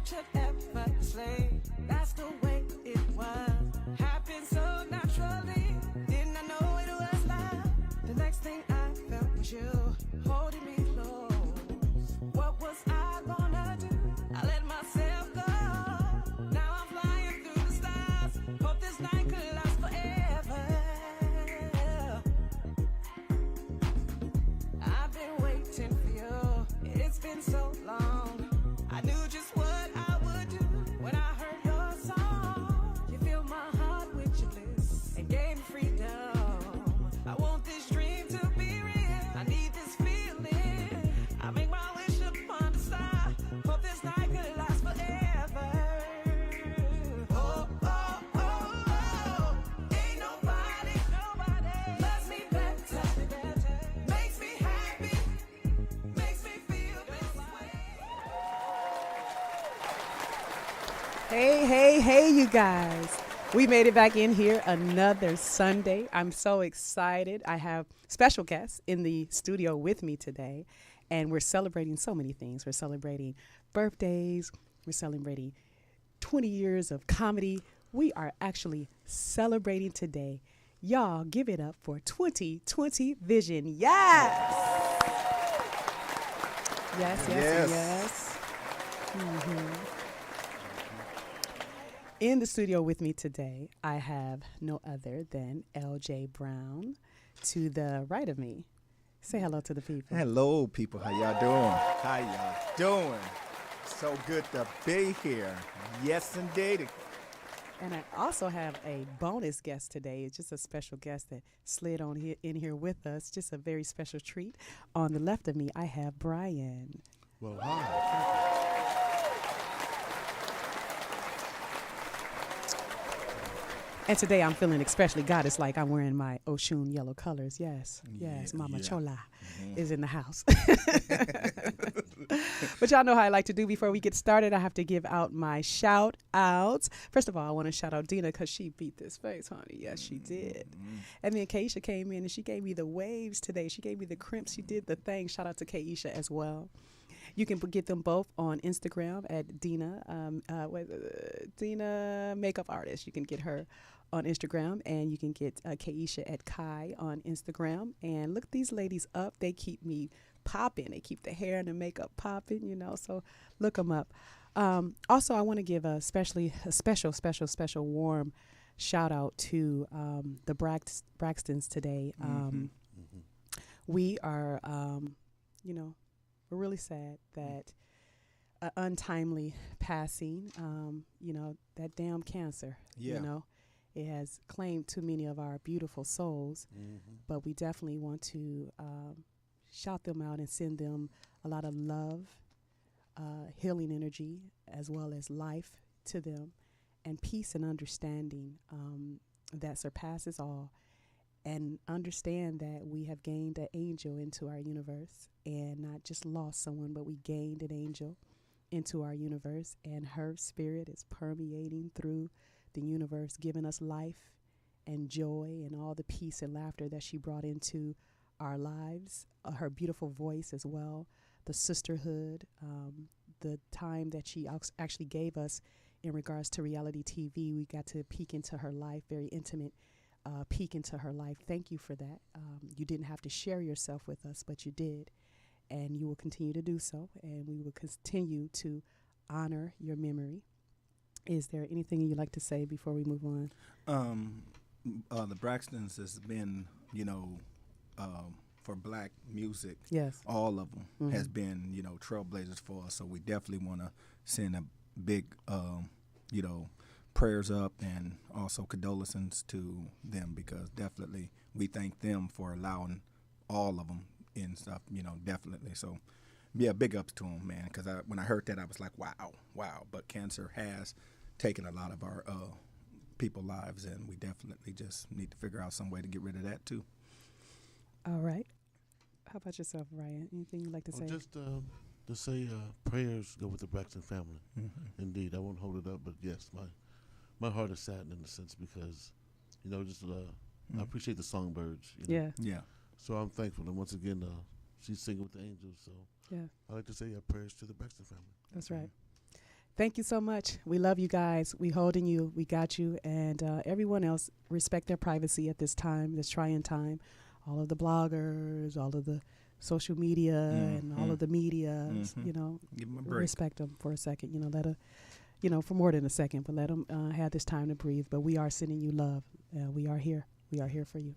tortured, effortlessly. That's the way it was. Happened so naturally. Didn't I know it was love? The next thing I felt was you holding me close. What was I gonna do? I let myself go. Now I'm flying through the stars. Hope this night could last forever. I've been waiting for you. It's been so long. I knew just what I would do when I heard your song. You filled my heart with your bliss and gave me freedom. I want this dream to be real. I need this feeling. I make my wish upon the star. Hope this night could last forever. Oh, oh, oh, oh. Ain't nobody loves me better. Makes me happy. Makes me feel this way. Hey, hey, hey, you guys. We made it back in here another Sunday. I'm so excited. I have special guests in the studio with me today, and we're celebrating so many things. We're celebrating birthdays. We're celebrating 20 years of comedy. We are actually celebrating today. Y'all give it up for 2020 Vision. Yes! Yes, yes, yes. In the studio with me today, I have no other than LJ Brown to the right of me. Say hello to the people. Hello, people. How y'all doing? How y'all doing? So good to be here. Yes, indeed. And I also have a bonus guest today. It's just a special guest that slid on here, in here with us. Just a very special treat. On the left of me, I have Brian. Well, hi. And today I'm feeling especially goddess like I'm wearing my Oshun yellow colors. Yes, yes, Yeah, Mama yeah. Chola is in the house. But y'all know how I like to do before we get started. I have to give out my shout outs. First of all, I want to shout out Dina because she beat this face, honey. Yes, she did. And then Keisha came in and she gave me the waves today. She gave me the crimps. She did the thing. Shout out to Keisha as well. You can get them both on Instagram at Dina, Dina Makeup Artist. You can get her on Instagram, and you can get Keisha at Kai on Instagram. And look these ladies up. They keep me popping. They keep the hair and the makeup popping, you know, so look them up. Also, I want to give a special warm shout out to the Braxtons today. We are, you know, we're really sad that untimely passing, you know, that damn cancer, Yeah. you know, it has claimed too many of our beautiful souls, but we definitely want to shout them out and send them a lot of love, healing energy, as well as life to them, and peace and understanding that surpasses all. And understand that we have gained an angel into our universe, and not just lost someone, but we gained an angel into our universe, and her spirit is permeating through the universe, giving us life and joy and all the peace and laughter that she brought into our lives. Her beautiful voice as well, the sisterhood, the time that she actually gave us in regards to reality TV. We got to peek into her life, very intimate peek into her life. Thank you for that. You didn't have to share yourself with us, but you did, and you will continue to do so, and we will continue to honor your memory. Is there anything you'd like to say before we move on? The Braxtons has been, you know, for black music. Yes. All of them has been, you know, trailblazers for us. So we definitely want to send a big, you know, prayers up and also condolences to them, because definitely we thank them for allowing all of them and stuff, you know, definitely. So, yeah, big ups to them, man, because when I heard that, I was like, wow. But cancer has taken a lot of our people's lives, and we definitely just need to figure out some way to get rid of that, too. All right. How about yourself, Ryan? Anything you'd like to say? Just to say prayers go with the Braxton family. Indeed, I won't hold it up, but yes, my heart is saddened in a sense because, you know, just I appreciate the songbirds. You know? Yeah. Yeah. So I'm thankful, and once again, she's singing with the angels. So Yeah. I like to say prayers to the Braxton family. That's right. Thank you so much. We love you guys. We holding you. We got you. And everyone else, respect their privacy at this time, this trying time. All of the bloggers, all of the social media, and all of the media, you know, Give them a break. respect them for a second. You know, let a, you know, for more than a second, but let them have this time to breathe. But we are sending you love. We are here. We are here for you.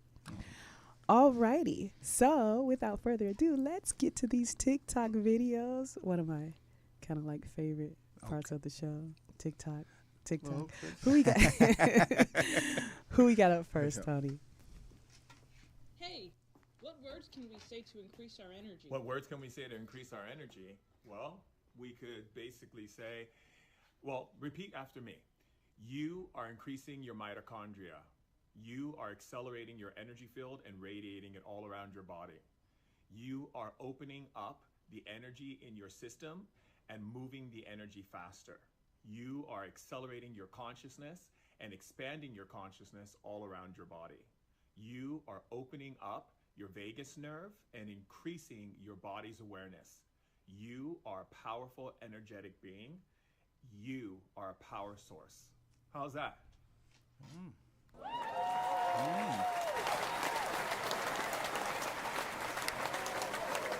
All righty. So without further ado, let's get to these TikTok videos. One of my kind of like favorite parts of the show. TikTok. Well, Who we got? Who we got up first, Tony? Hey, what words can we say to increase our energy? What words can we say to increase our energy? Well, we could basically say, well, repeat after me. You are increasing your mitochondria. You are accelerating your energy field and radiating it all around your body. You are opening up the energy in your system and moving the energy faster. You are accelerating your consciousness and expanding your consciousness all around your body. You are opening up your vagus nerve and increasing your body's awareness. You are a powerful, energetic being. You are a power source. How's that?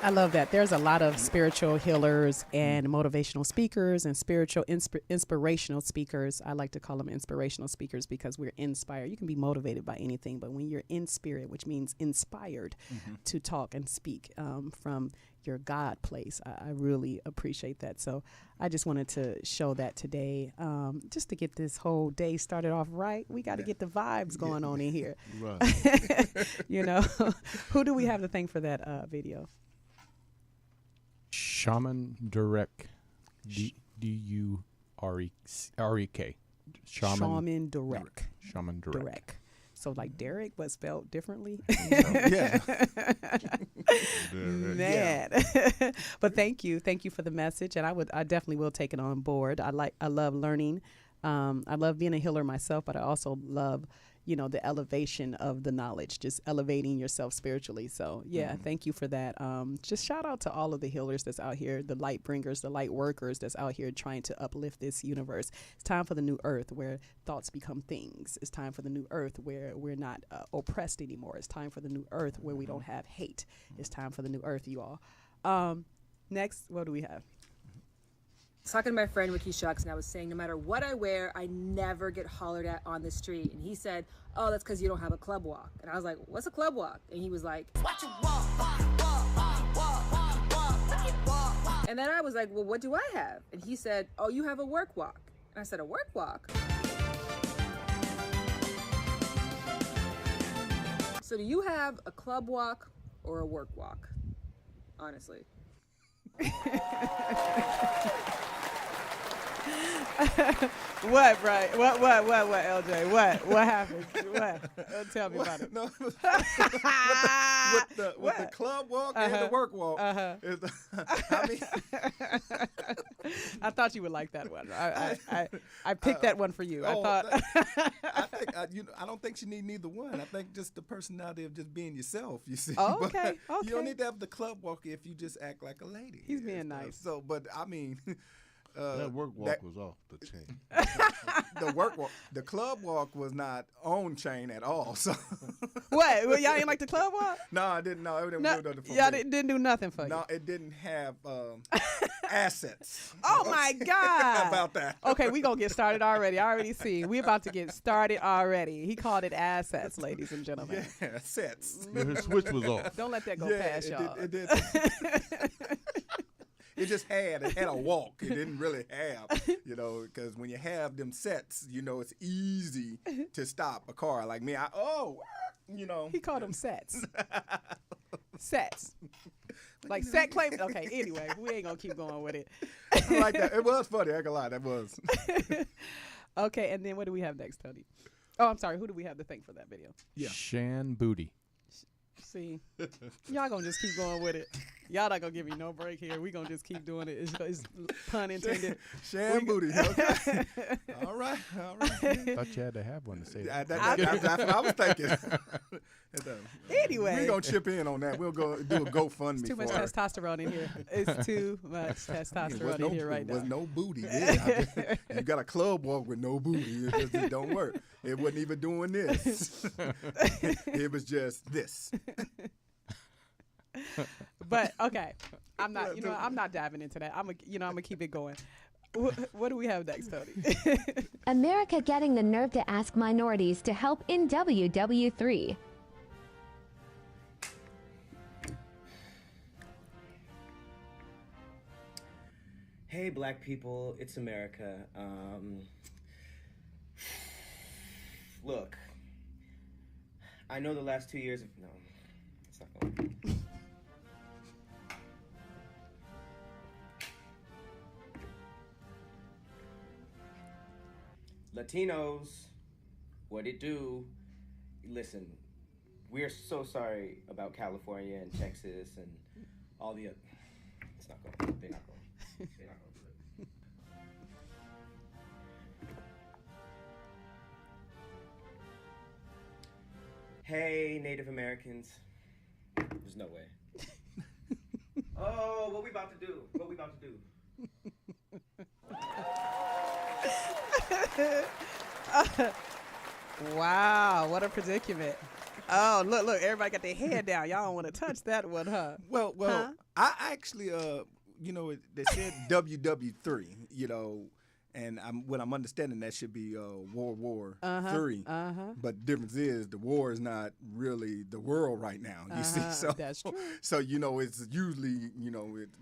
I love that. There's a lot of spiritual healers and motivational speakers and spiritual inspirational speakers. I like to call them inspirational speakers because we're inspired. You can be motivated by anything, but when you're in spirit, which means inspired to talk and speak from your God place, I really appreciate that. So I just wanted to show that today, just to get this whole day started off right. We got to get the vibes going on in here. right. You know, who do we have to thank for that video? Shaman Durek, D-U-R-E-K. Shaman Durek. Shaman Durek. Durek. So like Derek, but spelled differently. Yeah. Man. But thank you for the message, and I definitely will take it on board. I love learning. I love being a healer myself, but I also love, you know, the elevation of the knowledge, just elevating yourself spiritually. So yeah, thank you for that. Just shout out to all of the healers that's out here, the light bringers, the light workers that's out here trying to uplift this universe. It's time for the new earth where thoughts become things. It's time for the new earth where we're not oppressed anymore. It's time for the new earth where we don't have hate. It's time for the new earth, you all. Next, what do we have? Talking to my friend Ricky Shucks, and I was saying no matter what I wear, I never get hollered at on the street. And he said, oh, that's because you don't have a club walk. And I was like, what's a club walk? And he was like, watch it walk. And then I was like, well, what do I have? And he said, oh, you have a work walk. And I said, a work walk? So do you have a club walk or a work walk? Honestly. What, Brian? What, LJ? What happened? What? Tell me about it. No, with the club walk and the work walk. I mean, I thought you would like that one. I picked that one for you. I thought. I don't think you need neither one. I think just the personality of just being yourself. You see. Oh, But okay. You don't need to have the club walk if you just act like a lady. He's being and stuff. nice. So, but I mean. That work walk was off the chain. The club walk was not on chain at all. So What? Well, y'all ain't like the club walk? no, I didn't. No, it didn't No, do nothing for y'all me. didn't do nothing for you. No, it didn't have assets. Oh my God! About that. Okay, we gonna get started already. I already see. We about to get started already. He called it assets, ladies and gentlemen. Yeah, sets. Yeah, his switch was off. Don't let that go Yeah, past y'all. it did. It just had a walk. It didn't really have, because when you have them sets, it's easy to stop a car. Like me, He called them sets. Sets. Like set claim. Okay, anyway, we ain't gonna keep going with it. I like that. It was funny. I ain't gonna lie, that was. Okay, and then what do we have next, Tony? Oh, I'm sorry. Who do we have to thank for that video? Yeah. Shan Booty. See, y'all gonna just keep going with it. Y'all not gonna give me no break here. We gonna just keep doing it. It's pun intended. Sham booty. Okay. All right. Thought you had to have one to say that. That's what I was thinking. Anyway. We're going to chip in on that. We'll go do a GoFundMe It's too much for her. testosterone in here. It's too much testosterone in here right There was now. no booty. Yeah. You got a club walk with no booty. It just don't work. It wasn't even doing this. It was just this. But okay, I'm not. I'm not diving into that. I'm gonna keep it going. What do we have next, Tony? America getting the nerve to ask minorities to help in WW3. Hey, black people, it's America. Look, I know the last 2 years. No, it's not going. Latinos, what it do? Listen, we're so sorry about California and Texas and all the other. It's not going. They're not going. They're not going to do it. Hey, Native Americans. There's no way. Oh, what we about to do? What we about to do? Wow, what a predicament. Oh, look, everybody got their head down. Y'all don't want to touch that one, huh? Well, Huh? I actually, they said WW3, and what I'm understanding that should be World War III. But the difference is the war is not really the world right now. You see, so that's true. So it's usually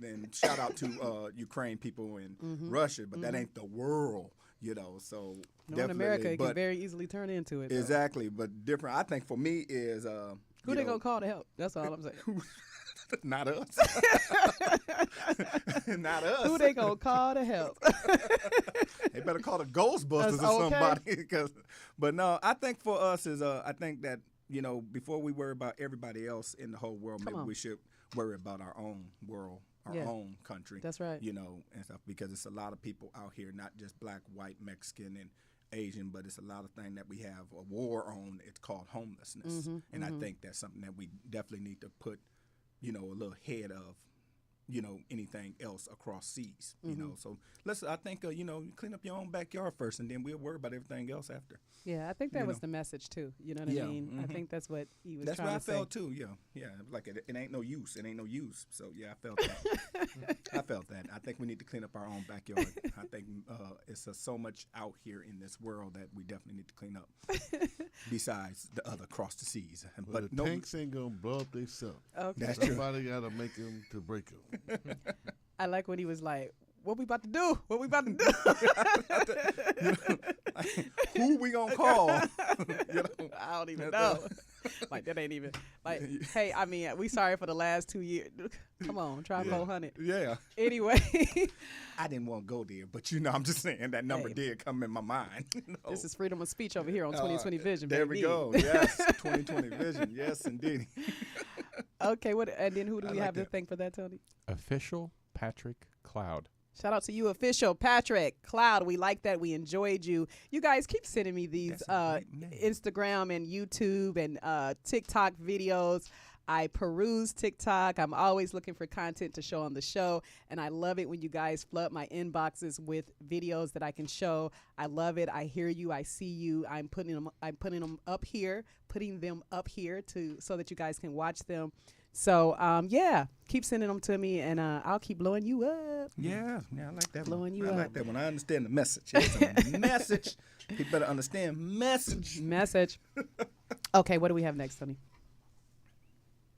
and shout out to Ukraine people and Russia, but that ain't the world. So No, in definitely, America, it but can very easily turn into it. though. exactly. But different. I think for me is Who they gonna call to help? That's all I'm saying. not us. Not us. Who they gonna call to help? They better call the Ghostbusters That's or okay. somebody. But no, I think for us is I think that before we worry about everybody else in the whole world, Come maybe on. we should worry about our own world, our Yeah. own country. That's right. And stuff, because it's a lot of people out here, not just black, white, Mexican, and Asian, but it's a lot of things that we have a war on. It's called homelessness, and I think that's something that we definitely need to put a little head of anything else across seas. So I think clean up your own backyard first, and then we'll worry about everything else after. Yeah, I think that You was know. the message too. You know what Yeah, I mean? I think that's what he was That's trying what I to say. felt too. Yeah. Like it ain't no use. It ain't no use. So yeah, I felt that. I felt that. I think we need to clean up our own backyard. I think it's so much out here in this world that we definitely need to clean up. Besides the other across the seas, But but the no, tanks ain't gonna blow up themselves. Okay. that's true. Somebody gotta make them to break them. I like when he was like, "What we about to do? What we about to do?" Who we gonna call? I don't even know. Like that ain't even like. Hey, I mean, we sorry for the last 2 years. Come on, try 400. Yeah, Anyway, I didn't want to go there, but I'm just saying that number Hey. did come in my mind. this is freedom of speech over here on 2020 Vision. There baby. we go. Yes, 2020 vision. Yes, indeed. Okay, what? And then who do I we like have to that. thank for that, Tony? Official Patrick Cloud. Shout out to you, official Patrick Cloud. We like that. We enjoyed you. You guys keep sending me these That's a great name. Instagram and YouTube and TikTok videos. I peruse TikTok. I'm always looking for content to show on the show, and I love it when you guys flood my inboxes with videos that I can show. I love it. I hear you. I see you. I'm putting them up here, so that you guys can watch them. So yeah, keep sending them to me, and I'll keep blowing you up. Yeah, I like that Blowing one. you I up. like that one. I understand the message. It's a message. People better understand message. Message. Okay, what do we have next, Tony?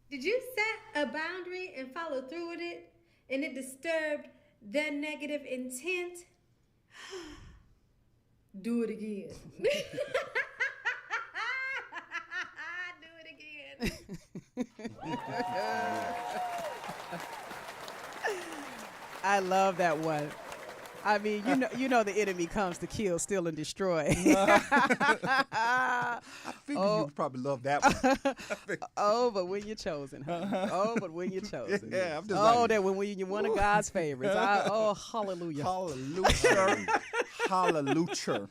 Did you set a boundary and follow through with it, and it disturbed their negative intent? Do it again. Do it again. I love that one. I mean, you know the enemy comes to kill, steal, and destroy. I figured you would probably love that one. Oh, but when you're chosen, huh? Oh, but when you're chosen. Yeah, I'm just that when you're one of God's favorites. Hallelujah. Hallelujah. Hallelujah.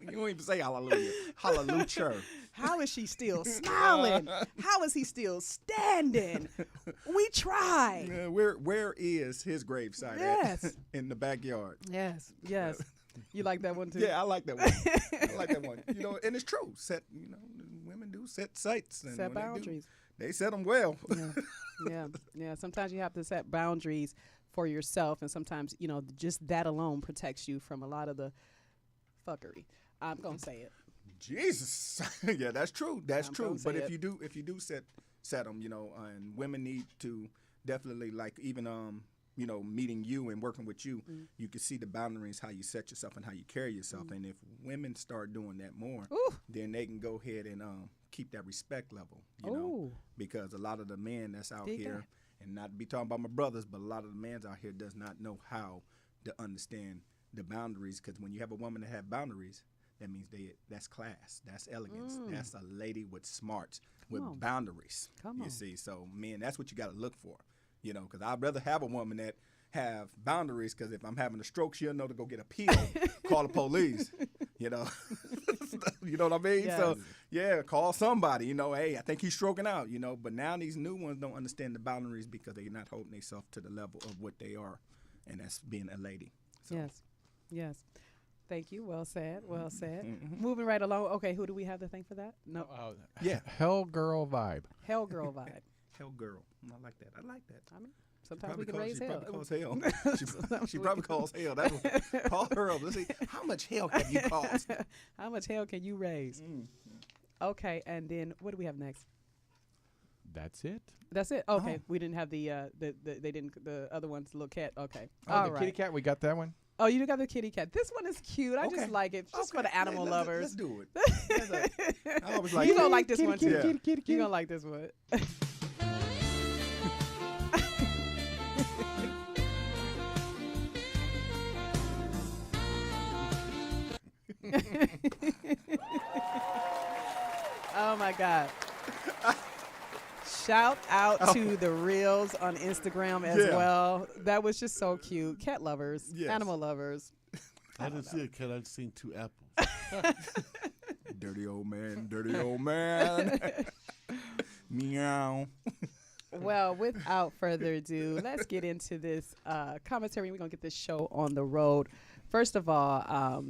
You don't even say hallelujah. Hallelujah. How is she still smiling? How is he still standing? We tried. Yeah, where is his gravesite Yes. at? In the backyard. Yes. You like that one too? Yeah, I like that one. I like that one. You know, and it's true. Women do set sights. And set boundaries. They set them well. Yeah. Sometimes you have to set boundaries for yourself, and sometimes, just that alone protects you from a lot of the fuckery. I'm going to say it. Jesus. Yeah, that's true. That's true. But if you do set them, and women need to definitely, like, even meeting you and working with you, you can see the boundaries, how you set yourself and how you carry yourself. And if women start doing that more, then they can go ahead and keep that respect level, know, because a lot of the men that's out here, and not to be talking about my brothers, but a lot of the men out here does not know how to understand the boundaries, because when you have a woman that have boundaries, that means that's class, that's elegance, that's a lady with smarts, with boundaries. You see, so men, that's what you got to look for, because I'd rather have a woman that have boundaries, because if I'm having a stroke, she'll know to go get a pill, call the police, you know what I mean? Yes. So yeah, call somebody, hey, I think he's stroking out, but now these new ones don't understand the boundaries because they're not holding themselves to the level of what they are, and that's being a lady. So. Yes. Thank you. Well said. Moving right along. Okay, who do we have to thank for that? No. Yeah. Hell Girl Vibe. Hell Girl Vibe. Hell Girl. I like that. I mean, sometimes we can raise hell. She probably calls hell. Call her up. Let's see, how much hell can you cause? How much hell can you raise? Okay, and then what do we have next? That's it. That's it. Okay, we didn't have the other one's little cat. Okay, all right. Kitty cat. We got that one. Oh, you got the kitty cat. This one is cute. I just like it. Just for the animal lovers. Let's do it. I always like you gonna like this one too. Kitty. You gonna like this one. Oh my God. Shout out to the Reels on Instagram as well. That was just so cute. Cat lovers, animal lovers. I didn't see a cat. I've seen 2 apples. Dirty old man. Meow. Well, without further ado, let's get into this commentary. We're going to get this show on the road. First of all,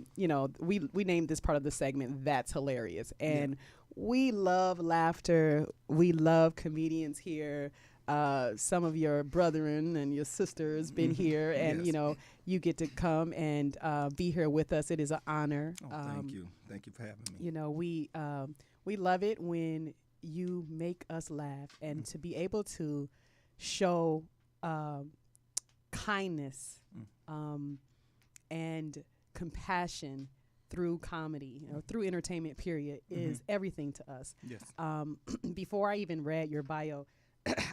we named this part of the segment That's Hilarious. And we love laughter. We love comedians here. Some of your brethren and your sisters been here, and you get to come and be here with us. It is an honor. Thank you for having me. We love it when you make us laugh, and to be able to show kindness and compassion through comedy or through entertainment period is everything to us. Yes. Before I even read your bio,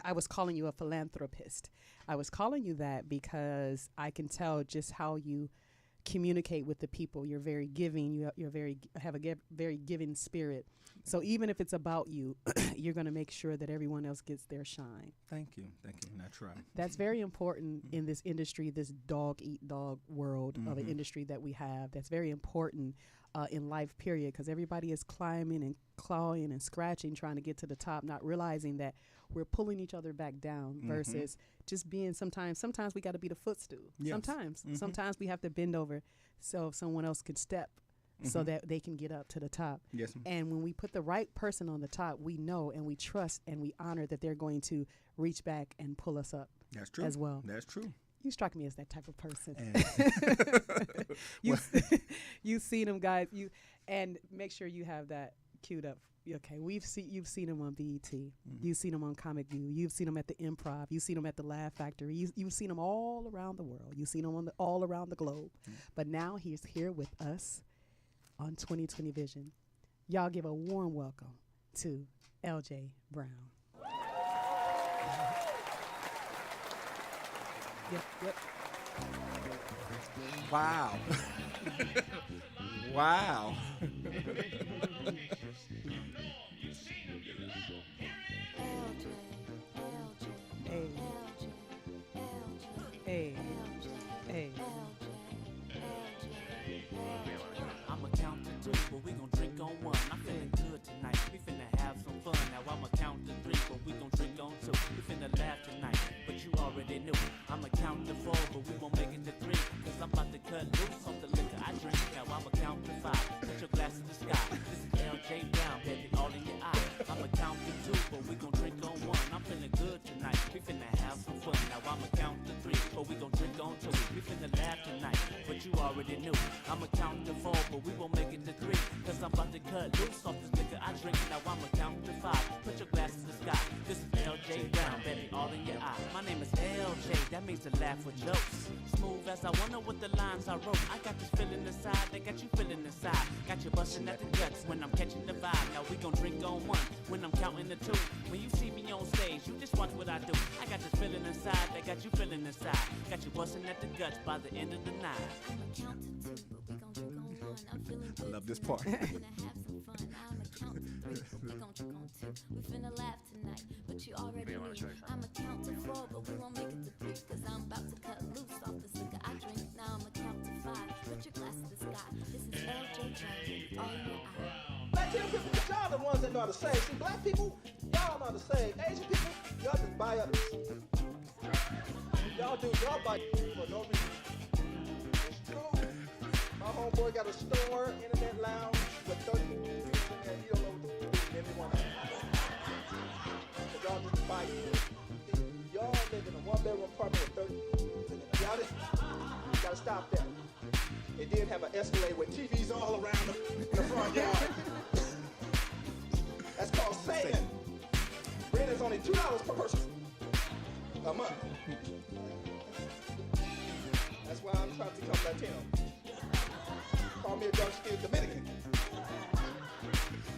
I was calling you a philanthropist. I was calling you that because I can tell just how you communicate with the people. You're very giving. You're have a very giving spirit. So even if it's about you, you're going to make sure that everyone else gets their shine. Thank you. And I try. That's very important in this industry, this dog-eat-dog world of an industry that we have. That's very important in life, period, because everybody is climbing and clawing and scratching, trying to get to the top, not realizing that we're pulling each other back down versus just being sometimes we got to be the footstool. Yes. Sometimes we have to bend over so someone else can step so that they can get up to the top. Yes. And when we put the right person on the top, we know and we trust and we honor that they're going to reach back and pull us up. That's true. As well. That's true. You strike me as that type of person. You've seen them, guys. And make sure you have that queued up. Okay, you've seen them on BET. You've seen them on Comic View. You've seen them at the Improv. You've seen them at the Laugh Factory. You've seen them all around the world. You've seen them all around the globe. But now he's here with us on 2020 Vision. Y'all give a warm welcome to LJ Brown. Yep. Wow. Wow. Hey. Hey. Hey. I'ma count to two, but we gon' drink on one. I'm feeling good tonight. We finna have some fun. Now I'ma count to three, but we gon' drink on two. We finna laugh tonight, but you already knew. I'ma count to four, but we won't make it to three. Cause I'm about to cut loose off the liquor I drink. Now I'ma count to five. Put your glass in the sky. This is LJ Brown, baby, all in your eye. I'ma count to two, but we gon' drink on one. I'm feeling good tonight. We finna have some fun. Now I'ma count to three, but we gon' drink on two. We finna laugh tonight, but you already knew. I'ma count to four, but we won't make it to three. Cause I'm about to cut loose off this liquor I drink. Now I'ma count to five. Put your glass in the sky. This is LJ Brown, baby, all in your eye. My name is LJ, that means to laugh with jokes. Smooth as I wanna with the lines I wrote. I got this feeling inside, they got you feeling inside. Got you busting at the guts when I'm catching the vibe. Now we gon' drink on one when I'm counting the two. When you see me on stage, you just watch what I do. I got this feeling inside, they got you feeling inside. Got you busting at the guts by the end of the night. I'ma count to two, but we gon' drink on one. I'm feeling good. I love this part. We finna have some fun. I'ma count to three, but we gon' drink on two. We finna laugh tonight, but you already knew. I'ma count to four, but we won't make it to three. Cause I'm about to cut loose off this liquor I drink. Now I'ma count to five. Put your glass to the sky. This is LJ Jones, all in your eye. Latino people, y'all the ones that know how to sing. See, black people, y'all know how to sing. Asian people, y'all just buy up. Y'all buy for no reason. It's true. My homeboy got a store, internet lounge, with 30 people in there. He don't know what to do. Everyone. So y'all just buy it. Y'all live in a one-bedroom apartment with 30 people. Y'all just, you gotta stop that. It did have an Escalade with TVs all around the front yard. That's called Satan. Rent is only $2 per person a month. That's why I'm trying to become Latino. Call me a dark-skinned Dominican.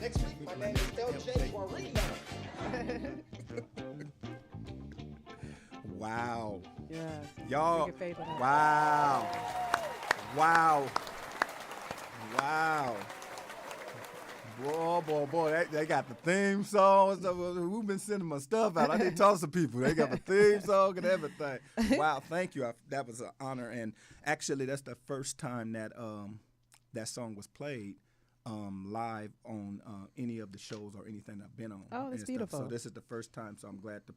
Next week, my name is LJ Guarino. Wow. Yes. Y'all. Bring your favorite out. Wow. Wow. Wow. Boy, they got the theme song and stuff. We've been sending my stuff out. I did talk to people. They got the theme song and everything. Wow, thank you. That was an honor. And actually, that's the first time that that song was played live on any of the shows or anything I've been on. Oh, that's beautiful. So this is the first time, so I'm glad to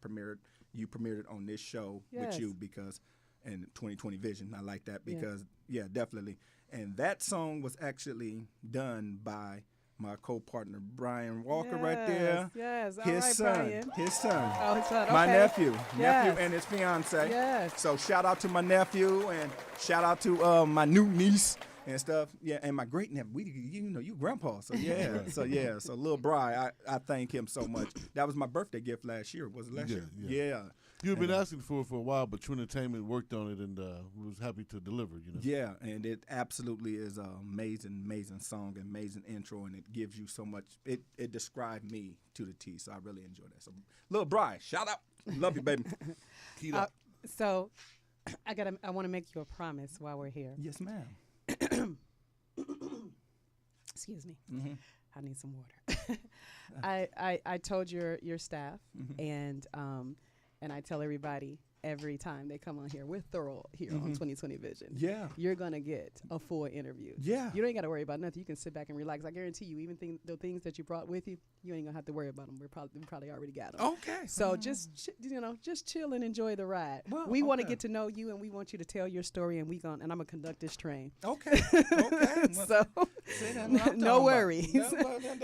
you premiered it on this show with you because, and 2020 Vision, I like that because, yeah, definitely. And that song was actually done by my co-partner Brian Walker right there. Yes, his all right, son, Brian. his son. Oh, his son. My Okay. nephew Yes. and his fiance. Yes. So shout out to my nephew and shout out to my new niece and stuff. Yeah, and my great nephew. You grandpa. So yeah, so little Brian, I thank him so much. That was my birthday gift last year. Was it last year? Yeah. You've been asking for it for a while, but True Entertainment worked on it and was happy to deliver. Yeah, and it absolutely is an amazing song, amazing intro, and it gives you so much. It described me to the T, so I really enjoy that. So, little Brian, shout out, love you, baby. Keep up. So, I want to make you a promise while we're here. Yes, ma'am. Excuse me. Mm-hmm. I need some water. I told your staff and I tell everybody every time they come on here, we're thorough here on 2020 Vision. Yeah. You're going to get a full interview. Yeah. You don't got to worry about nothing. You can sit back and relax. I guarantee you, even the things that you brought with you, you ain't going to have to worry about them. We probably already got them. Okay. So just chill and enjoy the ride. Well, we want to get to know you, and we want you to tell your story, and I'm going to conduct this train. Okay. Okay. So no worries.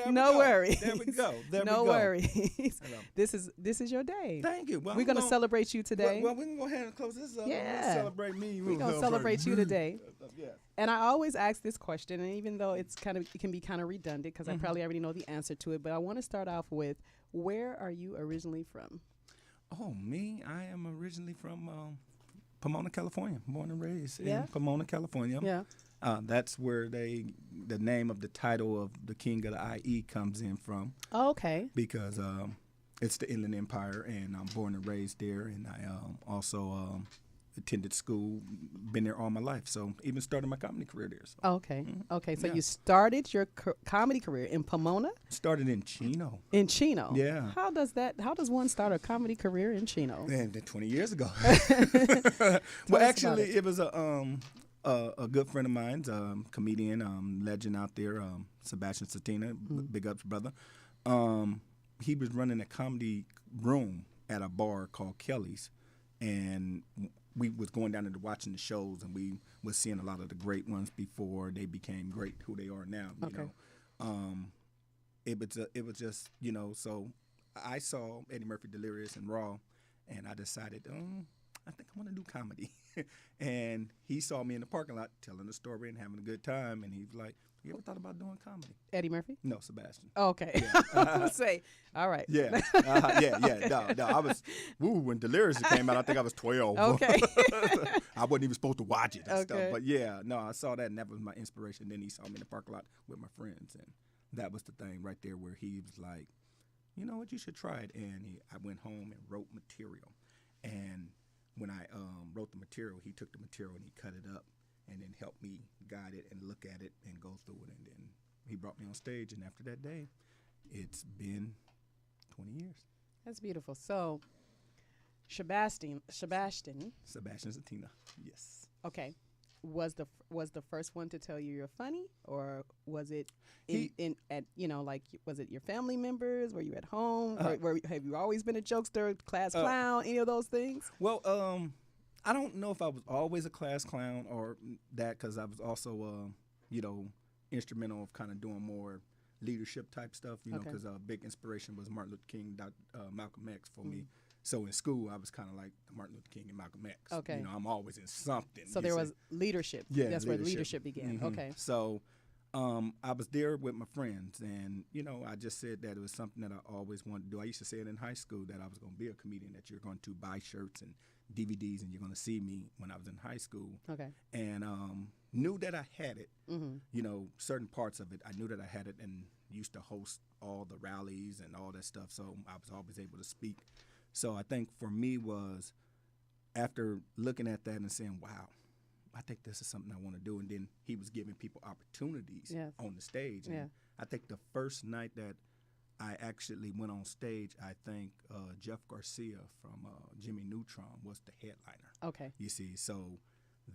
No worries. There we go. No worries. This is your day. Thank you. Well, we're going to celebrate you today. Well, we can go ahead and close this up. Yeah. Celebrate me. We're going to celebrate you today. Yeah. And I always ask this question, and even though it can be kind of redundant because I probably already know the answer to it, but I want to start off with, where are you originally from? Oh, me? I am originally from Pomona, California. Born and raised Yeah? in Pomona, California. Yeah. That's where the name of the title of the King of the IE comes in from. Oh, okay. Because it's the Inland Empire, and I'm born and raised there, and I also attended school, been there all my life. So even started my comedy career there. So. Okay. Okay. So Yeah. you started your comedy career in Pomona? Started in Chino. In Chino. Yeah. How does one start a comedy career in Chino? And 20 years ago. Tell Well, us actually, about it was a good friend of mine's, comedian, legend out there, Sebastian Satina, big ups brother. He was running a comedy room at a bar called Kelly's, and we was going down and watching the shows, and we was seeing a lot of the great ones before they became great who they are now. You know, it was just, you know. So I saw Eddie Murphy Delirious and Raw, and I decided, I think I want to do comedy. And he saw me in the parking lot telling the story and having a good time, and he was like, "You ever thought about doing comedy?" Eddie Murphy? No, Sebastian. Okay. Yeah. Say, all right. Yeah, yeah. No. I was, when Delirious came out, I think I was 12. Okay. I wasn't even supposed to watch it and stuff. Okay. But yeah, no, I saw that, and that was my inspiration. Then he saw me in the parking lot with my friends, and that was the thing right there where he was like, "You know what, you should try it." And I went home and wrote material. And when I wrote the material, he took the material and he cut it up and then helped me guide it and look at it and go through it. And then he brought me on stage, and after that day, it's been 20 years. That's beautiful. So, Sebastian Satina, yes. Okay, was the first one to tell you you're funny, or was it was it your family members? Were you at home? Have you always been a jokester, class clown, any of those things? Well, I don't know if I was always a class clown or that, because I was also instrumental of kind of doing more leadership type stuff, because a big inspiration was Martin Luther King, Malcolm X for me. So in school, I was kind of like Martin Luther King and Malcolm X. Okay. You know, I'm always in something. So there was leadership. Yeah, That's where leadership began. Mm-hmm. Okay. So I was there with my friends, and, I just said that it was something that I always wanted to do. I used to say it in high school that I was going to be a comedian, that you're going to buy shirts and DVDs, and you're going to see me when I was in high school. Okay. And knew that I had it, certain parts of it. I knew that I had it, and used to host all the rallies and all that stuff, so I was always able to speak. So I think for me was, after looking at that and saying, wow, I think this is something I want to do. And then he was giving people opportunities on the stage. And I think the first night that I actually went on stage, I think Jeff Garcia from Jimmy Neutron was the headliner. Okay. You see, so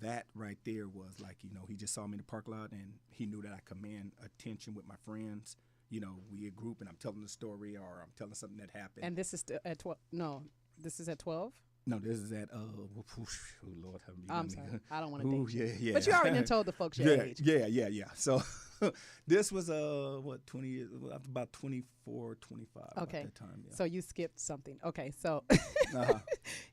that right there was like, he just saw me in the parking lot, and he knew that I command attention with my friends. We a group, and I'm telling the story, or I'm telling something that happened. And this is at 12? No, this is at 12? No, this is at, Lord have me. I'm sorry. I don't want to date you. Yeah. But you already done told the folks your age. Yeah. So this was, 20 years, about 24, 25 at that time. Yeah. So you skipped something. Okay, so.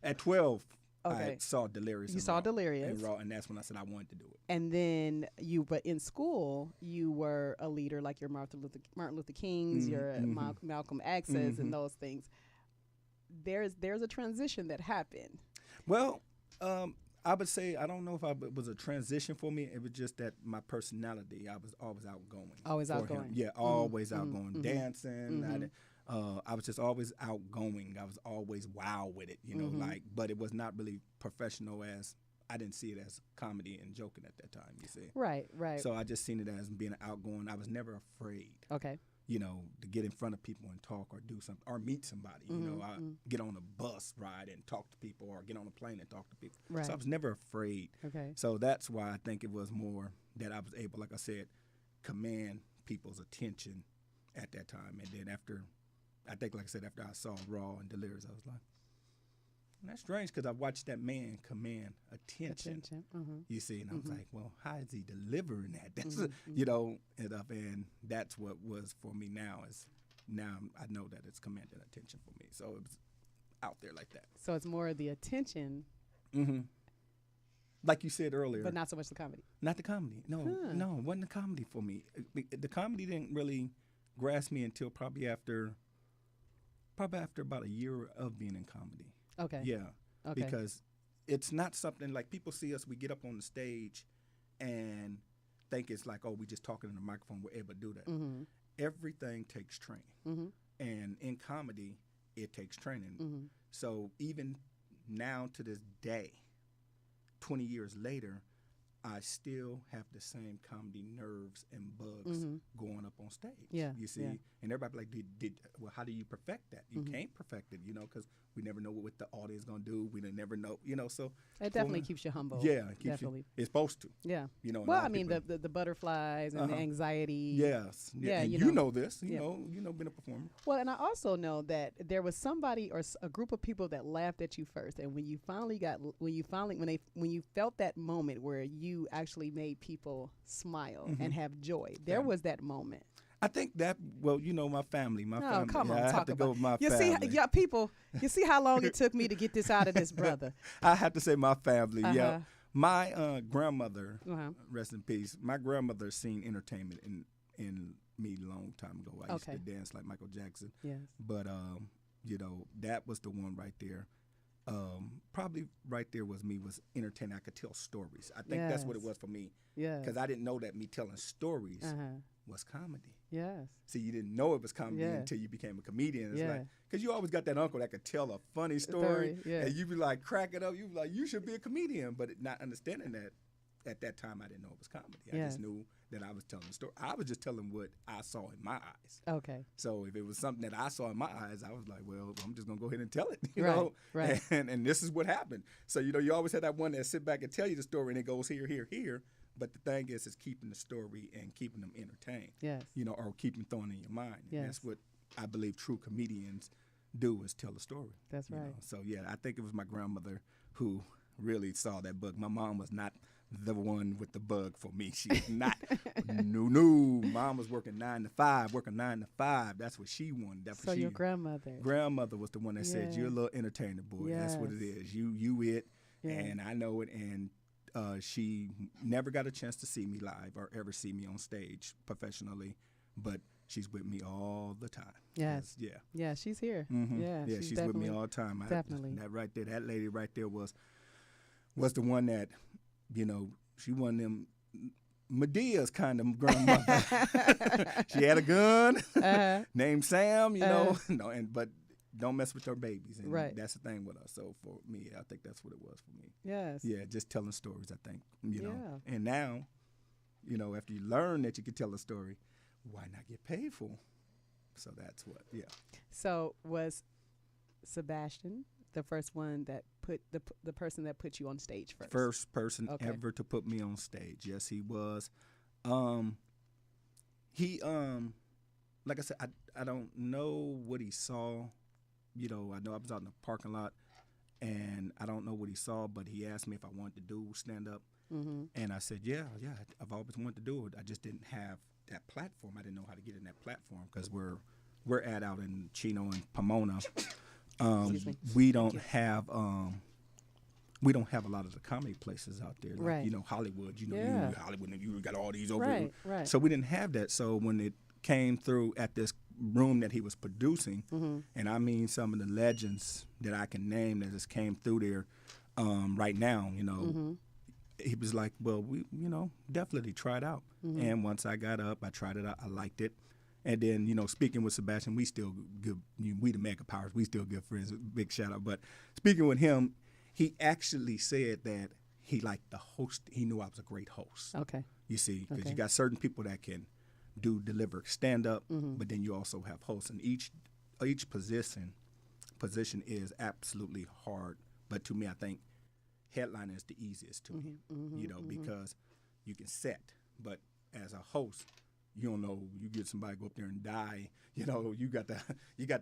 At 12, okay. I saw Delirious. You saw Delirious. And that's when I said I wanted to do it. And then but in school, you were a leader like your Martin Luther Kings, your Malcolm X's, and those things. There's a transition that happened. Well, I would say, I don't know if it was a transition for me. It was just that my personality, I was always outgoing. Always outgoing. Him. Yeah, always outgoing. Dancing. I was just always outgoing. I was always wow with it, but it was not really professional, as I didn't see it as comedy and joking at that time, you see. Right. So I just seen it as being outgoing. I was never afraid. Okay. To get in front of people and talk or do something or meet somebody. I get on a bus ride and talk to people, or get on a plane and talk to people. Right. So I was never afraid. Okay. So that's why I think it was more that I was able, like I said, command people's attention at that time. And then after I saw Raw and Delirious, I was like, that's strange, because I watched that man command attention. You see, and I was like, well, how is he delivering that? That's and that's what was for me now. Is now I know that it's commanding attention for me, so it was out there like that. So it's more of the attention, like you said earlier, but not so much the comedy. Not the comedy. No, it wasn't the comedy for me. The comedy didn't really grasp me until probably after about a year of being in comedy. Okay. Yeah. Okay. Because it's not something like people see us, we get up on the stage and think it's like, oh, we just talking in the microphone, we're able to do that. Everything takes training. And in comedy, it takes training. So even now to this day, 20 years later, I still have the same comedy nerves and bugs going up on stage. Yeah, you see, yeah. and everybody like, well, how do you perfect that? You can't perfect it, because we never know what the audience gonna do. We never know, So It definitely keeps you humble. Yeah, it keeps definitely. you. It's supposed to. Yeah. and a Well, lot I of mean, people- the butterflies and the anxiety. Yes. Yeah, and you know. this. Yeah. Been a performer. Well, and I also know that there was somebody or a group of people that laughed at you first, and when you felt that moment where you actually made people smile and have joy, there was that moment. I think that, my family. My family. Come on, I talk have to about go with my you family. see, people. You see how long it took me to get this out of this brother. I have to say my family. Yeah, Uh-huh. my grandmother, Uh-huh. rest in peace. My grandmother seen entertainment in me a long time ago. I used to dance like Michael Jackson. Yes. But that was the one right there. Probably right there was entertaining. I could tell stories. I think that's what it Yes. was for me. Yeah. Because I didn't know that me telling stories Uh-huh. was comedy. Yes. See, you didn't know it was comedy Yeah. until you became a comedian. It's Yeah. like, because you always got that uncle that could tell a funny story, yeah. and you be like, crack it up. You be like, you should be a comedian, but not understanding that at that time I didn't know it was comedy. I Yeah. just knew that I was telling a story. I was just telling what I saw in my eyes. Okay. So if it was something that I saw in my eyes, I was like, well, I'm just gonna go ahead and tell it, Right, know. right. And this is what happened. So you always had that one that sit back and tell you the story, and it goes here, here, here. But the thing is keeping the story and keeping them entertained. Yes. Or keeping throwing in your mind. And Yes. that's what I believe true comedians do, is tell a story. That's you right. know. So yeah, I think it was my grandmother who really saw that bug. My mom was not the one with the bug for me. She was not. No. Mom was working 9 to 5. That's what she wanted. That's So what your grandmother. Grandmother was the one that said, Yeah. "You're a little entertainer, boy. That's what it Yes. is. You it." Yeah. And I know it. And she never got a chance to see me live or ever see me on stage professionally, but she's with me all the time. Yes. Yeah. Yeah, she's here. Mhm. Yeah, she's with me definitely- all the time. Definitely. That right there, that lady right there was the one that, she one of them Medea's kind of grandmother. She had a gun named Sam, but don't mess with her babies. And Right. that's the thing with us. So for me, I think that's what it was for me. Yes. Yeah, just telling stories, I think, Yeah. And now, after you learn that you can tell a story, why not get paid for 'em? So that's what, yeah. So was Sebastian the first one that put the person that put you on stage first? First person Okay. ever to put me on stage. Yes, he was. He like I said, I don't know what he saw. I know I was out in the parking lot, and I don't know what he saw, but he asked me if I wanted to do stand up, and I said, yeah, I've always wanted to do it. I just didn't have that platform. I didn't know how to get in that platform because we're out in Chino and Pomona. Excuse me. We don't have a lot of the comedy places out there, like, Right. Hollywood. Yeah. Hollywood, and you got all these over Right, there. right. So we didn't have that. So when it came through at this room that he was producing, and I mean some of the legends that I can name that just came through there right now, he was like, well, we, definitely try it out. And once I got up, I tried it out. I liked it. And then, speaking with Sebastian, we still good. We the Mega Powers. We still good friends. Big shout out. But speaking with him, he actually said that he liked the host. He knew I was a great host. Okay. You see, because Okay. you got certain people that can deliver stand up, but then you also have hosts, and each position is absolutely hard. But to me, I think headliner is the easiest to me. Because you can set, but as a host, you don't know. You get somebody go up there and die. You got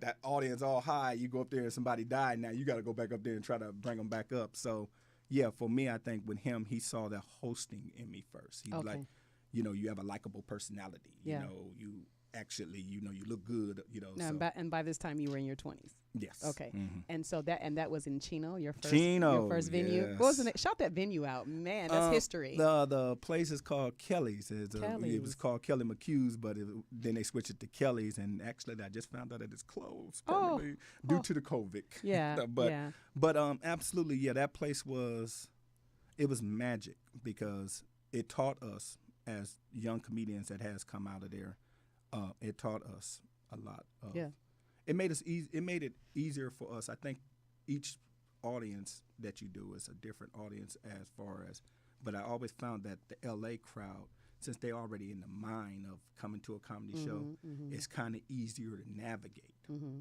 that audience all high. You go up there and somebody died. Now you got to go back up there and try to bring them back up. So, yeah, for me, I think with him, he saw the hosting in me first. He was like, you have a likable personality. Yeah. You actually, you look good. Now, So. and by this time you were in your 20s. Yes. Okay. Mhm. And so that was in Chino, your first Chino, your first venue. yes. What was the name? Shout that venue out, man. That's history. The place is called Kelly's. It was Kelly's. called Kelly McHugh's, but then they switched it to Kelly's, and actually I just found out that it's closed permanently due to the COVID. Yeah. but absolutely, yeah, that place was magic because it taught us as young comedians that has come out of there. It taught us a lot. It made us easy. It made it easier for us. I think each audience that you do is a different audience as far as, but I always found that the LA crowd, since they're already in the mind of coming to a comedy show, it's kind of easier to navigate,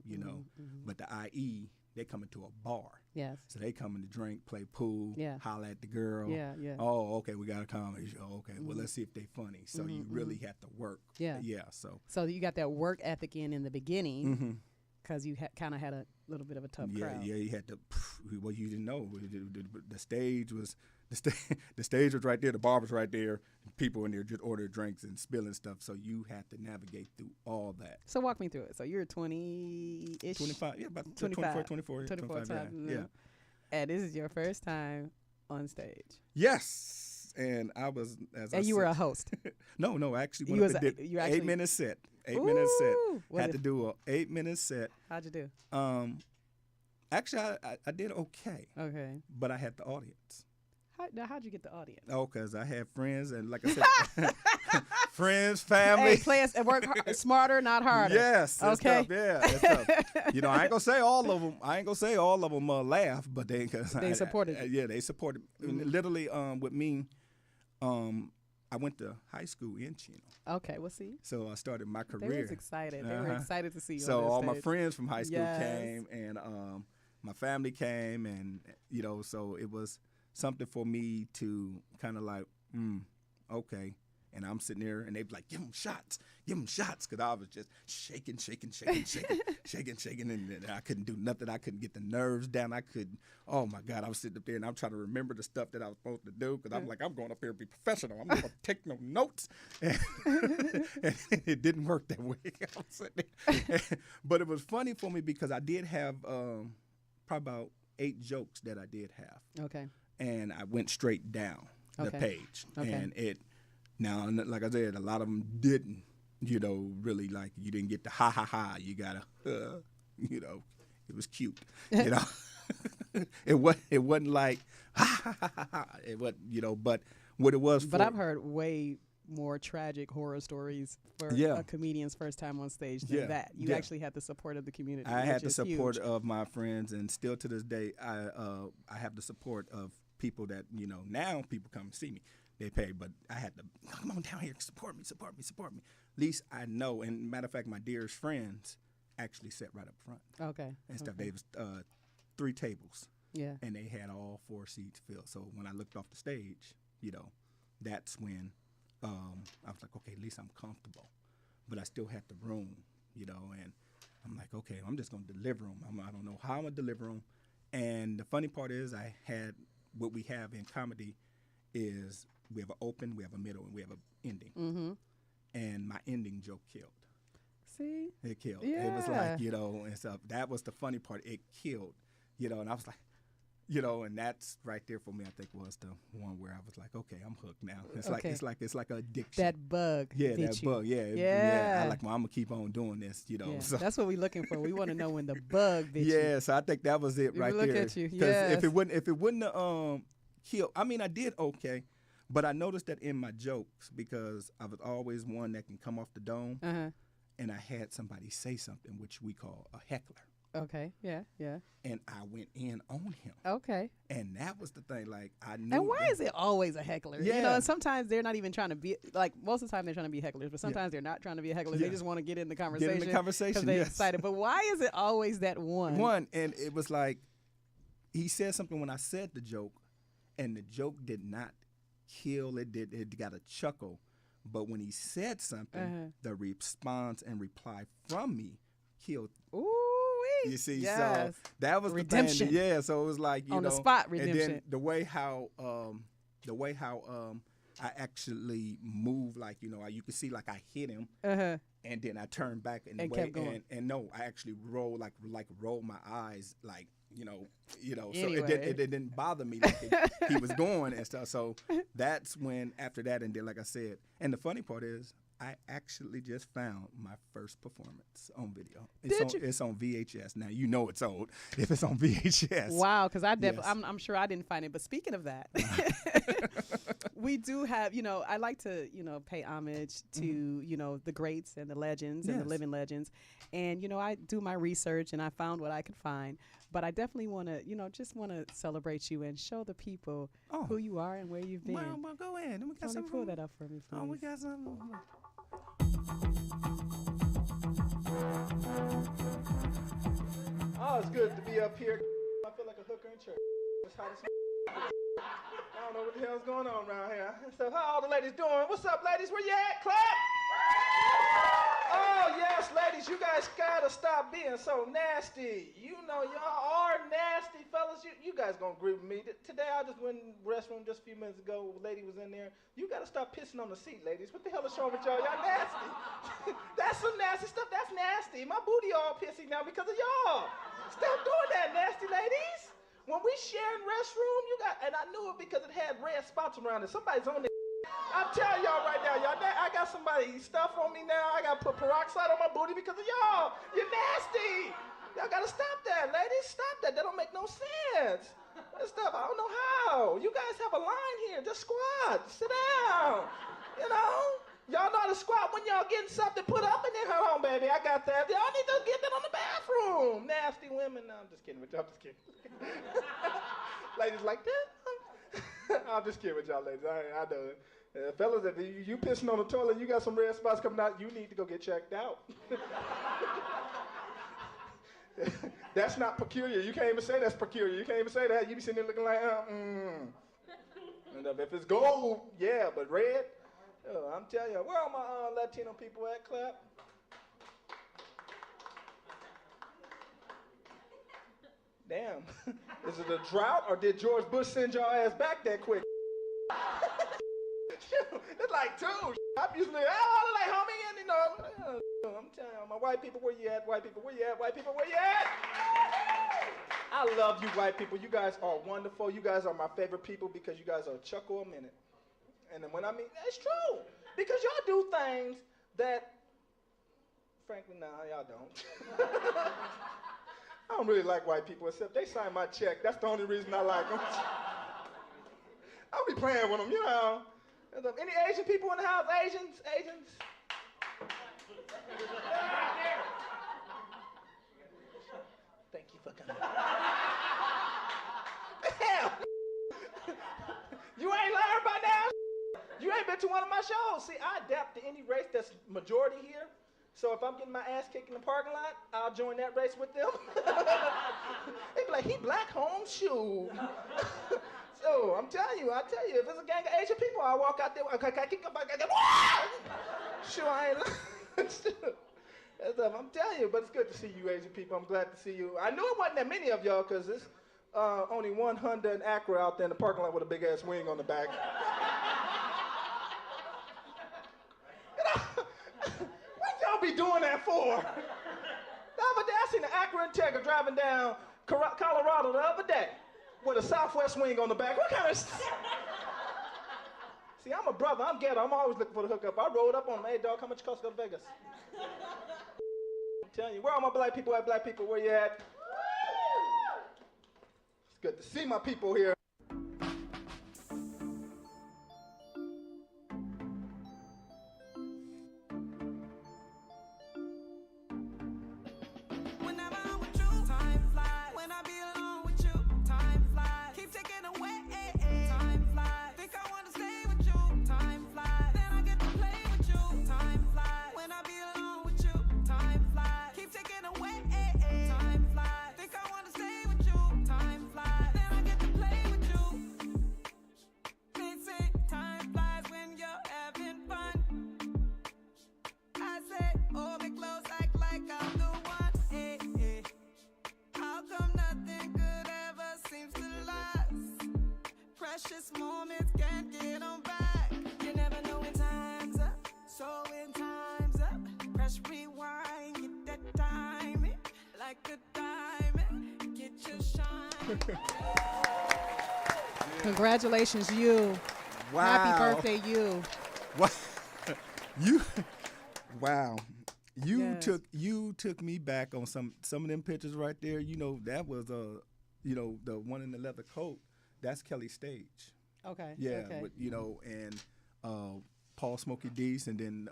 you know. But the IE, they come into a bar. Yes. So they come in to drink, play pool, holler at the girl. Yeah, yeah. Oh, okay, we got a comedy show. Okay, well, let's see if they funny. So you really have to work. Yeah. Yeah, So you got that work ethic in the beginning because you kind of had a little bit of a tough crowd. Yeah, you had to, well, you didn't know. The stage was, the stage was right there, the bar was right there, people in there just ordering drinks and spilling stuff, so you had to navigate through all that. So walk me through it. So you're 20-ish? 25, yeah, about 25, 24, 25, yeah. And this is your first time on stage. Yes, and I was, as and I you said, were a host. No, I actually You went up and did you actually, 8-minute set. 8-minute set. What Had to do a 8-minute set. How'd you do? Actually, I did okay. Okay. But I had the audience. How'd you get the audience? Oh, because I had friends, and like I said, friends, family. Hey, play us and work smarter, not harder. Yes. Okay. Stuff, yeah. and stuff. You know, I ain't gonna say all of them. Laugh, but they supported. Yeah, they supported. Literally, with me, I went to high school in Chino. Okay, well, see. So I started my career. They was excited. They were excited to see you. So on this all my stage. friends from high school Yes. came, and my family came, and you know, so it was something for me to kind of like, okay. And I'm sitting there, and they be like, give them shots, because I was just shaking, and I couldn't do nothing. I couldn't get the nerves down. Oh, my God, I was sitting up there, and I'm trying to remember the stuff that I was supposed to do, because I'm like, I'm going up here to be professional. I'm not going to take no notes. And it didn't work that way. I was sitting there. But it was funny for me because I did have probably about 8 jokes that I did have. Okay. And I went straight down the page. Okay. And now, like I said, a lot of them didn't, you know, really like, you didn't get the ha. You got to, you know, it was cute, you know. it wasn't like, ha. It wasn't, you know, but what it was But I've heard way more tragic horror stories for a comedian's first time on stage than that. You actually had the support of the community. I had the support huge. of my friends, and still to this day, I have the support of people that, you know, now people come and see me. They pay, but I had to come on down here, support me. At least I know. And matter of fact, my dearest friends actually sat right up front. Okay. And stuff. They was 3 tables. Yeah. And they had all 4 seats filled. So when I looked off the stage, you know, that's when I was like, okay, at least I'm comfortable. But I still had the room, you know, and I'm like, okay, I'm just gonna deliver them. I don't know how I'm gonna deliver them. And the funny part is, I had what we have in comedy is, we have an open, we have a middle, and we have an ending. Mm-hmm. And my ending joke killed. See? It killed. Yeah. It was like, you know, and stuff. That was the funny part. It killed, you know, and I was like, you know, and that's right there for me, I think, was the one where I was like, okay, I'm hooked now. It's like an addiction. That bug. Yeah, bit that you. bug. Yeah. I like, well, I'm going to keep on doing this, you know. Yeah. So. That's what we're looking for. We want to know when the bug bit you. Yeah, so I think that was it right look there. at you. Because Yes. if it wouldn't have killed, I mean, I did okay. But I noticed that in my jokes, because I was always one that can come off the dome, and I had somebody say something, which we call a heckler. Okay, yeah. And I went in on him. Okay. And that was the thing, like, I knew. And why is it always a heckler? Yeah. You know, and sometimes they're not even trying to be, like, most of the time they're trying to be hecklers, but sometimes they're not trying to be hecklers. Yeah. They just want to get in the conversation. Get in the conversation, because they're yes. excited. But why is it always that one? And it was like, he said something when I said the joke, and the joke did not kill. It got a chuckle. But when he said something, the response and reply from me killed. Ooh. You see, yes. So that was redemption. The thing. Yeah, so it was like, you on know, the spot redemption. And then the way how I actually moved, like, you know, you could see like I hit him, and then I turned back and kept going. And no, I actually rolled my eyes, like, you know, anyway. So it didn't bother me like he was going and stuff. So that's when, after that, and then like I said, and the funny part is, I actually just found my first performance on video. It's on VHS. Now, you know it's old if it's on VHS. Wow, because Yes. I'm sure I didn't find it. But speaking of that, we do have, I like to, pay homage to, the greats and the legends and the living legends. And, I do my research and I found what I could find. But I definitely want to, just want to celebrate you and show the people who you are and where you've been. Well, go ahead. We got Tony, pull that up for me, please. Oh, we got something. Oh, it's good to be up here. I feel like a hooker in church. It's hot as I don't know what the hell's going on around here. So how all the ladies doing? What's up, ladies? Where you at? Clap! Oh, yes, ladies, you guys gotta stop being so nasty. You know, y'all are nasty, fellas. You guys gonna agree with me. Today, I just went in the restroom just a few minutes ago. A lady was in there. You gotta stop pissing on the seat, ladies. What the hell is wrong with y'all? Y'all nasty. That's some nasty stuff. That's nasty. My booty all pissy now because of y'all. Stop doing that, nasty ladies. When we sharing restroom, and I knew it because it had red spots around it. Somebody's on it. I'm telling y'all right now, I got somebody stuff on me now. I got to put peroxide on my booty because of y'all. You're nasty. Y'all got to stop that, ladies. Stop that. That don't make no sense. That stuff, I don't know how. You guys have a line here. Just squat. Sit down. You know? Y'all know how to squat when y'all getting something put up in there. Hold on, baby. I got that. Y'all need to get that on the bathroom. Nasty women. No, I'm just kidding with y'all. I'm just kidding. Ladies like that? I'm just kidding with y'all, ladies. I know it. Fellas, if you pissing on the toilet, you got some red spots coming out, you need to go get checked out. That's not peculiar. You can't even say that's peculiar. You can't even say that. You be sitting there looking like, And if it's gold, yeah, but red, I'm telling you. Where are my Latino people at? Clap. Damn. Is it a drought or did George Bush send y'all ass back that quick? It's like two. I'm usually, like, homie, and I'm telling you, my white people, where you at? White people, where you at? White people, where you at? I love you, white people. You guys are wonderful. You guys are my favorite people because you guys are a chuckle a minute. And then when I mean, it's true. Because y'all do things that, frankly, y'all don't. I don't really like white people, except they sign my check. That's the only reason I like them. I'll be playing with them, Any Asian people in the house? Asians? Thank you for coming. Damn! You ain't learned by now? You ain't been to one of my shows. See, I adapt to any race that's majority here. So if I'm getting my ass kicked in the parking lot, I'll join that race with them. They be like, he black home, shoot. So I'm telling you, if it's a gang of Asian people, I walk out there, sure, I ain't. I'm telling you, but it's good to see you Asian people. I'm glad to see you. I knew it wasn't that many of y'all because there's only one Honda and Acura out there in the parking lot with a big ass wing on the back. What y'all be doing that for? The other day, I seen an Acura Integra driving down Colorado the other day with a Southwest wing on the back. What kind of... See, I'm a brother. I'm ghetto. I'm always looking for the hookup. I rolled up on him. Hey, dog, how much it cost to go to Vegas? I'm telling you, where all my black people at? Black people, where you at? It's good to see my people here. Precious moments can't get them back. You never know when time's up. So when time's up, press rewind, get that timing. Like a diamond, get your shine. Congratulations, you. Wow. Happy birthday, you. What? Wow. Yes. You took me back on some of them pictures right there. That was the one in the leather coat. That's Kelly Stage. Okay. Yeah, Okay. with, you know, and Paul Smokey Dees, and then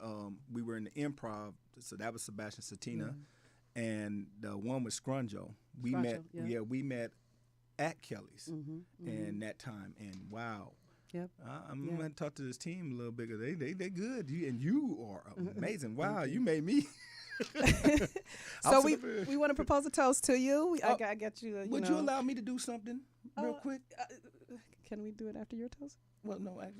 we were in the Improv, so that was Sebastian Satina, and the one with Scrunjo. We met, yeah. we met at Kelly's, Mhm, and that time, and wow. Yep. I'm Yeah. gonna talk to this team a little bit. 'Cause they good. You are amazing. Wow, you made me. So we want to propose a toast to you. I get you. Would you allow me to do something real quick? Can we do it after your toast? Well, no, I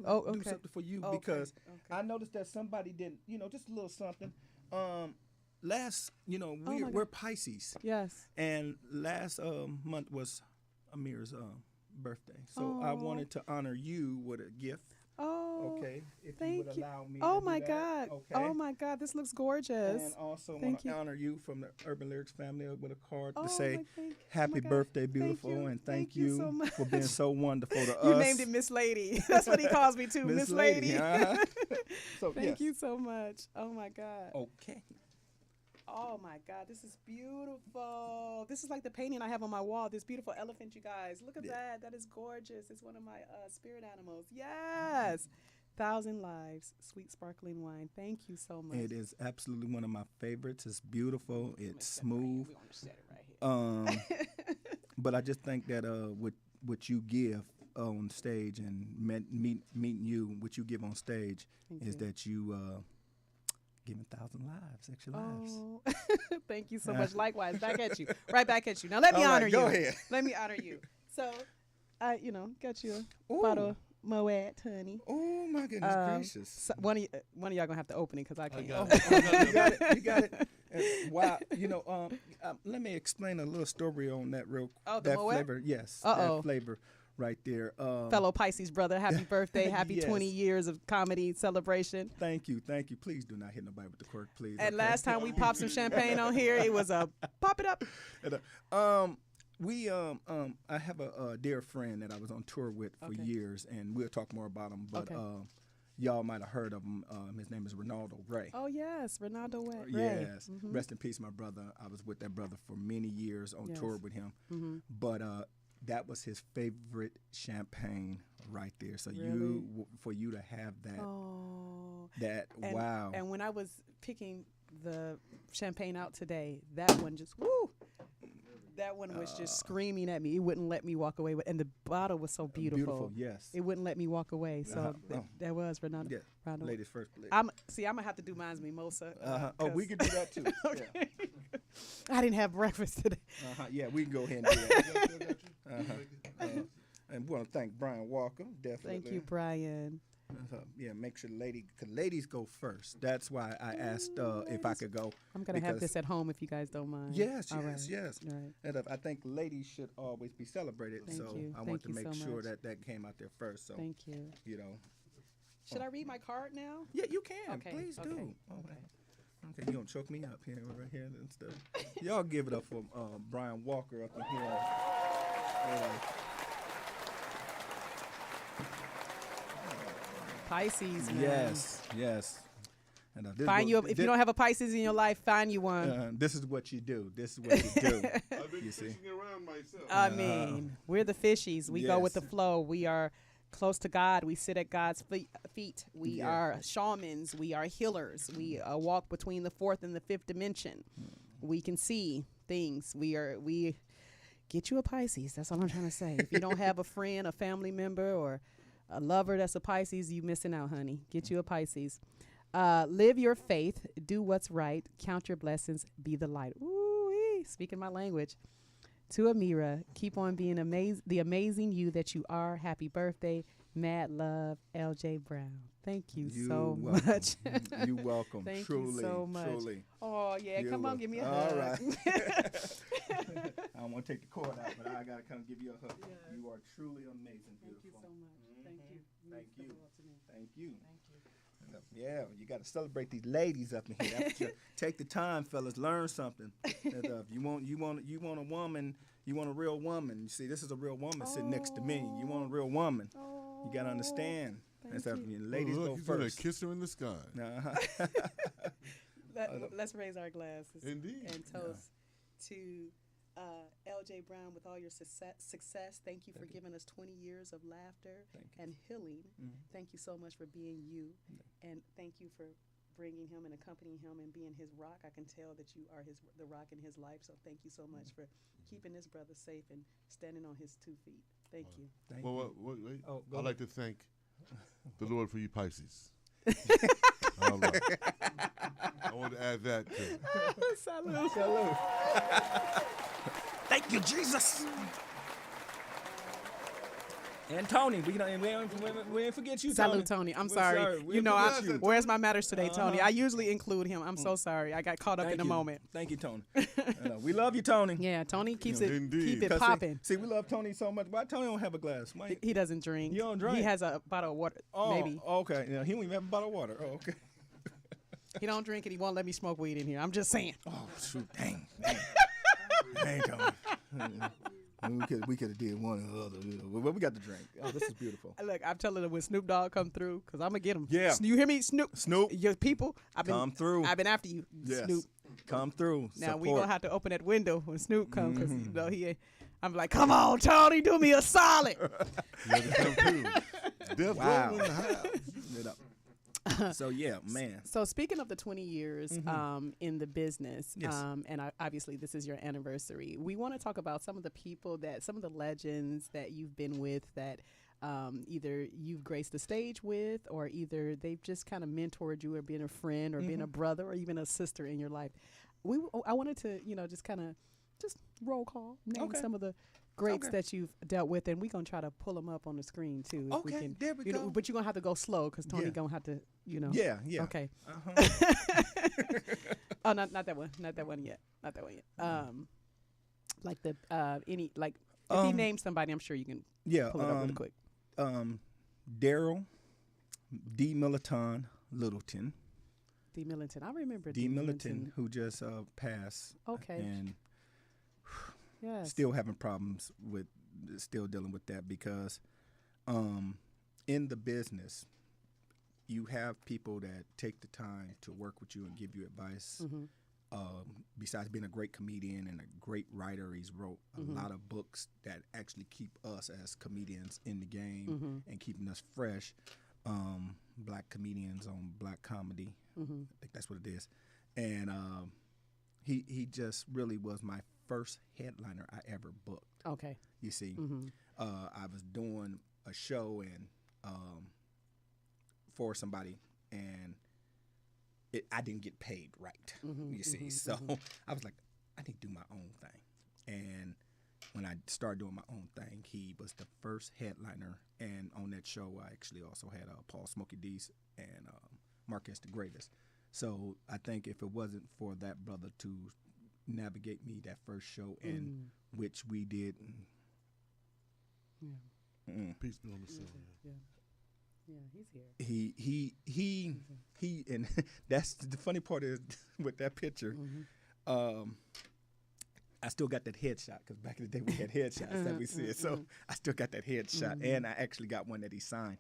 Oh, do okay. something for you Okay, because okay. I noticed that somebody didn't, just a little something. Last, my we're God. Pisces. Yes. And last month was Amir's birthday. So I wanted to honor you with a gift. Oh, okay. If thank you would you. allow me Oh to my do God. that. Okay. Oh my God. This looks gorgeous. And also want Thank to you. honor you from the Urban Lyrics family with a card Oh, to say, my thank- happy God. birthday, Thank beautiful, you. and thank you you so much. for being so wonderful to us. You named it Miss Lady. That's what he calls me too, Miss Lady. uh-huh. So, Thank yes. you so much. Oh my God. Okay. Oh my God, this is beautiful. This is like the painting I have on my wall. This beautiful elephant, you guys. Look at that. That is gorgeous. It's one of my spirit animals. Yes. 1,000 Lives, sweet sparkling wine. Thank you so much. It is absolutely one of my favorites. It's beautiful. It's smooth. We're going to set it right here. But I just think that what you give on stage and meeting you, what you give on stage is that you giving 1,000 lives, extra lives. Oh, thank you so much. Likewise, back at you. Right back at you. Now let me honor you. Go ahead. Let me honor you. So, I, got you a bottle of Moet, honey. Oh my goodness gracious! So one of y'all gonna have to open it because I can't. You got it. You got it. Wow. Let me explain a little story on that real. Oh, the that Moet? flavor. Yes. Uh-oh. That flavor right there. Fellow Pisces brother, happy birthday. Happy Yes. 20 years of comedy celebration. Thank you. Please do not hit nobody with the cork, please. And okay? last time we popped some champagne on here, it was a pop it up. I have a dear friend that I was on tour with for years, and we'll talk more about him. But y'all might have heard of him. His name is Ronaldo Ray. Oh yes, Ronaldo Ray. Yes, rest in peace, my brother. I was with that brother for many years on tour with him. But that was his favorite champagne right there. So for you to have that, wow. And when I was picking the champagne out today, that one just woo. That one was just screaming at me. It wouldn't let me walk away. And the bottle was so beautiful. Beautiful, yes. It wouldn't let me walk away. So that was Ronaldo. Yeah, Ronaldo. ladies first, please. I'm gonna have to do mine's mimosa. Oh, we can do that too. Okay. Yeah. I didn't have breakfast today. Yeah, we can go ahead and do that. And we want to thank Brian Walker, definitely. Thank you, Brian. Make sure ladies go first. That's why I asked if I could go. I'm gonna have this at home if you guys don't mind. Yes, All yes, right. yes. All right. And I think ladies should always be celebrated. Thank so you. I Thank want to you make so sure much. that came out there first. So Thank you. Should I read my card now? Yeah, you can. Okay, Please do. okay, Okay, you gonna choke me up here, right here and stuff. Y'all give it up for Brian Walker up in here. Pisces, man. Yes. And, if you don't have a Pisces in your life, find you one. This is what you do. This is what you do. I've been fishing around myself. I mean, we're the fishies. We go with the flow. We are close to God. We sit at God's feet. We are shamans. We are healers. We walk between the fourth and the fifth dimension. We can see things. We get you a Pisces. That's all I'm trying to say. If you don't have a friend, a family member, or a lover that's a Pisces, you missing out, honey. Get you a Pisces. Live your faith. Do what's right. Count your blessings. Be the light. Ooh, speaking my language. To Amira, keep on being the amazing you that you are. Happy birthday. Mad love, LJ Brown. Thank you so much. You're welcome. Thank truly, you so much. Truly. Oh, yeah. Come on, give me a hug. All right. I don't want to take the cord out, but I got to come give you a hug. Yes. You are truly amazing, beautiful. Thank you so much. Thank you. Thank you. Thank you. Yeah, you got to celebrate these ladies up in here. Take the time, fellas. Learn something. If you want a woman. You want a real woman. You see, this is a real woman sitting next to me. You want a real woman. You got to understand. Ladies go he's first. Gonna kiss her in the sky. Let's raise our glasses. Indeed. And toast to LJ LJ Brown, with all your success, thank you for giving us 20 years of laughter and healing. Thank you so much for being you, and thank you for bringing him and accompanying him and being his rock. I can tell that you are the rock in his life, so thank you so much for keeping this brother safe and standing on his 2 feet. Thank you. Wait. Oh, I'd like to thank the Lord for you Pisces. I want to add that too. Salute. Salute. Thank you, Jesus. And Tony, we didn't forget you, Salute, Tony. I'm sorry. You know, where's my matters today, Tony? I usually include him. I'm so sorry. I got caught up in the moment. Thank you, Tony. We love you, Tony. Yeah, Tony keeps Indeed. it popping. See, we love Tony so much. Why Tony don't have a glass? Why? He doesn't drink. You don't drink? He has a bottle of water, maybe. Okay. Yeah, he don't even have a bottle of water. Oh, okay. He don't drink and he won't let me smoke weed in here. I'm just saying. Oh, shoot. Dang, Tony. We could have did one or the other. But we got the drink. Oh, this is beautiful. Look, I'm telling him when Snoop Dogg come through, because I'm going to get him. Yeah. You hear me, Snoop? Your people. Come through. I've been after you, yes. Snoop. Come through. Now, Support. we going to have to open that window when Snoop comes, because, you know, he ain't. I'm like, come on, Tony, do me a solid. Come through. Death Wow. Row in the house. So, yeah, man. So speaking of the 20 years in the business, Yes. and obviously this is your anniversary, we want to talk about some of the people some of the legends that you've been with that either you've graced the stage with, or either they've just kind of mentored you or been a friend or been a brother or even a sister in your life. I wanted to, just kind of just roll call, name some of the greats that you've dealt with, and we're going to try to pull them up on the screen, too. If we can, there we go. But you're going to have to go slow, because Tony going to have to, Yeah. Okay. Uh-huh. Oh, not that one. Not that one yet. Like the, if he names somebody, I'm sure you can pull it up really quick. Daryl D. Militon Littleton. D. Millington. I remember D. Militon, who just passed. Okay. And yes. still having problems with dealing with that, because in the business, you have people that take the time to work with you and give you advice. Besides being a great comedian and a great writer, he's wrote a lot of books that actually keep us as comedians in the game and keeping us fresh. Black comedians on black comedy. I think that's what it is. And he just really was my first headliner I ever booked. Okay. You see, I was doing a show and for somebody, and I didn't get paid right. You see, so I was like, I need to do my own thing. And when I started doing my own thing, he was the first headliner. And on that show, I actually also had Paul Smokey Dees and Marcus the Greatest. So I think if it wasn't for that brother to navigate me that first show, in which we did. Peace be on the soul. Yeah, he's here. He and that's the funny part is with that picture. I still got that headshot, because back in the day we had headshots that we see. So I still got that headshot, and I actually got one that he signed,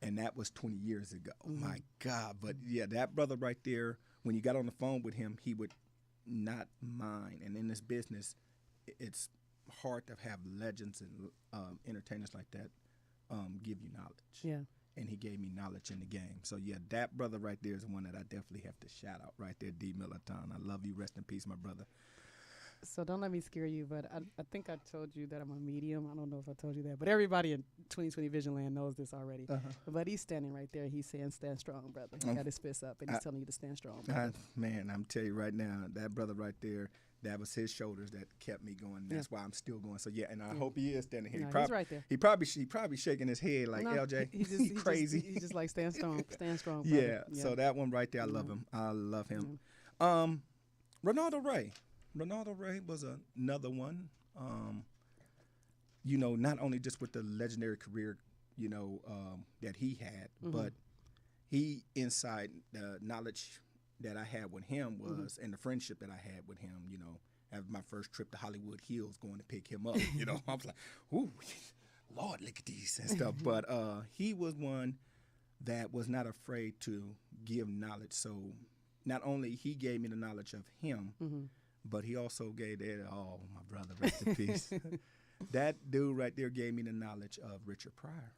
and that was 20 years ago. My God! But yeah, that brother right there, when you got on the phone with him, he would not mind. And in this business, it's hard to have legends and entertainers like that give you knowledge. Yeah. And he gave me knowledge in the game. So yeah, that brother right there is one that I definitely have to shout out right there, D. Militon. I love you. Rest in peace, my brother. So don't let me scare you, but I think I told you that I'm a medium. I don't know if I told you that, but everybody in 2020 Vision Land knows this already. But he's standing right there. He's saying, stand strong, brother. He got his fist up, and he's telling you to stand strong, brother. Man, I'm telling you right now, that brother right there, that was his shoulders that kept me going. That's why I'm still going. So yeah, and I hope he is standing here. No, he's right there. He probably shaking his head like, LJ, he crazy. He's just like, stand strong, brother. Yeah. So that one right there, I love him. I love him. Ronaldo Ray. Ronaldo Ray was another one. Not only just with the legendary career, that he had, but he, inside the knowledge that I had with him was, and the friendship that I had with him, after my first trip to Hollywood Hills, going to pick him up, I was like, ooh, Lord, look at these and stuff. But he was one that was not afraid to give knowledge. So not only he gave me the knowledge of him, but he also gave that. Oh, my brother, rest in peace. That dude right there gave me the knowledge of Richard Pryor.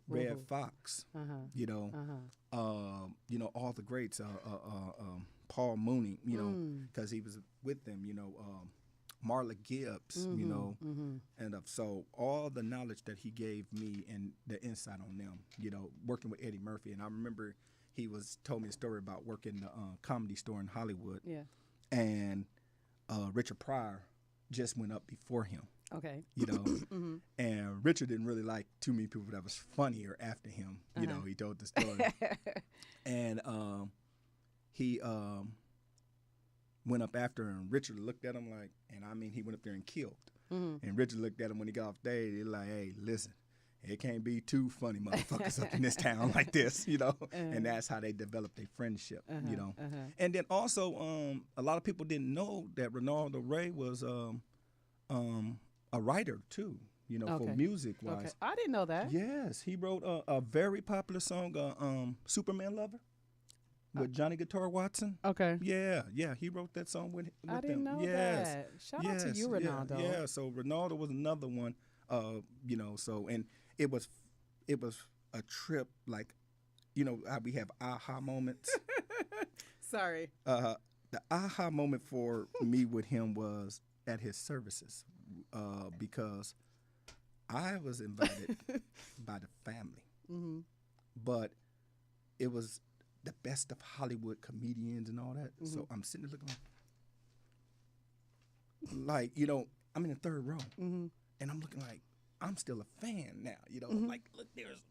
Red Fox. You know, you know, all the greats. Paul Mooney. You know, because he was with them. You know, Marla Gibbs. You know, and so all the knowledge that he gave me and the insight on them. You know, working with Eddie Murphy, and I remember he told me a story about working the Comedy Store in Hollywood. Yeah, and Richard Pryor just went up before him. Okay. You know, and Richard didn't really like too many people that was funnier after him. You know, he told the story. And he went up after him. Richard looked at him like, and I mean, he went up there and killed. And Richard looked at him when he got off stage. He like, hey, listen, it can't be two funny motherfuckers up in this town like this, you know. And that's how they developed their friendship, you know. And then also, a lot of people didn't know that Ronaldo Ray was a writer too, you know, for music wise. Okay. I didn't know that. Yes, he wrote a very popular song, Superman Lover, with Johnny Guitar Watson. Okay. Yeah, he wrote that song with I didn't them. know that. Shout out to you, Ronaldo. Yeah, so Ronaldo was another one, you know, so, and it was a trip, like, you know, how we have aha moments. Sorry. The aha moment for me with him was at his services, because I was invited by the family, but it was the best of Hollywood comedians and all that. So I'm sitting there looking like, you know, I'm in the third row, and I'm looking like I'm still a fan now. You know, like, look, there's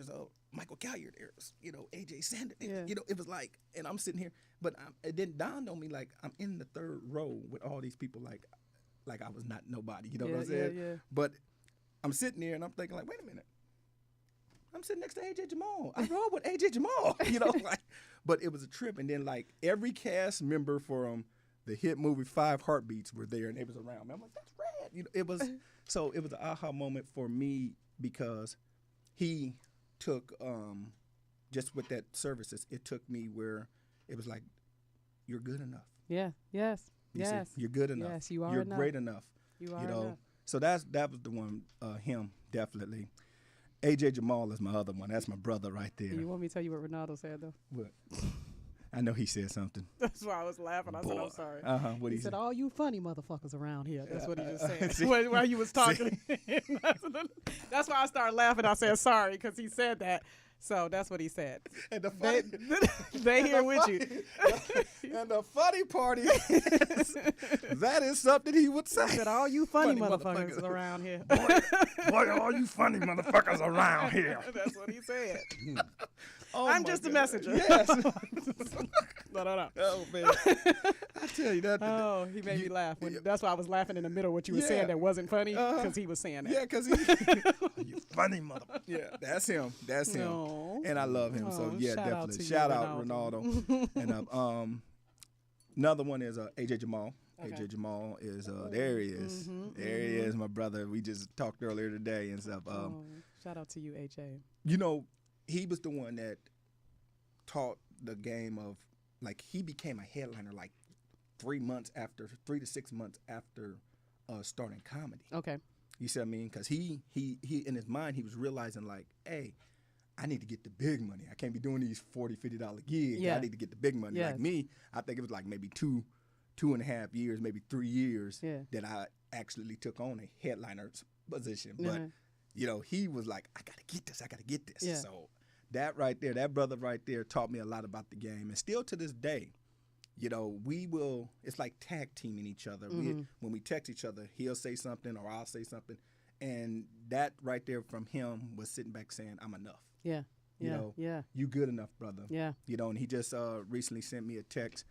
a Michael Collier, there's, you know, AJ Sanders. You know, it was like, and I'm sitting here, but it didn't dawn on me like I'm in the third row with all these people like I was not nobody. You know what I'm saying? Yeah. But I'm sitting there and I'm thinking like, wait a minute, I'm sitting next to AJ Jamal. I rode with AJ Jamal. You know, like, but it was a trip. And then like every cast member from the hit movie 5 Heartbeats were there, and they was around me. I'm like, that's rad. You know, it was so it was an aha moment for me because he took just with that services, it took me where it was like, you're good enough. Yeah. Yes. You yes. see, you're good enough. Yes, you are. You're enough. great enough. You are. You know. Enough. So that was the one. Him definitely. AJ Jamal is my other one. That's my brother right there. You want me to tell you what Ronaldo said though? What? I know he said something. That's why I was laughing. I said, I'm sorry. What he he said, all you funny motherfuckers around here. That's what he just said. See? While you was talking. That's why I started laughing. I said, sorry, because he said that. So that's what he said. And the funny, they here with you. And the funny part is, that is something he would say. He said, all you funny motherfuckers around here. Boy, all you funny motherfuckers around here. That's what he said. Oh I'm just a messenger. Yes. No. Oh, man. I tell you that. Oh, he made me laugh. That's why I was laughing in the middle of what you were saying that wasn't funny, because he was saying that. Yeah, because you funny motherfucker. Yeah, that's him. That's him. No. And I love him. So, yeah, definitely. Shout out Ronaldo. And another one is AJ Jamal. Okay. AJ Jamal is, there he is. There he is, my brother. We just talked earlier today and stuff. Shout out to you, AJ. You know, he was the one that taught the game of, like, he became a headliner like 3 to 6 months after starting comedy. Okay. You see what I mean? Because he in his mind, he was realizing like, hey, I need to get the big money. I can't be doing these $40, $50 gigs. Yeah. I need to get the big money. Yes. Like me, I think it was like maybe 2.5 years, maybe 3 years that I actually took on a headliner position. But, you know, he was like, I got to get this. I got to get this. Yeah. So that right there, that brother right there taught me a lot about the game. And still to this day, you know, it's like tag teaming each other. When we text each other, he'll say something or I'll say something. And that right there from him was sitting back saying, I'm enough. Yeah. You know, you good enough, brother. Yeah. You know, and he just recently sent me a text,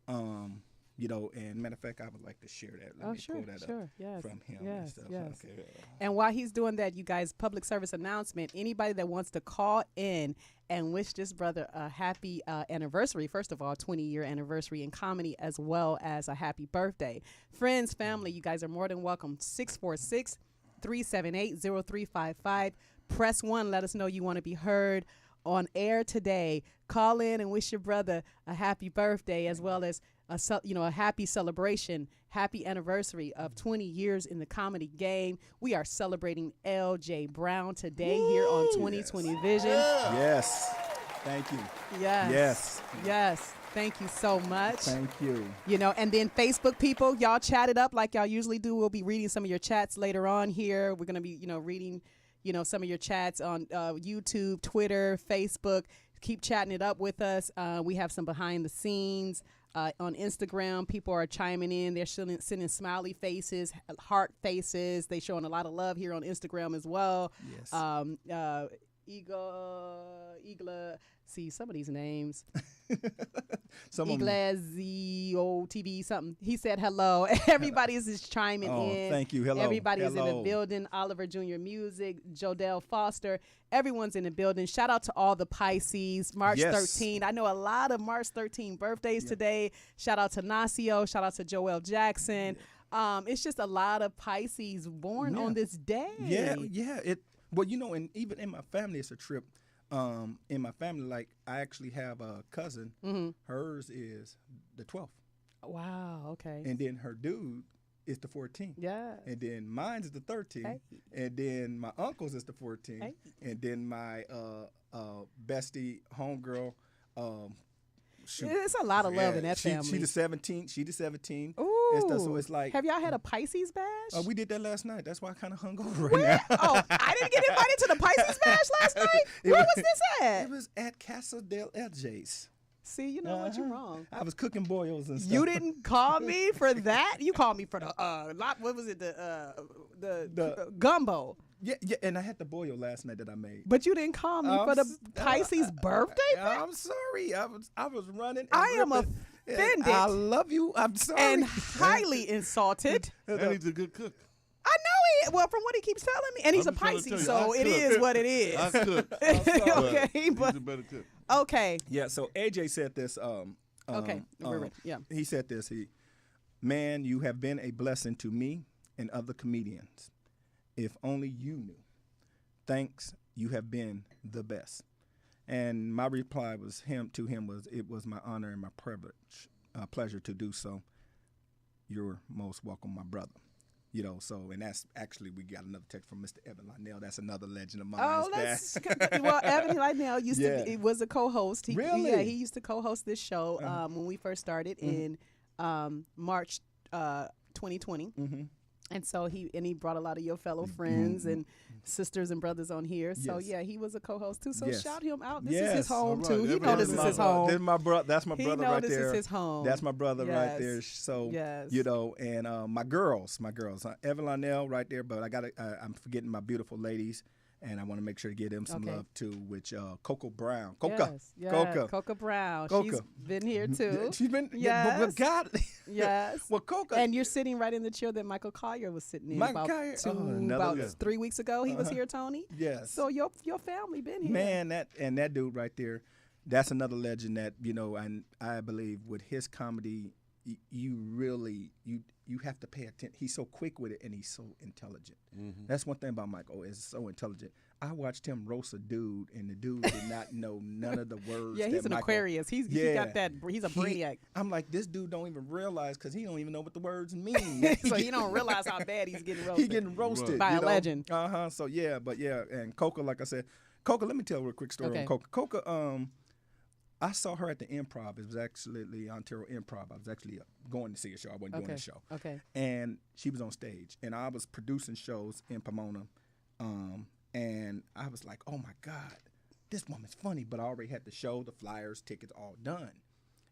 you know, and matter of fact, I would like to share that. Let me pull that up yes. from him yes. and stuff. Yes. Okay. And while he's doing that, you guys, public service announcement, anybody that wants to call in and wish this brother a happy anniversary, first of all, 20-year anniversary in comedy, as well as a happy birthday. Friends, family, you guys are more than welcome. 646-378-0355. Press 1. Let us know you want to be heard on air today. Call in and wish your brother a happy birthday, as well as a happy celebration, happy anniversary of 20 years in the comedy game. We are celebrating LJ Brown today here on 2020 Vision. Yes. Thank you. Yes. Yes. Yes. Thank you so much. Thank you. And then Facebook people, y'all chat it up like y'all usually do. We'll be reading some of your chats later on here. We're going to be, reading, some of your chats on YouTube, Twitter, Facebook. Keep chatting it up with us. We have some behind the scenes on Instagram. People are chiming in. They're sending smiley faces, heart faces. They showing a lot of love here on Instagram as well. Yes. Igla, see some of these names. Some Iglesio TV something. He said hello. Everybody's just chiming in. Thank you. Hello. Everybody's in the Hello. building. Oliver Jr. Music, Jodell Foster. Everyone's in the building. Shout out to all the Pisces. March Yes. 13. I know a lot of March 13 birthdays today. Shout out to Nasio. Shout out to Joel Jackson. It's just a lot of Pisces born on this day. Yeah. Well, and even in my family, it's a trip. In my family, like I actually have a cousin. Mm-hmm. Hers is the 12th. Wow. Okay. And then her dude is the 14th. Yeah. And then mine is the 13th. Hey. And then my uncle's is the 14th. Hey. And then my bestie homegirl. It's a lot of love in that family. She the 17th. She the 17th. Ooh. And stuff, so it's like. Have y'all had a Pisces bash? We did that last night. That's why I kind of hung over right now. Oh, I didn't get invited to the Pisces bash last night? Where was this at? It was at Casa del Eljays. See, you know what? You're wrong. I was cooking boils and stuff. You didn't call me for that? You called me for the what was it? The gumbo. Yeah, and I had the boil last night that I made. But you didn't call me for the Pisces birthday bash? I'm sorry. I was running. And I am ripping. offended. I love you. I'm sorry. And highly insulted. And he's a good cook. I know he. Well, from what he keeps telling me, and he's a I'm just trying to Pisces, tell you, so I it cook. is what it is. I cook. Okay, but he's a better cook. okay. Yeah. So AJ said this. Okay. Yeah. He said this. Man, you have been a blessing to me and other comedians. If only you knew. Thanks. You have been the best. And my reply was it was my honor and my pleasure to do so. You're most welcome, my brother. And that's actually, we got another text from Mr. Evan Lynell. That's another legend of mine. Oh, well, Evan Lynell was a co-host. Really? Yeah, he used to co-host this show when we first started in March 2020. Mm-hmm. And so he brought a lot of your fellow friends and sisters and brothers on here. So Yes. he was a co-host too. So Yes. shout him out. This Yes. is his home All too. right. He know this is his home. That's my brother. That's my He brother know right this there. is his home. That's my brother right Yes. there. So Yes. and my girls, Evan Lynell right there. But I'm forgetting my beautiful ladies, and I want to make sure to give them some Okay. love too. Which Coco Brown, Coca, Yes. Coca. Coca Brown. Coca. She's been here too. She's been. Yes. But God. Yes. Well, Coca. And you're sitting right in the chair that Michael Collier was sitting in Michael about, Collier, about yeah. 3 weeks ago. He was here, Tony. Yes. So your family been here. Man, that dude right there, that's another legend that and I believe with his comedy, you really you have to pay attention. He's so quick with it, and he's so intelligent. Mm-hmm. That's one thing about Michael is so intelligent. I watched him roast a dude, and the dude did not know none of the words. Yeah, he's that an Michael, Aquarius. He got that. He's a brainiac. I'm like, this dude don't even realize because he don't even know what the words mean. So he don't realize how bad he's getting roasted. He's getting roasted by a legend. So and Coca, like I said, Coca. Let me tell a real quick story on Coca. Coca, I saw her at the Improv. It was actually the Ontario Improv. I was actually going to see a show. I wasn't doing a show. Okay. And she was on stage, and I was producing shows in Pomona, and I was like, oh my God, this woman's funny. But I already had the show, the flyers, tickets, all done.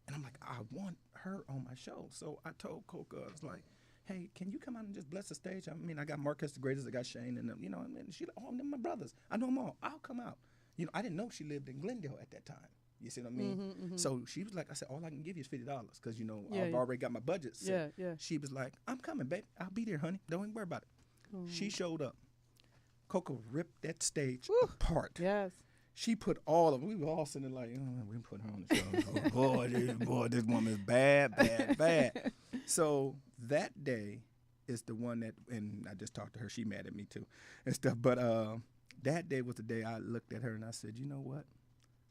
And I'm like, I want her on my show. So I told Coca, I was like, hey, can you come out and just bless the stage? I mean, I got Marcus the Greatest, I got Shane, and and she, them my brothers. I know them all. I'll come out. I didn't know she lived in Glendale at that time. You see what I mean? So she was like, I said, all I can give you is $50 because, I've already got my budget set. Yeah. She was like, I'm coming, babe. I'll be there, honey. Don't even worry about it. She showed up. Coco ripped that stage apart. Yes. She put all of it. We were all sitting there like, we put her on the show. boy, this woman's bad. So that day is the one that, and I just talked to her. She mad at me too and stuff. But that day was the day I looked at her and I said, you know what?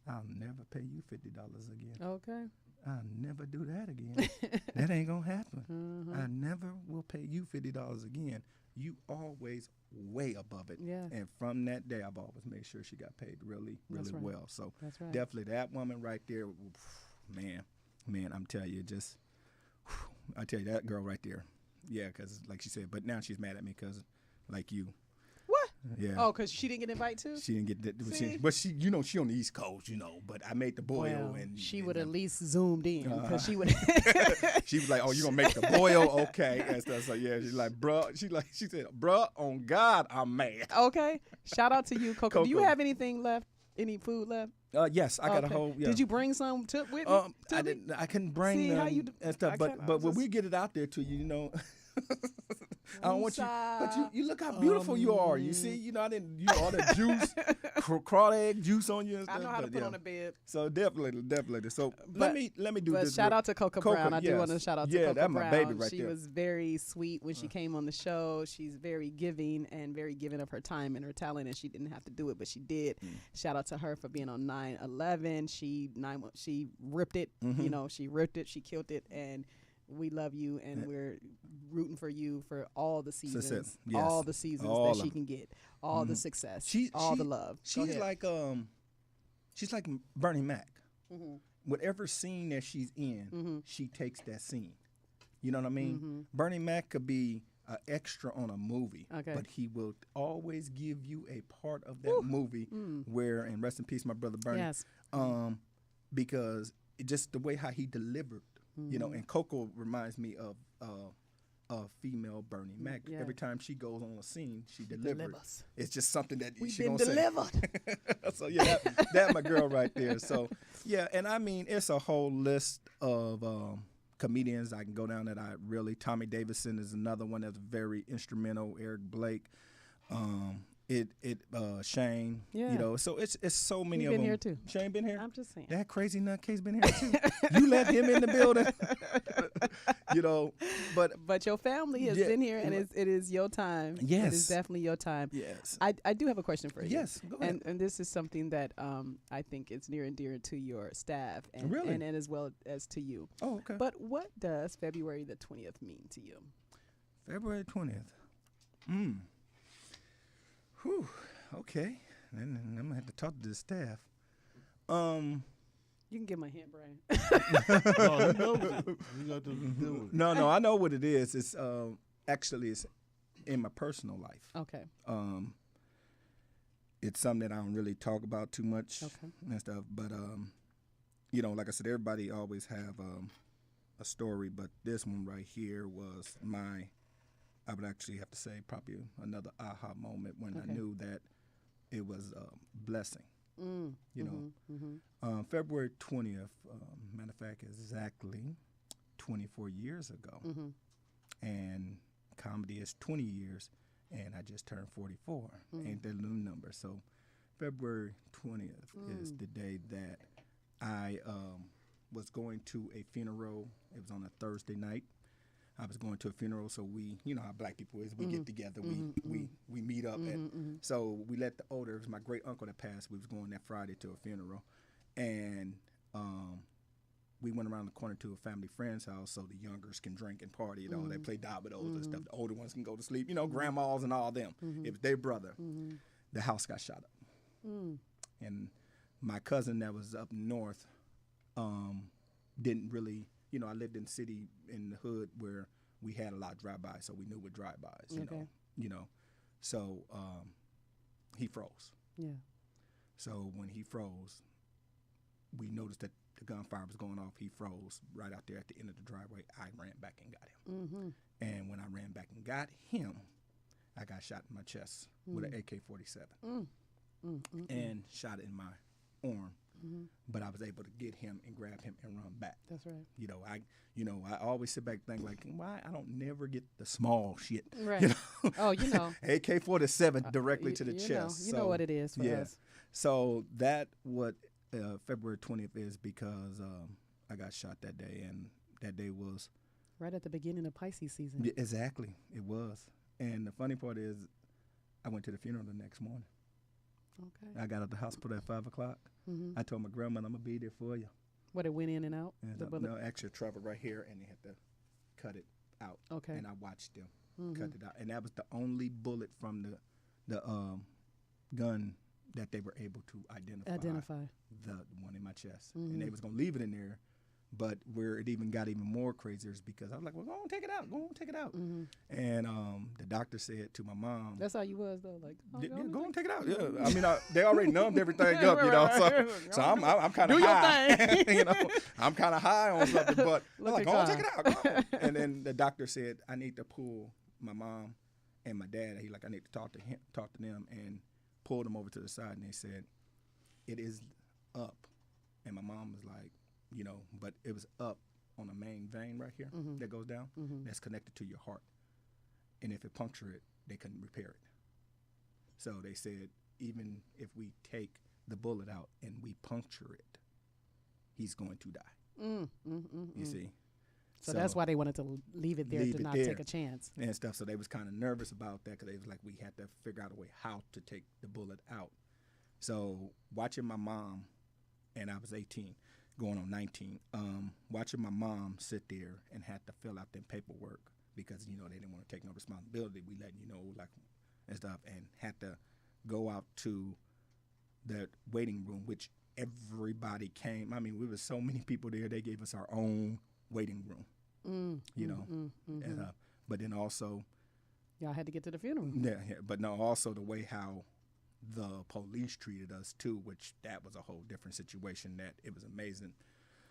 I'll never pay you $50 again. Okay. I'll never do that again. That ain't gonna happen. Mhm. I never will pay you $50 again. You always way above it. Yeah. And from that day, I've always made sure she got paid really, That's really right. well. So That's right. definitely that woman right there, man, I'm telling you, just, I tell you, that girl right there. Yeah, because like she said, but now she's mad at me because, like you. What? Yeah. Oh, because she didn't get invited too? She didn't get that. See? But she, you know, she on the East Coast, you know. But I made the boil, Well, and she would at least zoomed in because she would. She was like, "Oh, you gonna make the boil, okay?" And stuff. So yeah, she's like, "Bruh," she said, "Bruh, on God, I'm mad." Okay. Shout out to you, Coco. Do you Coco. have anything left? Any food left? Yes, I got a Okay. whole. Yeah. Did you bring some with me? to I me? didn't. I couldn't bring See them how you and stuff. I But can't- but when just- we get it out there to you, you know. I don't want you, but Woosah. you look how beautiful you are. You see, you know, I didn't, you all that juice, crawled egg juice on you. And I stuff, know how to but put yeah. on a bed. So definitely. So But- let me do But this. shout real- out to Coco Brown. I do want to yes. shout out to Yeah, Coco that's Brown. my baby right she there. was very sweet when she came on the show. She's very giving and very giving of her time and her talent, and she didn't have to do it, but she did. Shout out to her for being on 9/11. She ripped it. Mhm. You know, she ripped it. She killed it, and we love you, and we're rooting for you for all the seasons, Success, yes. all the seasons All that of she them. can get, all the Mhm. success, She- all she- the love. Go She's ahead. she's like Bernie Mac. Mhm. Whatever scene that she's in, Mhm. she takes that scene. You know what I mean? Mhm. Bernie Mac could be an extra on a movie, Okay. but he will always give you a part of that movie where, and rest in peace, my brother Bernie. Yes. Because just the way how he delivered, you know, and Coco reminds me of female Bernie Mac. Yeah. Every time she goes on a scene, she delivers. delivers. It's just something that We've she been gonna say. delivered. So yeah, that my girl right there. So yeah, and I mean it's a whole list of comedians I can go down that I really. Tommy Davidson is another one that's very instrumental. Eric Blake, Shane. Yeah. You know, so it's so many He of been them. here too. Shane been here. I'm just saying. That crazy nutcase been here too. You let him in the building. You know, But your family has Yeah. been here, and it is your time. It Yes. is definitely your time. Yes. I do have a question for you. Yes, go ahead. And this is something that I think is near and dear to your staff, and, Really? and as well as to you. Oh, okay. But what does February the 20th mean to you? February 20th. Whew. Okay. Then I'm gonna have to talk to the staff. You can give my hint, Brian. Oh, he knows it. You got to deal with it. No, I know what it is. It's actually it's in my personal life. Okay. It's something that I don't really talk about too much Okay. and stuff. But you know, like I said, everybody always have a story, but this one right here was I would actually have to say probably another aha moment when I Okay. knew that it was a blessing. You know, Mm-hmm. February 20th, matter of fact, exactly 24 years ago. Mm-hmm. And comedy is 20 years, and I just turned 44. Ain't that a little number? So February 20th is the day that I was going to a funeral. It was on a Thursday night. I was going to a funeral, so we, you know how black people is, we get together, we meet up, and so we let the older, it was my great uncle that passed, we was going that Friday to a funeral, and we went around the corner to a family friend's house so the youngers can drink and party and all that, play dominoes and stuff, the older ones can go to sleep, you know, grandmas and all them. It was their brother. The house got shot up. And my cousin that was up north didn't really, you know, I lived in the city in the hood where we had a lot of drive-bys, so we knew what drive-bys, you know. So he froze. Yeah. So when he froze, we noticed that the gunfire was going off. He froze right out there at the end of the driveway. I ran back and got him. And when I ran back and got him, I got shot in my chest with an AK-47 and shot in my arm. But I was able to get him and grab him and run back. That's right. You know, I always sit back and think like, why I don't never get the small shit. Right. You know? Oh, you know. AK-47 directly to the you chest. You know what it is for us. So that what February 20th is because I got shot that day, and that day was Right at the beginning of Pisces season. yeah, exactly, it was. And the funny part is, I went to the funeral the next morning. Okay. I got out the hospital at 5 o'clock. Mm-hmm. I told my grandmother I'm gonna be there for you. What, it went in and out? And The bullet? no, actually traveled right here, and they had to cut it out. Okay. And I watched them cut it out, and that was the only bullet from the gun that they were able to identify. The one in my chest, and they was gonna leave it in there. But where it even got even more crazier is because I was like, well, go on, take it out. Go on, take it out. And the doctor said to my mom. That's how you was, though? Like, oh, yeah, go on, take it out. Yeah, I mean, they already numbed everything up, you know. So I'm kind of high. You know, I'm kind of high on something, but I'm like, go on, take it out. Go on. And then the doctor said, I need to pull my mom and my dad. He like, I need to talk to them, and pulled them over to the side, and they said, it is up. And my mom was like, you know, but it was up on a main vein right here that goes down, that's connected to your heart. And if it punctured it, they couldn't repair it. So they said, even if we take the bullet out and we puncture it, he's going to die. You see? So that's why they wanted to leave it there to not take a chance. And stuff. So they was kind of nervous about that because they was like, we had to figure out a way how to take the bullet out. So watching my mom, and I was 18, going on 19, watching my mom sit there and had to fill out them paperwork because, you know, they didn't want to take no responsibility. We letting you know, like, and stuff, and had to go out to the waiting room, which everybody came. I mean, we were so many people there. They gave us our own waiting room, you know. And, but then also, y'all had to get to the funeral. Yeah, but no, also the way how the police treated us too, which that was a whole different situation. That it was amazing.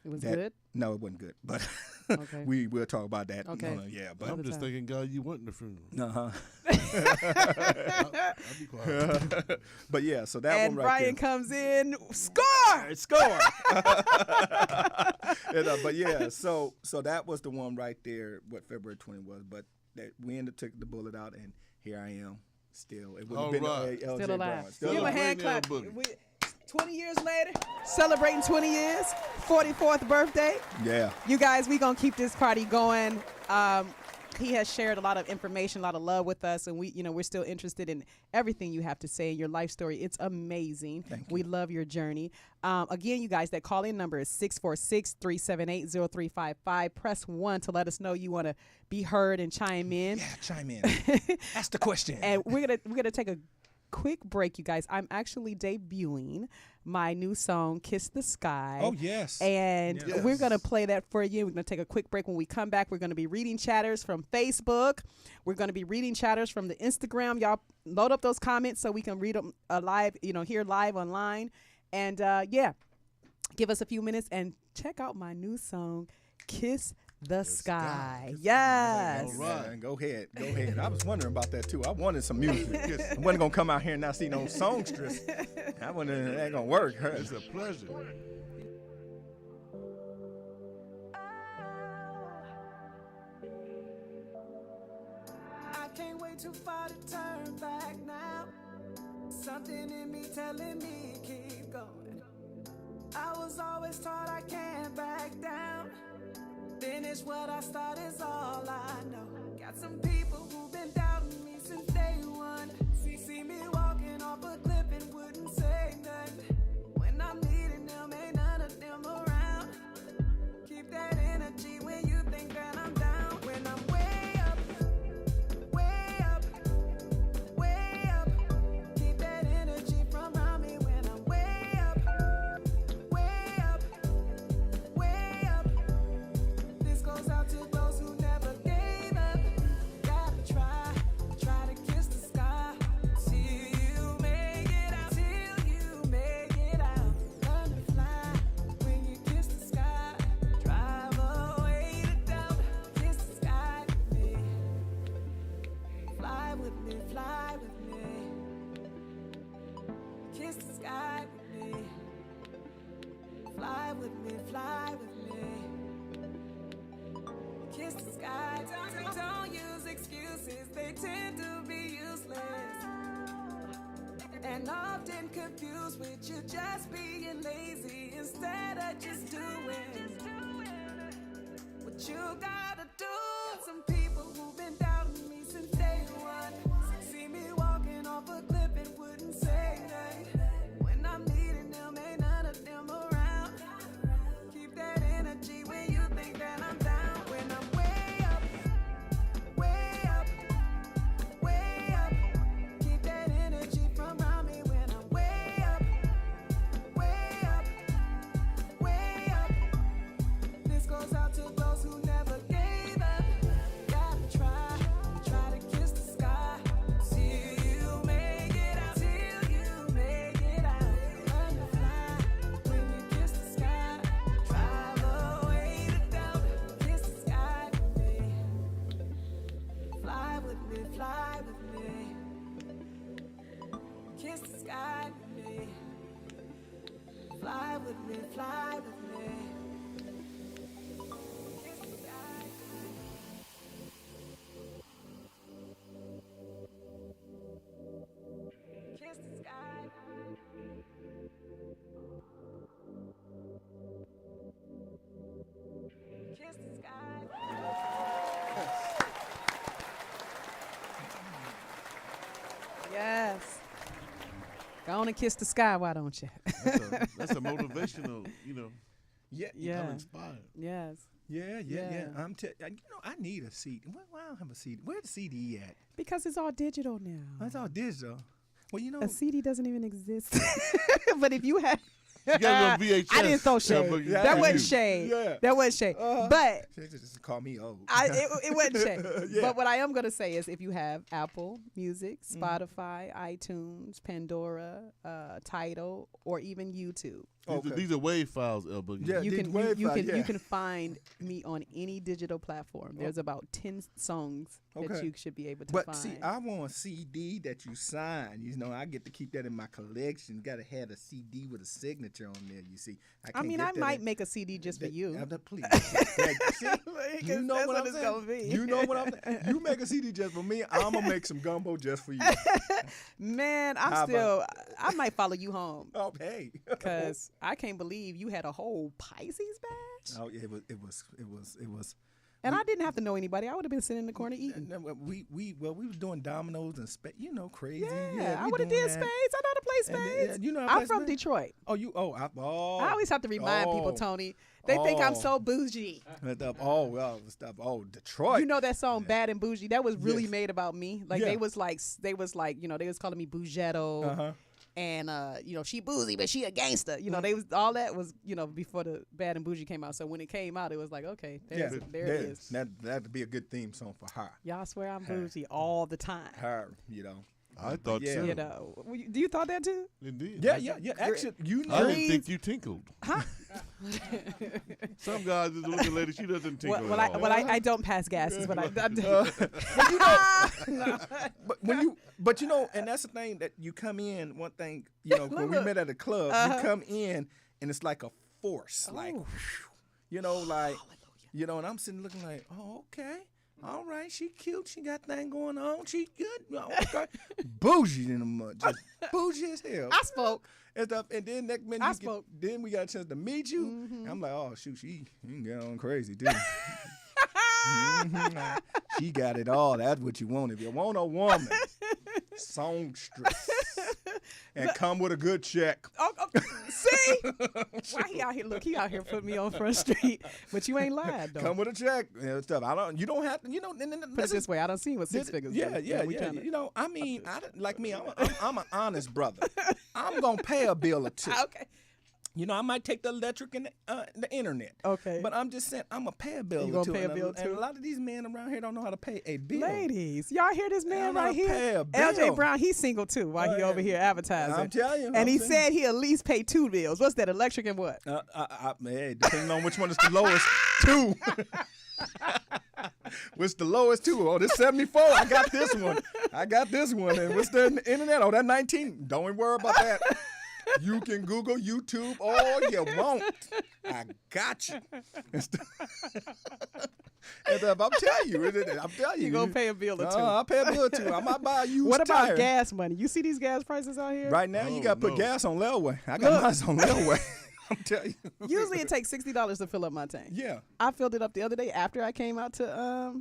It was good? No, it wasn't good, but okay. we'll talk about that. Okay. Yeah, but I'm just thanking God you went in the funeral. I'll be quiet. But yeah, so that and one right Brian there. comes in, score. But yeah, so that was the one right there. What February 20 was, but that we ended up taking the bullet out, and here I am. Still, it would have been LJ Still alive. Brown. Still Give him a alive. hand clap. 20 years later, celebrating 20 years, 44th birthday. Yeah. You guys, we going to keep this party going. He has shared a lot of information, a lot of love with us, and we're still interested in everything you have to say in your life story. It's amazing. Thank you. We love your journey. Again, you guys, that call-in number is 646-378-0355. Press 1 to let us know you want to be heard and chime in. Yeah, chime in. Ask the question. And we're gonna take a quick break, you guys. I'm actually debuting my new song, Kiss the Sky. Oh, yes. And Yes. we're going to play that for you. We're going to take a quick break. When we come back, we're going to be reading chatters from Facebook. We're going to be reading chatters from the Instagram. Y'all load up those comments so we can read them live, here live online. And, give us a few minutes and check out my new song, Kiss the Sky. Yes. All right. Go ahead. I was wondering about that too. I wanted some music. I wasn't gonna come out here and not see no songstress. I wonder if that ain't gonna work. It's a pleasure. I can't wait too far to turn back now. Something in me telling me keep going. I was always taught I can't back down. Finish what I start is all I know. Got some people who've been doubting me since day one. See me walking off a cliff and wouldn't say nothing. When I'm needing them, ain't none of them around. Keep that energy when you think that I'm down. When I'm way up, way up, way up. Keep that energy from around me when I'm way up, way up, way up. This goes out to those who never gave up. Gotta try to kiss the sky. Till you make it out, till you make it out. Learn to fly when you kiss the sky. Drive away the doubt. Kiss the sky with me. Fly with me, fly with me. Kiss the sky with me. Fly with me, fly with me. Kiss the sky. Don't use excuses, they tend to be useless. And often confused with you just being lazy instead of just doing what you gotta do. Some people who've been doubting me since day one. See me walking off a cliff and wouldn't say nothing. Kiss the sky with me. Fly with me, fly with me. Kiss the sky. Kiss the sky. Kiss the sky. Yes. Go on and kiss the sky, why don't you? That's a motivational, Yeah, Yeah. I'm inspired. Yes. yeah. Yeah. I need a CD. Why I don't have a CD? Where's the CD at? Because it's all digital now. It's all digital. Well, A CD doesn't even exist. But if you had, You got it on VHS. I didn't throw shade. but That you wasn't do. shade. Yeah. That wasn't shade. But They just call me old. it wasn't shade. Yeah. But what I am going to say is if you have Apple Music, Spotify, iTunes, Pandora, Tidal, or even YouTube, These are WAV files, El Boogie. Yeah, you these can wave you files, can yeah. you can find me on any digital platform. There's about 10 songs that Okay. you should be able to But find. see, I want a CD that you sign. I get to keep that in my collection. Got to have a CD with a signature on there. You see, I can't mean, get I that might in- make a CD just for you. Please, see, you know that's what I'm it's saying? gonna be. You know what I'm saying? You make a CD just for me. I'm gonna make some gumbo just for you. Man, How about- I might follow you home Oh, hey. because I can't believe you had a whole Pisces badge. Oh, yeah, it was. And I didn't have to know anybody. I would have been sitting in the corner eating. No, we was doing dominoes and crazy. Yeah, I we would have doing did that. spades. I know how to play And spades. then, you know how to play I'm from spades? Detroit. I I always have to remind people, Tony. They think I'm so bougie. Detroit. You know that song "Bad and Bougie"? That was really Yes. made about me. Like Yeah. they was like, they was calling me Bougetto. Uh-huh. And she boozy, but she a gangster. They was all that was before the Bad and Bougie came out. So when it came out, it was like, okay, there it is. That'd be a good theme song for her. Y'all swear I'm bougie all the time. Her, I thought yeah. so. Do you thought that too? Indeed. Yeah. Actually, I didn't think you tinkled. Huh? Some guys just look at lady, she doesn't tinkle. Well, at all. I don't pass gases, but I do. But and that's the thing that you come in. One thing, when we met at a club, you come in and it's like a force, and I'm sitting looking like, oh, okay. All right, she cute. She got thing going on. She good. Oh, okay. Bougie in the mud. Just bougie as hell. I spoke. And stuff. And then next minute then we got a chance to meet you. And I'm like, oh shoot, she can get on crazy too. She got it all. That's what you want. If you want a woman, songstress. And come with a good check. Oh, see? Why he out here? Look, he out here putting me on Front Street. But you ain't lied, though. Come with a check and stuff. You don't have to, Put it this way, I don't see what six figures. Yeah. I mean, I'm an honest brother. I'm going to pay a bill or two. Okay. I might take the electric and the internet. Okay. But I'm just saying, I'm going to pay a bill You or gonna two. pay a and bill, and too? a lot of these men around here don't know how to pay a bill. Ladies, y'all hear this man know how right to here? pay a LJ bill. Brown, he's single too while he over here advertising. I'm telling you. And he said he at least pay 2 bills. What's that, electric and what? Hey, depending on which one is the lowest, 2. What's the lowest 2? Oh, this 74. I got this one. And what's the internet? Oh, that 19. Don't even worry about that. You can Google YouTube all you want. I got you. And I'm telling you. You gonna pay a bill or two. I'll pay a bill or two. I might buy a used What about tire. gas money? You see these gas prices out here? Right now, you got to put gas on Railway. I got mine on Railway. I'm telling you. Usually it takes $60 to fill up my tank. Yeah. I filled it up the other day after I came out to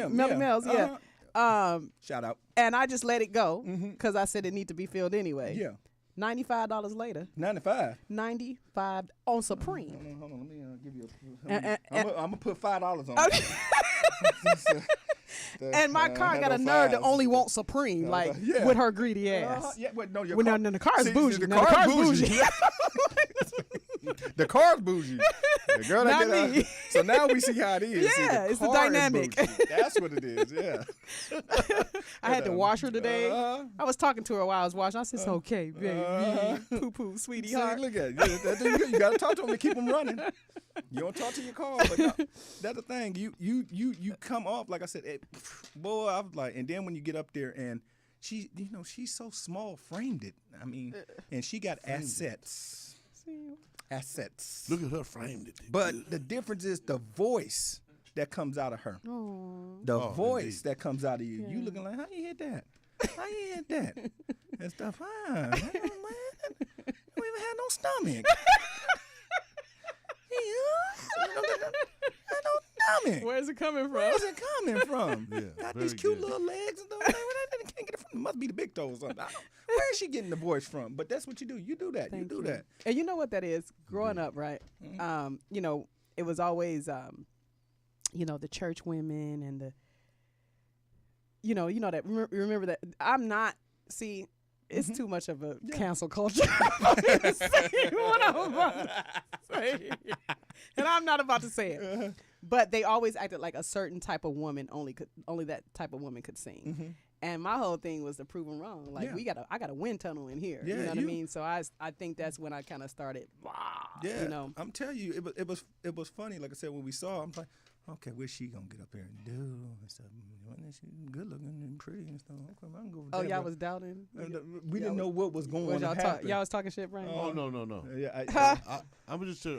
Melly Mel's. Yeah. Shout out. And I just let it go because I said it need to be filled anyway. Yeah. $95 later. 95. $95 on Supreme. Hold on. Let me give you And- I'm gonna put $5 on Okay. it. And my car got a nerve to only want Supreme, like yeah. with her greedy ass. Yeah, but no, your Well, car, no, the car's see, bougie. The No, car's bougie. The car's bougie. The girl Not that me. so now we see how it is. See, Yeah, it's the car is dynamic. bougie. That's what it is. Yeah. I had to wash her today. Uh-huh. I was talking to her while I was washing. I said, "It's okay, baby, poo poo, sweetie See, heart." look at it. You got to talk to them to keep them running. You don't talk to your car, but no, that's the thing. You come off like I said, boy. I was like, and then when you get up there and she's so small framed it. I mean, and she got assets. Assets. Look at her framed it. But the difference is the voice that comes out of her. The voice that comes out of you. You looking like, how you hit that? How you hit that? And stuff. Man, we even had no stomach. Where's it coming from? Where's it coming from? Got these cute good. little legs and stuff. Where can't get it from? It must be the big toe or something. Where is she getting the voice from? But that's what you do. You do that. You do that. And you know what that is? Growing up, right? You know, it was always, you know, the church women and the, you know that. Remember that. I'm not. See, it's too much of a cancel culture for me to say what I'm about to say, and I'm not about to say it. But they always acted like a certain type of woman only that type of woman could sing. And my whole thing was to prove them wrong. Like I got a wind tunnel in here. You know what I mean? So I think that's when I kind of started. You know, I'm telling you, it was funny. Like I said, when we saw, I'm like, okay, what's she gonna get up here and do? And stuff. She's good looking and pretty and stuff. Okay, I can go with that. y'all was doubting. We didn't know what was going to happen. Y'all was talking shit, Brian. Oh no. Yeah, I'm just saying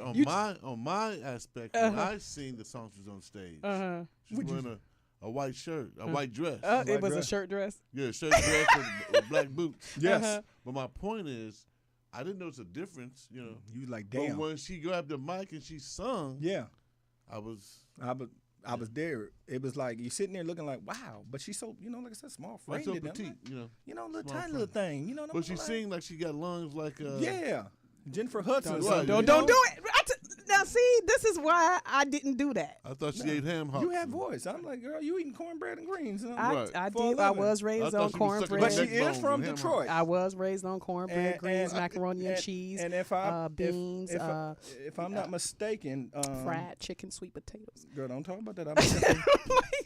on my aspect. When I seen the song she was on stage, she was wearing a white shirt, a white dress. It was a shirt dress. Yeah, shirt dress with black boots. Yes. But my point is, I didn't notice a difference. You know, you like damn. But when she grabbed the mic and she sung, I was there. It was like you sitting there looking like, wow. But she's so, like I said, small framed. Like so petite, little tiny little thing. You know. But she sing like she got lungs like. Jennifer Hudson. Don't do it. Now see, this is why I didn't do that. I thought she ate ham hocks. You have voice. I'm like, girl, you eating cornbread and greens. I did. I was raised on cornbread. But she is from Detroit. I was raised on cornbread, greens, macaroni and cheese, and beans. If I'm not mistaken, fried chicken, sweet potatoes. Girl, don't talk about that.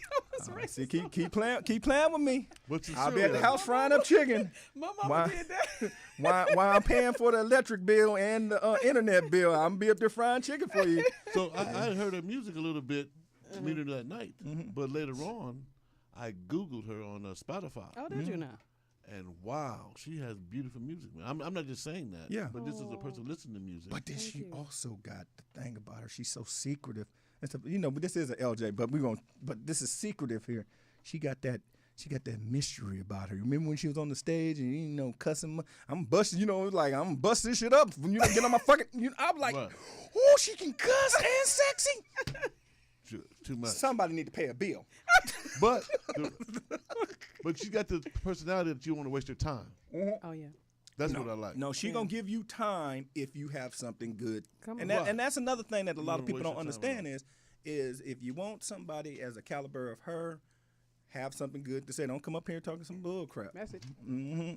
See, keep playing with me. I'll be at the house frying up chicken. My mama did that. While I'm paying for the electric bill and the internet bill, I'm gonna be up there frying chicken for you. So I heard her music a little bit later that night, but later on, I Googled her on Spotify. Oh, did you now? And wow, she has beautiful music, man. I'm not just saying that. Yeah. But this is a person listening to music. But then she also got the thing about her. She's so secretive. And so, but this is an LJ. But this is secretive here. She got that mystery about her. Remember when she was on the stage and cussing? I'm busting. Like I'm busting this shit up. When you get on my fucking. I'm like, oh, she can cuss and sexy. Too much. Somebody need to pay a bill. But she got the personality that you want to waste your time. Oh yeah. That's what I like. No, she gonna give you time if you have something good. Come and on. and that's another thing that a lot of people don't understand is if you want somebody as a caliber of her, have something good to say. Don't come up here talking some bull crap. Message.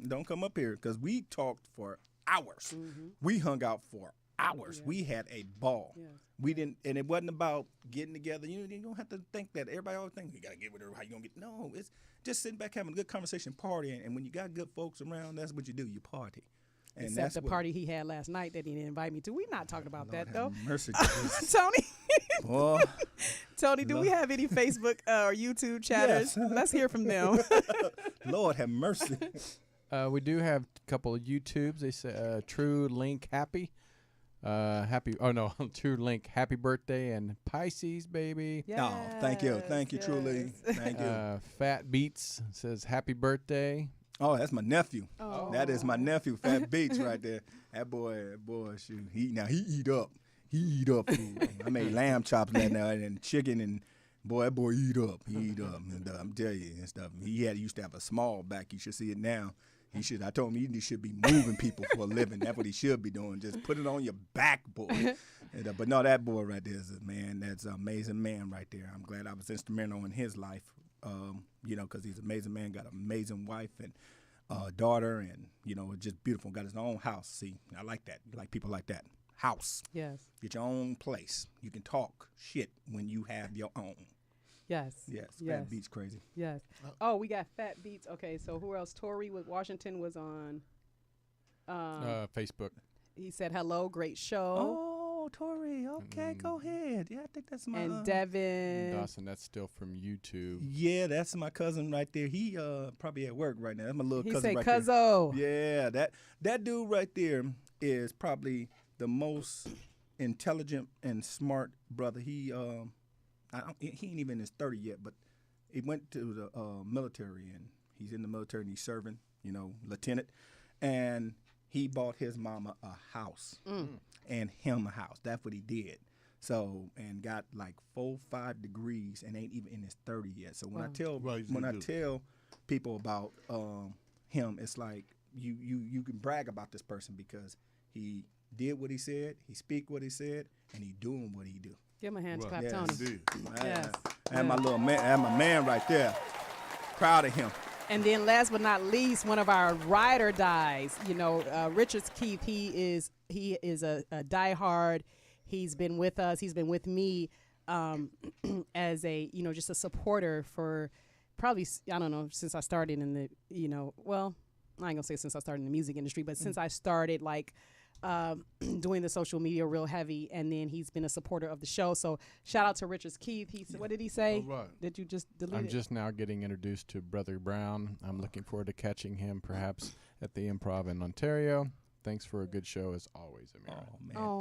Don't come up here because we talked for hours. We hung out for hours. Yeah. We had a ball. Yeah. We didn't, and it wasn't about getting together. You don't have to think that everybody always think you gotta get with her. How you gonna get? No, it's just sitting back having a good conversation, partying. And when you got good folks around, that's what you do. You party. And Except that's the party he had last night that he didn't invite me to. We're not talking about that though. Mercy, Tony. Boy. Tony, do we have any Facebook or YouTube chatters? Yes. Let's hear from them. Lord have mercy. We do have a couple of YouTubes. They say True Link Happy. True Link Happy Birthday and Pisces baby. Yes, oh, thank you, truly, thank you. Fat Beats says Happy Birthday. Oh, that's my nephew. Oh. That is my nephew, Fat Beats, right there. That boy, shoot, he eat up. He eat up food. I made lamb chops that night and chicken, and that boy eat up. He eat up. And I'm telling you and stuff. He used to have a small back. You should see it now. I told him he should be moving people for a living. That's what he should be doing. Just put it on your back, boy. But no, that boy right there is that's an amazing man right there. I'm glad I was instrumental in his life, because he's an amazing man, got an amazing wife and daughter, and, just beautiful. Got his own house. See, I like that. You like people like that. House. Yes. Get your own place. You can talk shit when you have your own. Yes. Yes. Yes. Fat Beats crazy. Yes. Oh, we got Fat Beats. Okay, so who else? Tori with Washington was on Facebook. He said hello, great show. Oh, Tori. Okay, go ahead. Yeah, I think that's my. And Devin. Dawson, that's still from YouTube. Yeah, that's my cousin right there. He probably at work right now. That's my little He cousin said right Cuzzo. there. Yeah, that dude right there is probably the most intelligent and smart brother. He ain't even in his 30 yet, but he went to the military, and he's in the military and he's serving, lieutenant, and he bought his mama a house and him a house. That's what he did. So, and got like 4-5 degrees and ain't even in his 30 yet. So when I tell people about him, it's like you can brag about this person because he did what he said, he speak what he said, and he doing what he do. Give him a hand to clap, Yes. Tony. Yes. And my little man, and my man right there. Proud of him. And then last but not least, one of our ride or dies, Richard Keith, he is a diehard. He's been with us. He's been with me as a, just a supporter for probably, I don't know, since I started in the, well, I ain't gonna say since I started in the music industry, but since I started doing the social media real heavy, and then he's been a supporter of the show. So shout out to Richard Keith. What did he say? All right. Did you just delete I'm it? just now getting introduced to Brother Brown. I'm looking forward to catching him perhaps at the Improv in Ontario. Thanks for a good show as always, Amir. Oh, man.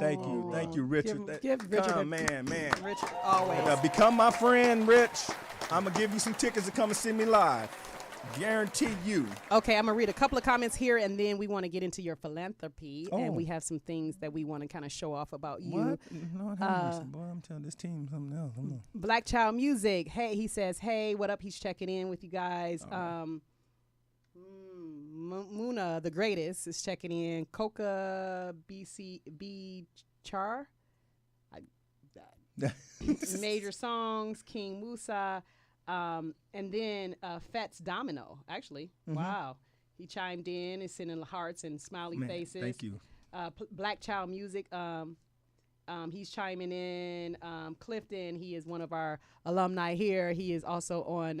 Thank you, Richard. Give Richard Come, man. Richard, always. Become my friend, Rich. I'm going to give you some tickets to come and see me live. Guarantee you. Okay, I'm going to read a couple of comments here, and then we want to get into your philanthropy, Oh. and we have some things that we want to kind of show off about you. What? Lord have mercy, boy, I'm telling this team something else. Black Child Music. Hey, he says, hey, what up? He's checking in with you guys. Muna, the greatest, is checking in. Coca B Char. Major Songs, King Musa. And then Fats Domino, actually. Wow. He chimed in and sending hearts and smiley faces. Thank you. Black Child Music. He's chiming in. Clifton, he is one of our alumni here. He is also on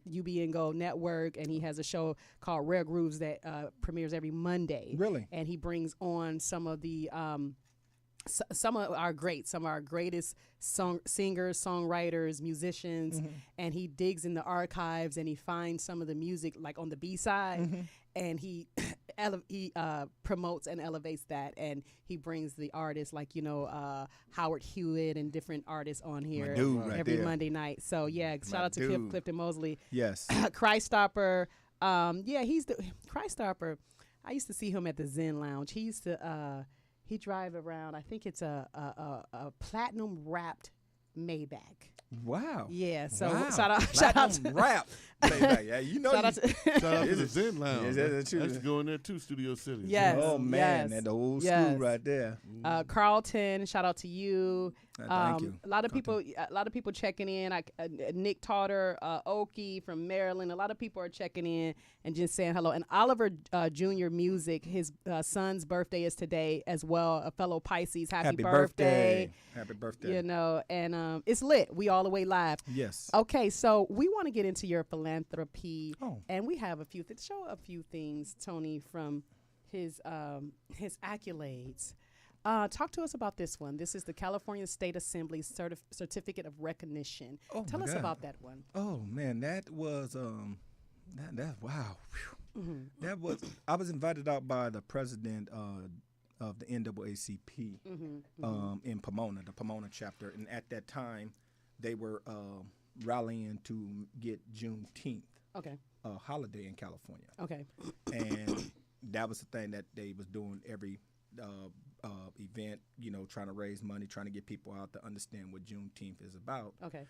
UB Go Network, and he has a show called Rare Grooves that premieres every Monday. Really? And he brings on some of the some of our greatest singers, songwriters, musicians, and he digs in the archives and he finds some of the music like on the B-side, and he promotes and elevates that, and he brings the artists like Howard Hewitt and different artists on here every Monday night. So yeah, shout out to Clifton Mosley. Yes. Christ Stopper. He's the Christ Stopper. I used to see him at the Zen Lounge. He used to he drive around. I think it's a platinum wrapped Maybach. Wow. Yeah. So wow. shout out rap. Yeah, shout out to the Zen Lounge. That's I used to go in there too, Studio City. Yes. Oh man, that old school right there. Carlton, shout out to you. Thank you. A lot of people checking in. Nick Tarter, Oki from Maryland. A lot of people are checking in and just saying hello. And Oliver Jr. Music, his son's birthday is today as well. A fellow Pisces, happy birthday. Happy birthday. And it's lit. We all the way live. Yes. Okay, so we want to get into your philanthropy, and we have show a few things, Tony, from his accolades. Talk to us about this one. This is the California State Assembly Certificate of Recognition. Tell us about that one. Oh man, that was that wow. That was I was invited out by the president of the NAACP in Pomona, the Pomona chapter, and at that time they were rallying to get Juneteenth holiday in California. Okay. And that was the thing that they was doing every event, trying to raise money, trying to get people out to understand what Juneteenth is about. Okay.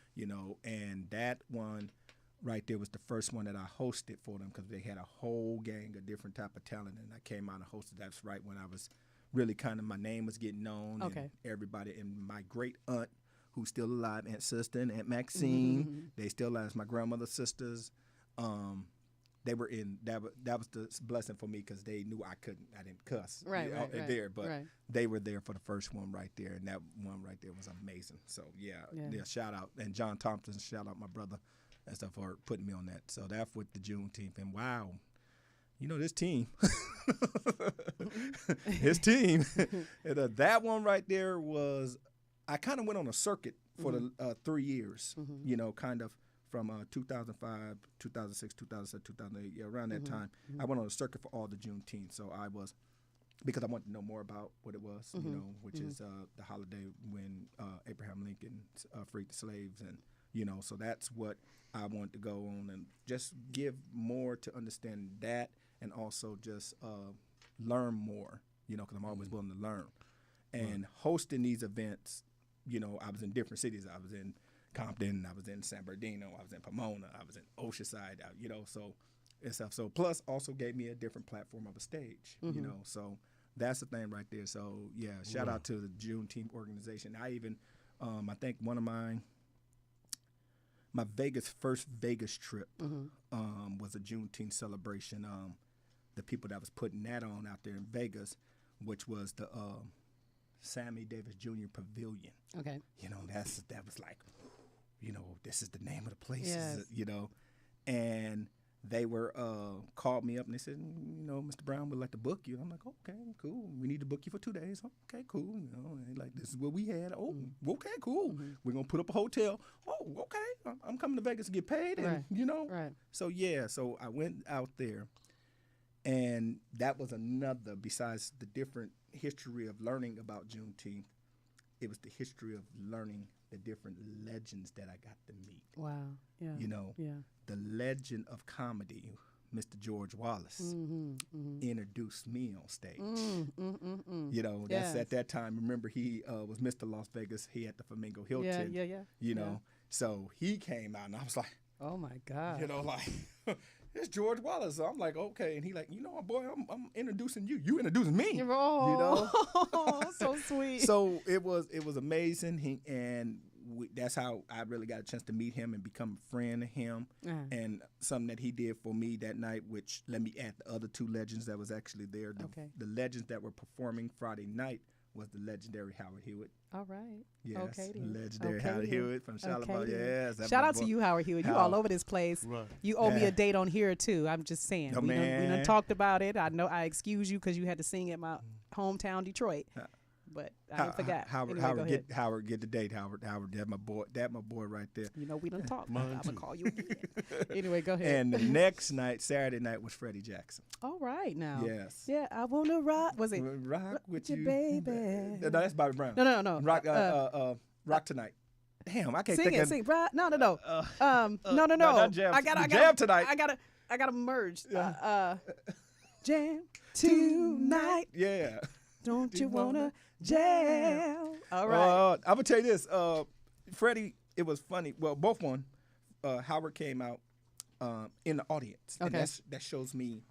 And that one right there was the first one that I hosted for them because they had a whole gang of different type of talent, and I came out and hosted. That's right when I was really kind of, my name was getting known, and everybody, and my great aunt, who's still alive, Aunt Sister and Aunt Maxine, they still alive, my grandmother's sisters. They were in that was the blessing for me because they knew I didn't cuss they were there for the first one right there, and that one right there was amazing. So yeah, shout out, and John Thompson, shout out my brother and stuff for putting me on that. So that's with the Juneteenth, and wow, this team, his team, and, that one right there was, I kind of went on a circuit for the 3 years, kind of from 2005, 2006, 2007, 2008, yeah, around that time. I went on a circuit for all the Juneteenth, so I was, because I wanted to know more about what it was, which is the holiday when Abraham Lincoln freed the slaves, and so that's what I wanted to go on and just give more to understand that, and also just learn more, because I'm always willing to learn. And hosting these events, I was in different cities. I was in Compton, I was in San Bernardino, I was in Pomona, I was in Oceanside, so and stuff. So plus also gave me a different platform of a stage, so that's the thing right there. So yeah, shout out to the Juneteenth organization. I even, I think one of my first Vegas trip was a Juneteenth celebration. The people that was putting that on out there in Vegas, which was the Sammy Davis Jr. Pavilion. Okay. That was like, this is the name of the place, Yes. and they were called me up and they said, Mr. Brown would like to book you. And I'm like, okay, cool. We need to book you for 2 days. Okay, cool. And like, this is what we had. Oh, okay, cool. We're gonna put up a hotel. Oh, okay. I'm coming to Vegas to get paid, and Right. So yeah, so I went out there, and that was another. Besides the different history of learning about Juneteenth, it was the history of learning the different legends that I got to meet. Wow. Yeah. Yeah. The legend of comedy, Mr. George Wallace, introduced me on stage. That's Yes. at that time. Remember, he was Mr. Las Vegas. He had the Flamingo Hilton. Yeah. So he came out, and I was like, Oh my God. it's George Wallace. So I'm like, okay, and he like, boy, I'm introducing you. You introducing me. Oh, so sweet. So it was amazing. That's how I really got a chance to meet him and become a friend of him. And something that he did for me that night, which let me add the other two legends that was actually there. The legends that were performing Friday night was the legendary Howard Hewitt. All right. Yes, Okay, then. legendary Okay, Howard then. Hewitt from Charlotte. Okay, then. Yes. that's Shout my out to boy. you, Howard Hewitt. You all over this place. Right. You owe me Yeah. a date on here too. I'm just saying. Oh, we man. done talked about it. I know I excuse you because you had to sing at my hometown Detroit. But I forgot. Howard, Anyway, go ahead. Howard, get the date. Howard, that my boy. That my boy right there. We done talked. I'm Mine gonna too. call you again. Anyway, go ahead. And the next night, Saturday night, was Freddie Jackson. All right now. Yes. Yeah, I wanna rock. Was it Rock with you, you, baby? No, that's Bobby Brown. No. Rock, rock tonight. Damn, I can't Sing think it. of Sing. Right? No. No, not jam. I gotta Jam tonight. I gotta merge. Jam tonight. Yeah. Don't you wanna jam? All right. I'm gonna tell you this. Freddie, it was funny. Well, both one. Howard came out in the audience, and Okay. that showed me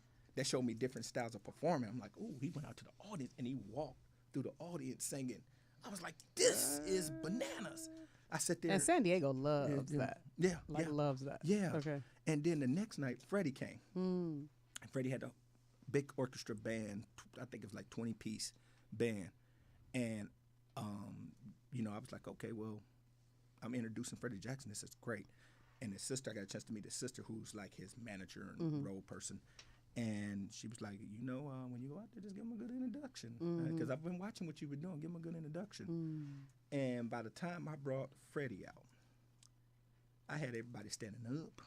different styles of performing. I'm like, ooh, he went out to the audience and he walked through the audience singing. I was like, this is bananas. I sat there. And San Diego loves that. Yeah, loves that. Yeah. Okay. And then the next night, Freddie came. Mm. And Freddie had a big orchestra band. I think it was like 20-piece band. And, I was like, okay, well, I'm introducing Freddie Jackson. This is great. And his sister, I got a chance to meet his sister, who's like his manager and role person. And she was like, when you go out there, just give him a good introduction. Because I've been watching what you've been doing. Give him a good introduction. And by the time I brought Freddie out, I had everybody standing up.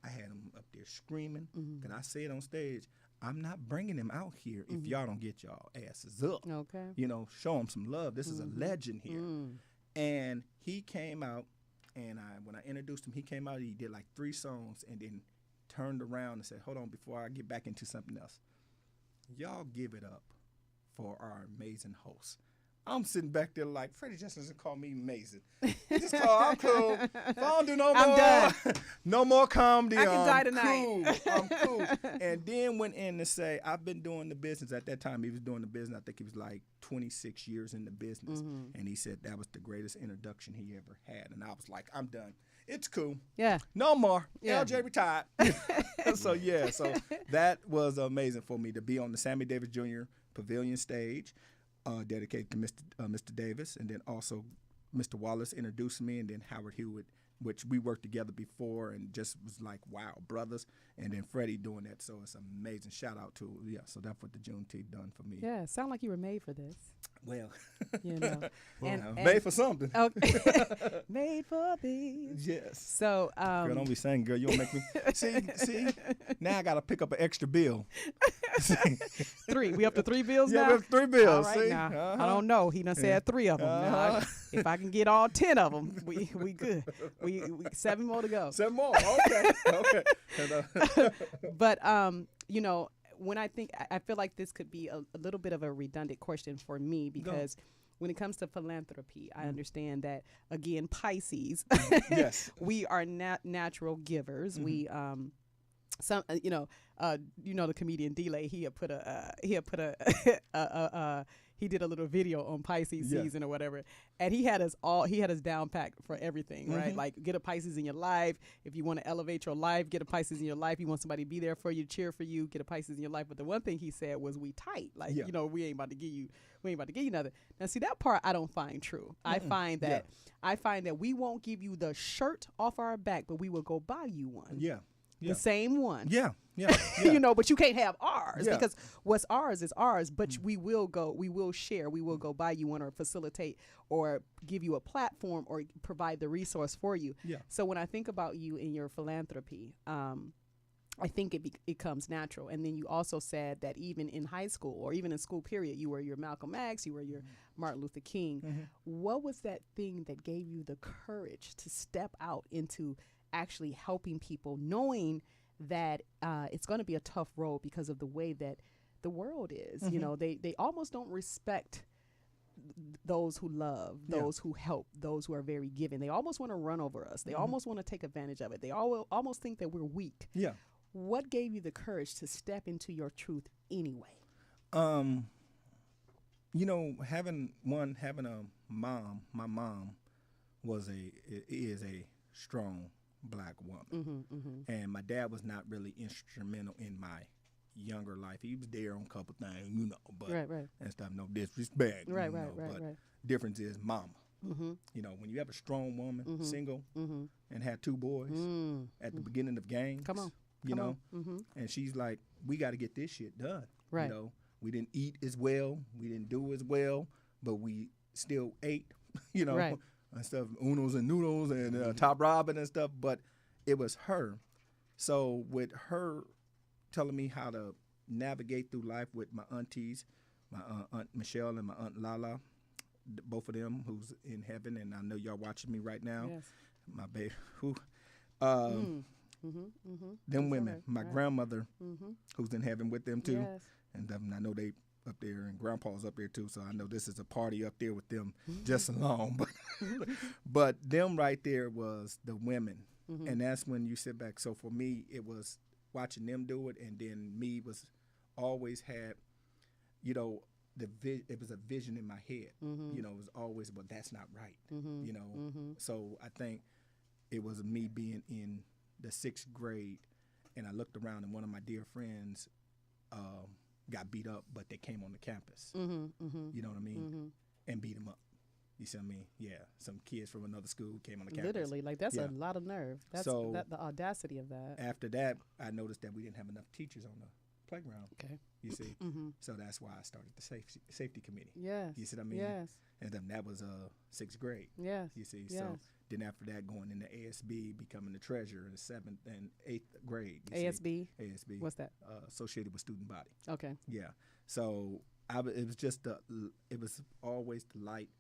I had him up there screaming. And I said on stage, I'm not bringing him out here if y'all don't get y'all asses up. Okay. Show him some love. This is a legend here. And he came out, and when I introduced him, he came out, he did like 3 songs, and then turned around and said, hold on, before I get back into something else, y'all give it up for our amazing host. I'm sitting back there like, Freddie Jackson doesn't call me amazing. He just call, I'm cool. If I don't do no more, I'm done. no more comedy. I can die tonight. Cool. I'm cool. And then went in to say, I've been doing the business. At that time, he was doing the business. I think he was like 26 years in the business. And he said that was the greatest introduction he ever had. And I was like, I'm done. It's cool. Yeah. No more. Yeah. LJ retired. So that was amazing for me to be on the Sammy Davis Jr. Pavilion stage. Dedicated to Mr. Davis, and then also Mr. Wallace introduced me, and then Howard Hewitt which we worked together before and just was like, wow, brothers. And then Freddie doing that. So it's amazing. Shout out to, so that's what the Juneteenth done for me. Yeah, sound like you were made for this. Well, You know, and made for something. Okay. Made for these. Yes. So, Girl, don't be saying, girl, you don't make me. See, now I got to pick up an extra bill. 3. We up to 3 bills Yeah, now? we up to 3 bills. All right, See? now. I don't know. He done said 3 of them. Now, if I can get all 10 of them, we good. We 7 more to go. 7 more. Okay. But, you know, when I feel like this could be a little bit of a redundant question for me because when it comes to philanthropy, I understand that, again, Pisces, Yes. we are natural givers. We, the comedian D-Lay, he did a little video on Pisces season or whatever, and he had us down packed for everything, right? Like, get a Pisces in your life. If you want to elevate your life, get a Pisces in your life. You want somebody to be there for you, cheer for you, get a Pisces in your life. But the one thing he said was, we tight. Like, we ain't about to give you nothing. Now, see, that part I don't find true. I find that we won't give you the shirt off our back, but we will go buy you one. Yeah. The same one. Yeah. But you can't have ours because what's ours is ours, but we will share, we will go buy you one or facilitate or give you a platform or provide the resource for you. Yeah. So when I think about you in your philanthropy, I think it comes natural. And then you also said that even in high school or even in school period, you were your Malcolm X, you were your Martin Luther King. What was that thing that gave you the courage to step out into actually helping people, knowing that it's going to be a tough road because of the way that the world is? You know, they almost don't respect those who love, those who help, those who are very giving. They almost want to run over us. They almost want to take advantage of it. They almost think that we're weak. Yeah. What gave you the courage to step into your truth anyway? Having a mom, my mom is a strong Black woman. And my dad was not really instrumental in my younger life. He was there on a couple things, but and stuff, no disrespect. But difference is mama. When you have a strong woman, single, and had 2 boys at the beginning of games, and she's like, we got to get this shit done. Right. We didn't eat as well, we didn't do as well, but we still ate, Right. and stuff, Unos and Noodles and Top Robin and stuff, but it was her. So with her telling me how to navigate through life with my aunties, my Aunt Michelle and my Aunt Lala, both of them who's in heaven, and I know y'all watching me right now. Yes. My baby, them women, my grandmother, who's in heaven with them too, Yes. and I know they up there, and Grandpa's up there too, so I know this is a party up there with them just alone. But them right there was the women, and that's when you sit back. So for me, it was watching them do it, and then me was always had, it was a vision in my head. It was always, but that's not right. So I think it was me being in the 6th grade, and I looked around, and one of my dear friends got beat up, but they came on the campus. You know what I mean? And beat him up. You see what I mean? Yeah. Some kids from another school came on the campus. Literally, like that's a lot of nerve. That's the audacity of that. After that, I noticed that we didn't have enough teachers on the playground. Okay. You see? So that's why I started the safety committee. Yes. You see what I mean? Yes. And then that was 6th grade. Yes. You see? Yes. So then after that, going into ASB, becoming the treasurer in the 7th and 8th grade. ASB? ASB. What's that? Associated with Student Body. Okay. Yeah. So it was just it was always the light,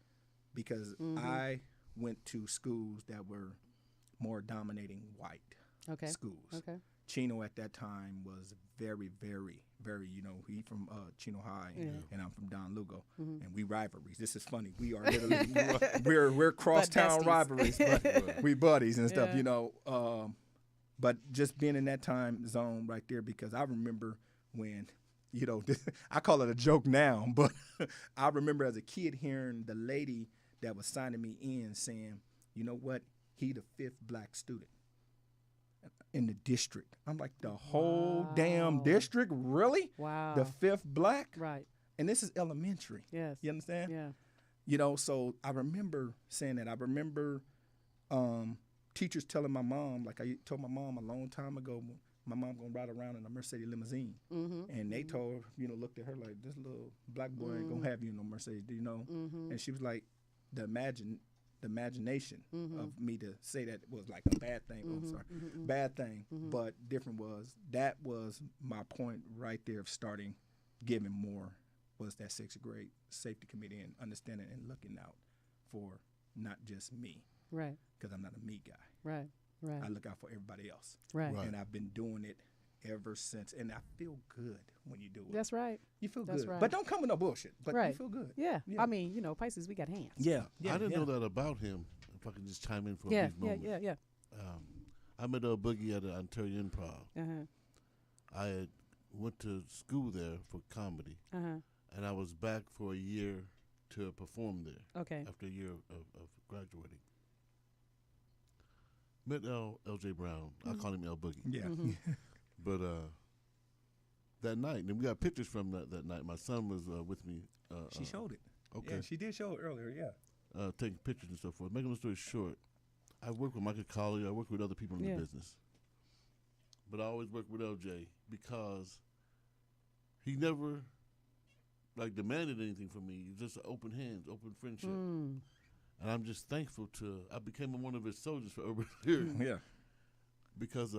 because I went to schools that were more dominating white schools. Okay. Chino at that time was very, very, very, he from Chino High, and I'm from Don Lugo, and we rivalries. This is funny. We are literally, we're crosstown rivalries, but we buddies and stuff, but just being in that time zone right there, because I remember when, I call it a joke now, but I remember as a kid hearing the lady that was signing me in saying, you know what, he the 5th Black student in the district. I'm like, the whole damn district? Really? Wow. The 5th Black? Right. And this is elementary. Yes. You understand? Yeah. So I remember saying that. I remember teachers telling my mom, like I told my mom a long time ago, my mom gonna ride around in a Mercedes limousine, and they told her, looked at her like, this little black boy ain't gonna have you in no Mercedes, and she was like, the imagination of me to say that was like a bad thing. Bad thing, but different that was my point right there of starting giving more, was that 6th grade safety committee and understanding and looking out for not just me, right? Because I'm not a me guy, right? I look out for everybody else, right? And I've been doing it ever since, and I feel good when you do it. That's right. You feel That's good, right. but don't come with no bullshit. But you feel good. Yeah. I mean, Pisces, we got hands. Yeah. I didn't know that about him. If I can just chime in for a yeah, brief moment. Yeah. I met Boogie at the Ontario Improv. I had went to school there for comedy, and I was back for a year to perform there. Okay. After a year of graduating. Met L.J. Brown. I call him L Boogie. Yeah. But that night, and we got pictures from that night. My son was with me. She showed it. Okay. Yeah, she did show it earlier, yeah. Taking pictures and so forth. Making the story short, I work with Michael Collier. I work with other people in the business. But I always work with LJ because he never demanded anything from me. Just open hands, open friendship. And I'm just thankful I became one of his soldiers for over a year. Yeah. Because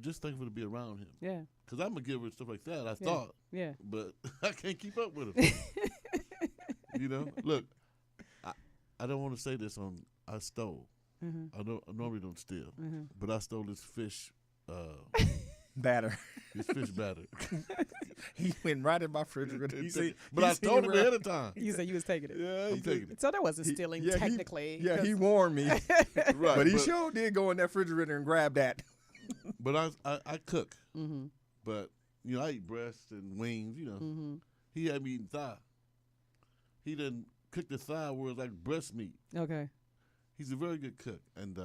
just thankful to be around him. Yeah. Because I'm a giver and stuff like that, I thought. Yeah. But I can't keep up with him. Look, I don't want to say this I stole. I normally don't steal. But I stole this fish batter. His fish batter. He went right in my refrigerator. But I told him ahead of time. You said you was taking it. Yeah, I'm taking it. So that wasn't stealing technically. He warned me. Right. But he sure did go in that refrigerator and grab that. But I cook. But, I eat breasts and wings, He had me eating thigh. He didn't cook the thigh where it's like breast meat. Okay. He's a very good cook. And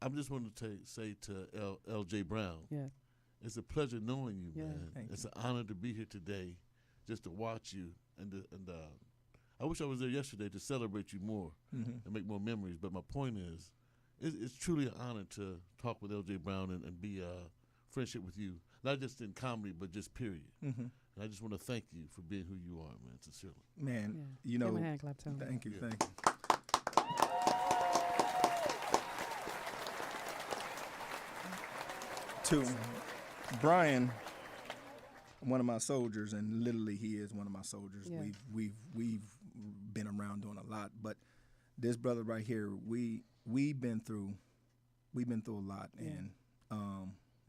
I just wanted to say to L.J. Brown, it's a pleasure knowing you, man. It's an honor to be here today, just to watch you. And I wish I was there yesterday to celebrate you more and make more memories. But my point is, it's truly an honor to talk with L.J. Brown and be friendship with you, not just in comedy, but just period. And I just want to thank you for being who you are, man, sincerely. Man, Give him a hand clap, Tony. Thank you. To Brian, one of my soldiers, and literally he is one of my soldiers. Yeah. We've been around doing a lot, but this brother right here, we've been through a lot, and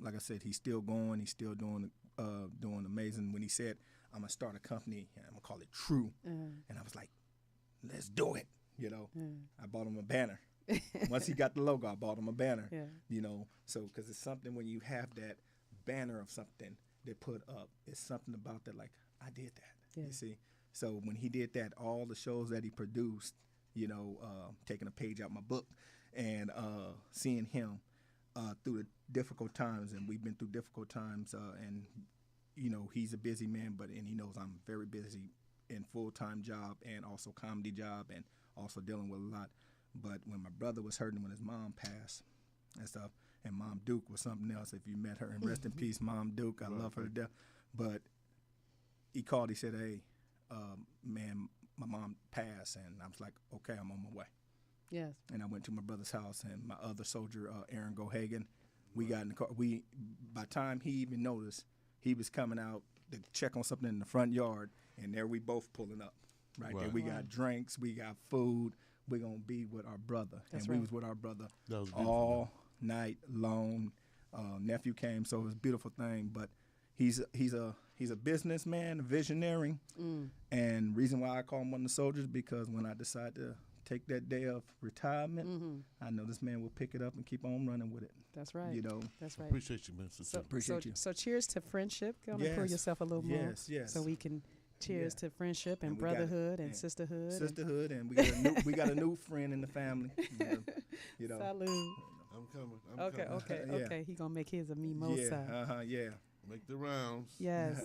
like I said, he's still going. He's still doing amazing. When he said, "I'm gonna start a company and I'm gonna call it True," and I was like, "Let's do it," I bought him a banner. Once he got the logo, I bought him a banner. So because it's something when you have that banner of something they put up, it's something about that. Like, I did that. You see. So when he did that, all the shows that he produced, taking a page out my book, and seeing him through the difficult times, and we've been through difficult times, and he's a busy man, and he knows I'm very busy in full-time job and also comedy job and also dealing with a lot. But when my brother was hurting when his mom passed and stuff, and Mom Duke was something else. If you met her, and rest in peace, Mom Duke, I love her to death. But he called, he said, "Hey, man, my mom passed," and I was like, "Okay, I'm on my way." Yes. And I went to my brother's house, and my other soldier, Aaron Gohagan, we got in the car. By the time he even noticed, he was coming out to check on something in the front yard, and there we both pulling up. Right there, we got drinks, we got food. We're gonna be with our brother, we was with our brother all night long. Nephew came, so it was a beautiful thing. But he's a businessman, a visionary, and reason why I call him one of the soldiers, because when I decide to take that day of retirement, I know this man will pick it up and keep on running with it. That's right. That's right. Appreciate you, man. Appreciate you. So cheers to friendship. Go on and pour yourself a little more. Yes. So we can cheers to friendship and brotherhood and sisterhood. Sisterhood, and we got a new friend in the family. Salud. I'm coming. Okay. He gonna make his a mimosa. Make the rounds. Yes.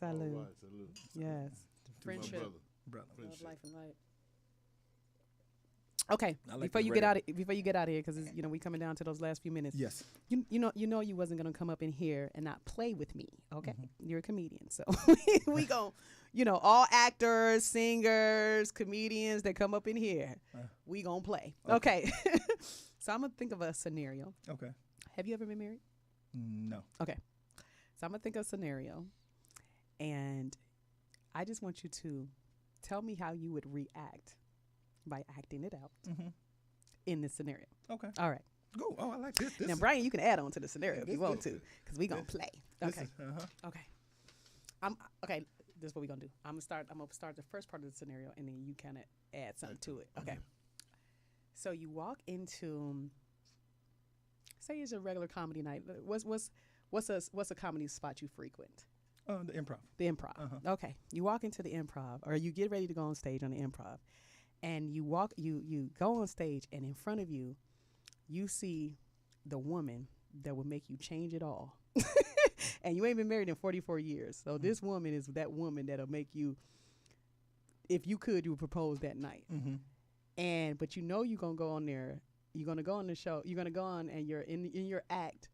Salud. All right, salute. Yes. To my Friendship. Brother. Love, life, and light. Okay, I like before the you get red. out of here, because we coming down to those last few minutes. Yes. You know you wasn't gonna come up in here and not play with me. Okay, you're a comedian, so we gon' all actors, singers, comedians that come up in here, we gonna play. Okay. So I'm gonna think of a scenario. Okay. Have you ever been married? No. Okay. So I'm gonna think of a scenario, and I just want you to tell me how you would react by acting it out in this scenario. Okay. All right. Go. Oh, I like this. Now, Brian, you can add on to the scenario if this- you want this- to, because we gonna play. Okay. Uh-huh. Okay. Okay. This is what we gonna do. I'm gonna start the first part of the scenario, and then you kind of add something to it. Okay. So you walk into, say it's a regular comedy night. What's a comedy spot you frequent? The Improv. The Improv. Okay. You walk into the Improv, or you get ready to go on stage on the Improv, and you go on stage, and in front of you, you see the woman that will make you change it all. And you ain't been married in 44 years. So this woman is that woman that'll make you, if you could, you would propose that night. But you're going to go on there. You're going to go on the show. You're going to go on, and you're in your act.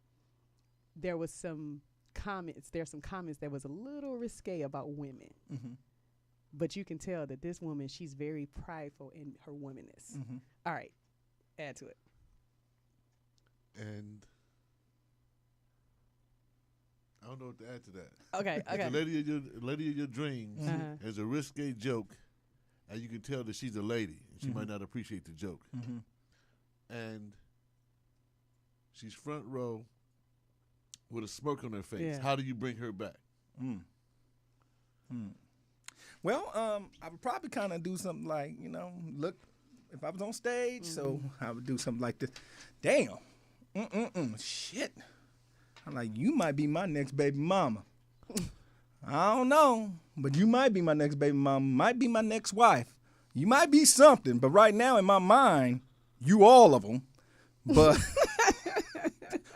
There's some comments that was a little risque about women. But you can tell that this woman, she's very prideful in her womanness. All right. Add to it. And I don't know what to add to that. Okay. The lady of your dreams is a risque joke, and you can tell that she's a lady. And she might not appreciate the joke. And she's front row with a smirk on her face. Yeah. How do you bring her back? Well, I would probably kind of do something like, look, if I was on stage, so I would do something like this. Damn. Shit. I'm like, you might be my next baby mama. I don't know, but you might be my next baby mama, might be my next wife. You might be something, but right now in my mind, you all of them. But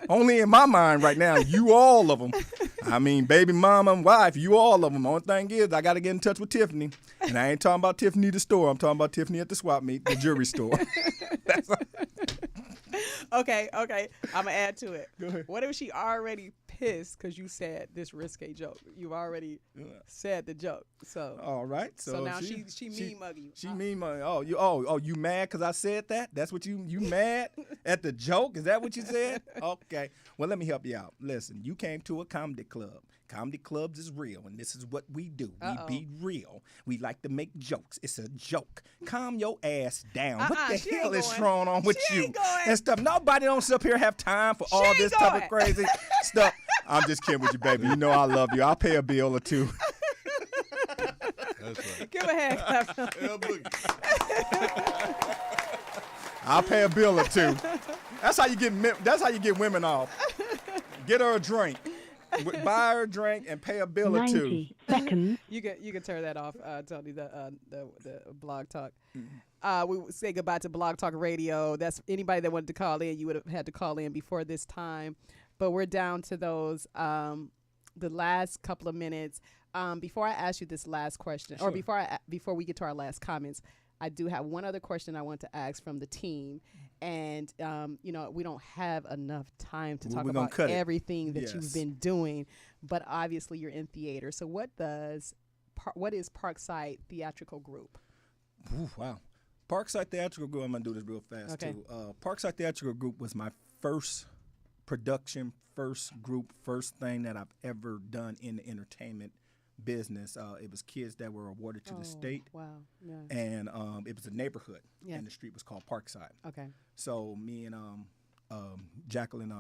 only in my mind right now, you all of them. I mean, baby mama and wife, you all of them. Only thing is, I got to get in touch with Tiffany. And I ain't talking about Tiffany the store. I'm talking about Tiffany at the swap meet, the jewelry store. Okay. I'm going to add to it. Go ahead. What if she already pissed because you said this risque joke? You've already said the joke. So all right. So now she mean mugging you. She mean mugging. You mad because I said that? That's what you mad at the joke? Is that what you said? Okay. Well, let me help you out. Listen, you came to a comedy club. Comedy clubs is real, and this is what we do. We be real. We like to make jokes. It's a joke. Calm your ass down. What the hell is wrong on with you and stuff? Nobody don't sit up here have time for all this type of crazy stuff. I'm just kidding with you, baby. You know I love you. I'll pay a bill or two. That's right. Give a hand clap. I'll pay a bill or two. That's how you get women off. Get her a drink. Buy her a drink and pay a bill or two. 90 seconds. You can turn that off, Tony. The Blog Talk. We would say goodbye to Blog Talk Radio. That's anybody that wanted to call in. You would have had to call in before this time, but we're down to those the last couple of minutes. Before I ask you this last question, or before we get to our last comments, I do have one other question I want to ask from the team. And, we don't have enough time to talk about everything that you've been doing, but obviously you're in theater. So what is Parkside Theatrical Group? Ooh, wow. Parkside Theatrical Group, I'm going to do this real fast, too. Parkside Theatrical Group was my first production, first group, first thing that I've ever done in the entertainment business. It was kids that were awarded to the state. Wow. Yeah. And it was a neighborhood, and the street was called Parkside. Okay. So me and Jacqueline,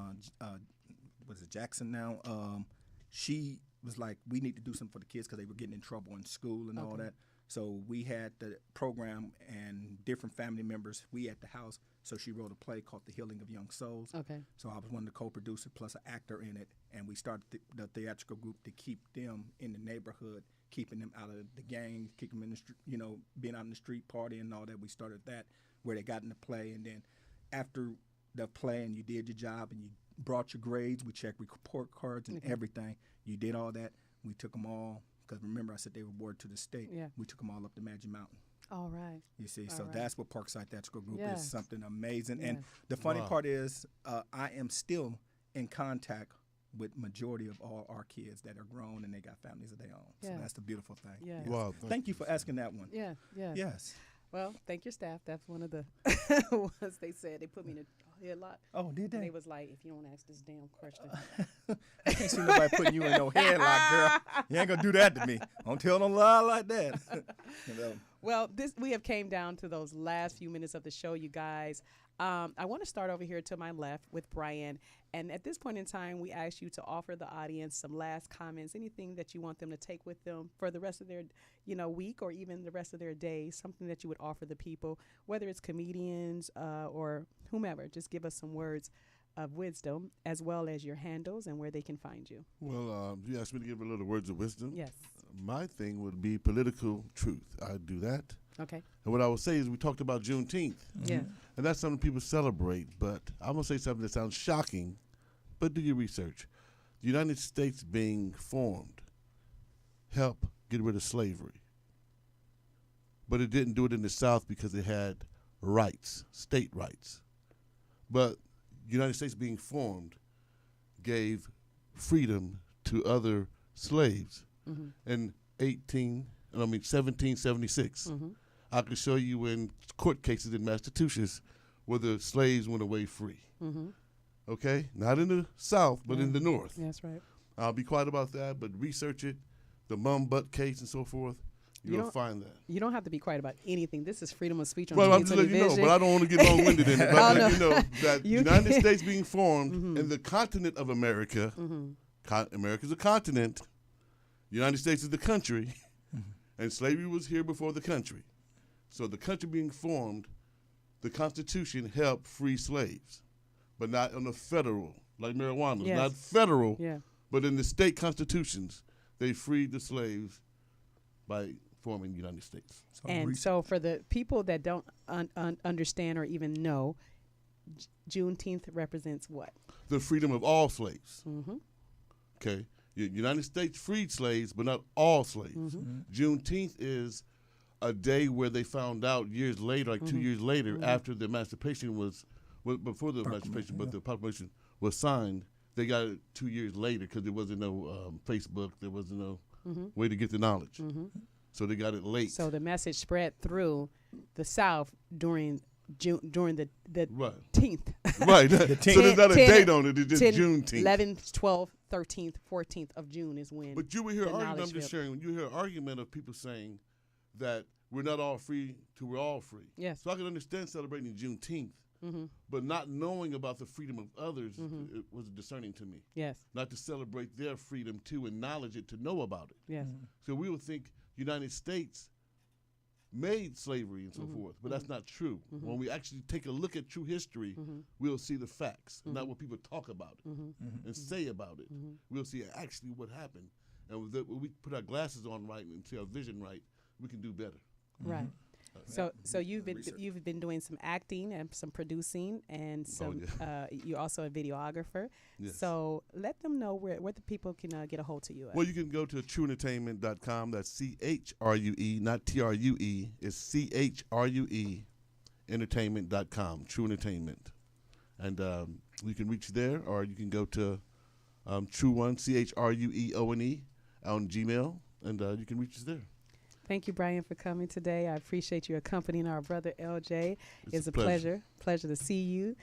was it Jackson now? She was like, we need to do something for the kids because they were getting in trouble in school and all that. So we had the program and different family members. We at the house. So she wrote a play called The Healing of Young Souls. Okay. So I was one of the co-producers plus an actor in it. And we started the theatrical group to keep them in the neighborhood, keeping them out of the gang, keeping them in the street, being out in the street partying and all that. We started that where they got in the play. And then after the play and you did your job and you brought your grades, we checked report cards and everything. You did all that. We took them all. Because remember, I said they were awarded to the state. Yeah. We took them all up to Magic Mountain. All right. You see, All so right. that's what Parkside Theatrical Group Yes. is, something amazing. And Yes. the funny Wow. part is, I am still in contact with majority of all our kids that are grown and they got families of their own. Yeah. So that's the beautiful thing. Yeah. Yes. Wow, Thank you for asking that one. Yeah, yeah. Yes. Well, thank your staff. That's one of the ones they said. They put me in a headlock. Oh, did And they? they was like, if you don't ask this damn question. I can't see nobody putting you in no headlock, girl. You ain't gonna do that to me. Don't tell no lie like that. You know. Well, we have came down to those last few minutes of the show, you guys. I want to start over here to my left with Brian. And at this point in time, we ask you to offer the audience some last comments, anything that you want them to take with them for the rest of their, week or even the rest of their day, something that you would offer the people, whether it's comedians or whomever. Just give us some words of wisdom as well as your handles and where they can find you. Well, you asked me to give a little words of wisdom. Yes. My thing would be political truth. I'd do that. Okay. And what I would say is we talked about Juneteenth. Yeah. And that's something people celebrate, but I'm going to say something that sounds shocking, but do your research. The United States being formed helped get rid of slavery. But it didn't do it in the South because it had rights, state rights. But the United States being formed gave freedom to other slaves. In 1776. I could show you in court cases in Massachusetts where the slaves went away free. Okay? Not in the South, but in the North. That's right. I'll be quiet about that, but research it, the Mum Butt case and so forth. You'll find that. You don't have to be quiet about anything. This is freedom of speech on Well, I'm TV just letting you know, television. but I don't want to get long-winded in it. But I'm letting you know that the You United can- States being formed in the continent of America, America's a continent, the United States is the country, and slavery was here before the country. So the country being formed, the Constitution helped free slaves, but not on the federal, like marijuana, Yes. not federal, Yeah. but in the state constitutions, they freed the slaves by forming the United States. And so for the people that don't understand or even know, Juneteenth represents what? The freedom of all slaves. Mm-hmm. Okay. The United States freed slaves, but not all slaves. Mm-hmm. Juneteenth is a day where they found out years later, like 2 years later, after the emancipation before the emancipation, but the proclamation was signed, they got it 2 years later because there wasn't no Facebook, there wasn't no way to get the knowledge. So they got it late. So the message spread through the South during the Right. 10th. Right. So there's not a date on it. It's just 10, Juneteenth. 11th, 12th, 13th, 14th of June is when. But you will hear the argument. I'm knowledge just field- sharing. You hear argument of people saying that we're not all free till we're all free. Yes. So I can understand celebrating Juneteenth, Mm-hmm. but not knowing about the freedom of others it was discerning to me. Yes. Not to celebrate their freedom too, acknowledge it, to know about it. Yes. So we would think United States made slavery and so forth, but that's not true. When we actually take a look at true history, we'll see the facts, not what people talk about it and say about it. We'll see actually what happened. And when we put our glasses on right and see our vision right, we can do better. Right. So you've been doing some acting and some producing and some. You're also a videographer. Yes. So let them know where the people can get a hold of you at. Well, you can go to trueentertainment.com. That's CHRUE, not TRUE. It's CHRUE entertainment.com, True Entertainment. And you can reach there, or you can go to True One, CHRUEONE on Gmail, and you can reach us there. Thank you, Brian, for coming today. I appreciate you accompanying our brother LJ. It's a pleasure. Pleasure to see you.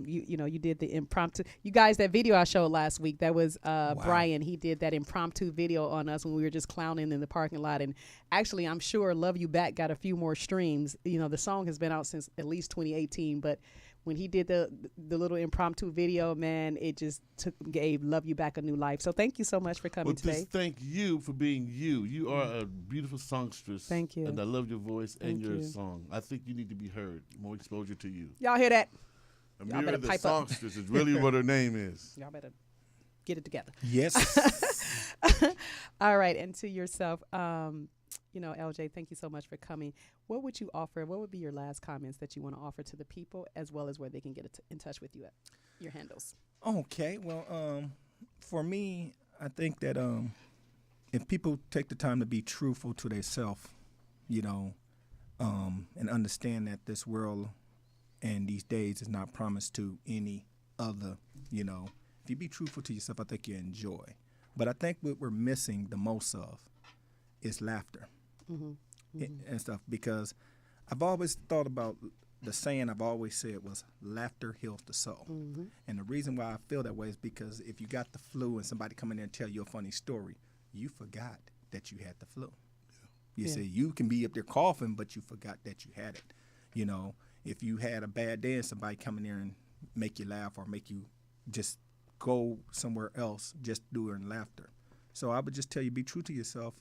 You did the impromptu. You guys, that video I showed last week, that was Brian. He did that impromptu video on us when we were just clowning in the parking lot. And actually, I'm sure "Love You Back" got a few more streams. The song has been out since at least 2018, but when he did the little impromptu video, man, it just gave "Love You Back" a new life. So thank you so much for coming today. Just thank you for being you. You are a beautiful songstress. Thank you. And I love your voice and Thank your you. song. I think you need to be heard. More exposure to you. Y'all hear that? Y'all Amira better the pipe up. songstress is really what her name is. Y'all better get it together. Yes. All right, and to yourself, LJ, thank you so much for coming. What would you offer? What would be your last comments that you want to offer to the people, as well as where they can get in touch with you at your handles? Okay. Well, for me, I think that if people take the time to be truthful to themselves, and understand that this world and these days is not promised to any other. You know, if you be truthful to yourself, I think you enjoy. But I think what we're missing the most of is laughter and stuff, because I've always thought about the saying I've always said was laughter heals the soul. And the reason why I feel that way is because if you got the flu and somebody come in there and tell you a funny story, you forgot that you had the flu. You see, you can be up there coughing, but you forgot that you had it. You know, if you had a bad day and somebody come in there and make you laugh or make you just go somewhere else just during laughter. So I would just tell you, be true to yourself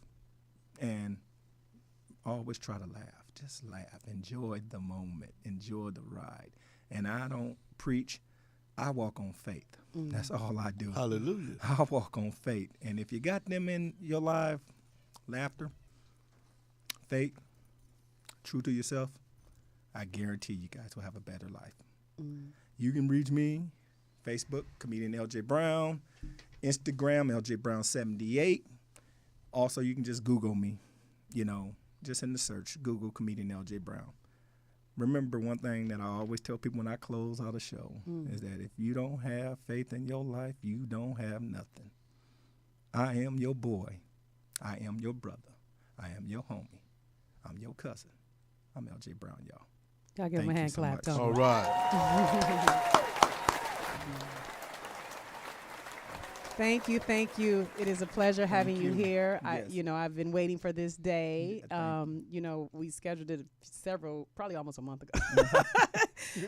and always try to laugh. Just laugh. Enjoy the moment. Enjoy the ride. And I don't preach. I walk on faith. That's all I do. Hallelujah. I walk on faith. And if you got them in your life, laughter, faith, true to yourself, I guarantee you guys will have a better life. You can reach me, Facebook, comedian LJ Brown, Instagram, LJ Brown 78. Also, you can just Google me, you know, just in the search, Google comedian LJ Brown. Remember one thing that I always tell people when I close out a show is that if you don't have faith in your life, you don't have nothing. I am your boy. I am your brother. I am your homie. I'm your cousin. I'm LJ Brown, y'all. Y'all give him a hand clap. All right. Thank you, thank you. It is a pleasure having you here. Yes. I've been waiting for this day. Yeah, We scheduled it probably almost a month ago.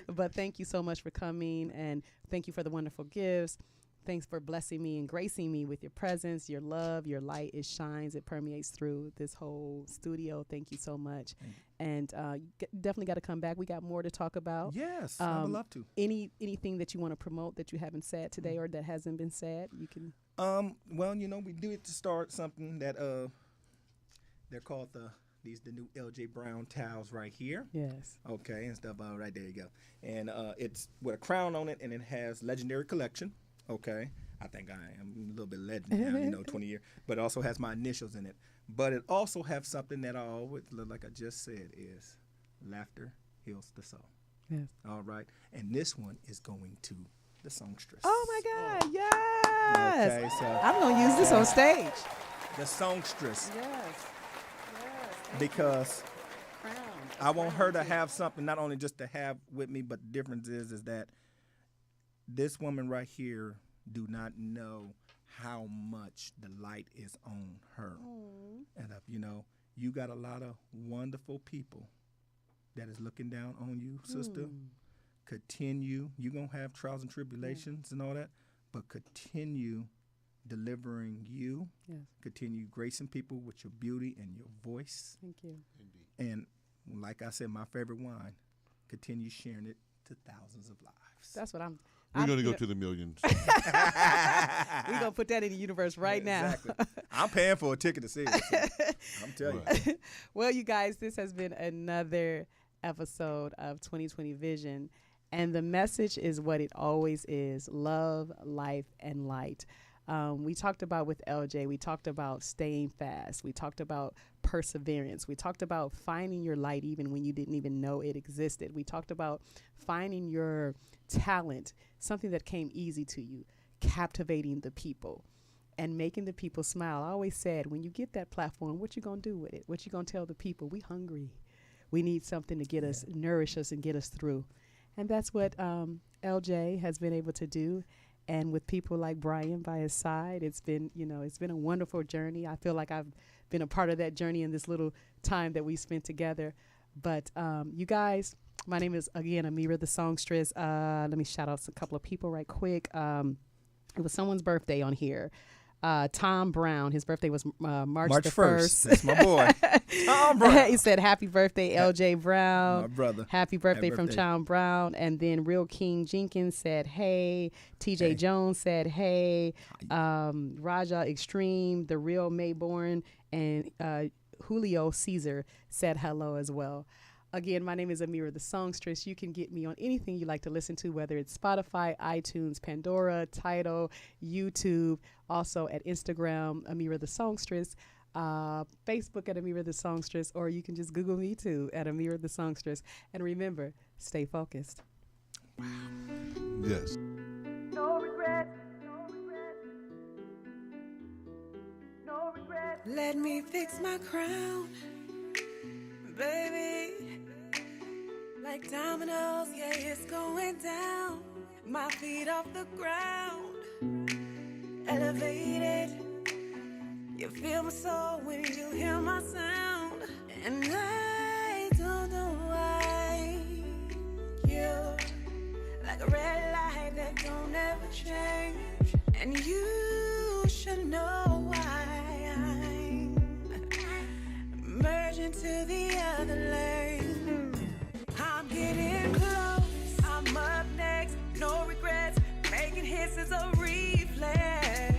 But thank you so much for coming, and thank you for the wonderful gifts. Thanks for blessing me and gracing me with your presence, your love, your light. It shines, it permeates through this whole studio. Thank you so much. And you definitely got to come back. We got more to talk about. Yes, I would love to. Anything that you want to promote that you haven't said today or that hasn't been said, you can. Well, we do it to start something that they're called the new LJ Brown towels right here. Yes. Okay, and stuff. Right there you go. And it's with a crown on it, and it has Legendary Collection. Okay, I think I am a little bit legendary now, 20 years. But it also has my initials in it. But it also has something that I always, like I just said, is laughter heals the soul. Yes. All right, and this one is going to the songstress. Oh my God! Yes. Okay, so I'm gonna use this on stage. The songstress. Yes. Because I want her to have something, not only just to have with me, but the difference is that this woman right here do not know how much the light is on her. And you got a lot of wonderful people that is looking down on you, sister. Continue. You're going to have trials and tribulations and all that, but continue delivering you. Yes. Continue gracing people with your beauty and your voice. Thank you. And like I said, my favorite wine, continue sharing it to thousands of lives. That's what We're going to go to the millions. We're going to put that in the universe right now. Exactly. I'm paying for a ticket to see it. So I'm telling you. Well, you guys, this has been another episode of 2020 Vision. And the message is what it always is: love, life, and light. We talked about with LJ, we talked about staying fast. We talked about perseverance. We talked about finding your light even when you didn't even know it existed. We talked about finding your talent, something that came easy to you, captivating the people and making the people smile. I always said, when you get that platform, what you going to do with it? What you going to tell the people? We hungry. We need something to get us, nourish us and get us through. And that's what LJ has been able to do. And with people like Brian by his side, it's been a wonderful journey. I feel like I've been a part of that journey in this little time that we spent together. But you guys, my name is, again, Amira the Songstress. Let me shout out a couple of people right quick. It was someone's birthday on here. Tom Brown, his birthday was March the 1st. That's my boy. Tom Brown. He said, happy birthday, LJ Brown. My brother. Happy birthday from Tom Brown. And then Real King Jenkins said, hey. TJ Jones said, hey. Raja Extreme, The Real Mayborn, and Julio Caesar said hello as well. Again, my name is Amira the Songstress. You can get me on anything you like to listen to, whether it's Spotify, iTunes, Pandora, Tidal, YouTube, also at Instagram, Amira the Songstress. Facebook at Amira the Songstress, or you can just Google me too at Amira the Songstress. And remember, stay focused. Yes. No regrets, no regrets, no regrets. Let me fix my crown, baby. Like dominoes, yeah, it's going down. My feet off the ground, elevated. You feel my soul when you hear my sound. And I don't know why you're like a red light that don't ever change. And you should know why I'm merging to the other lane. I'm getting close, I'm up next, no regrets. Making hits is a reflex.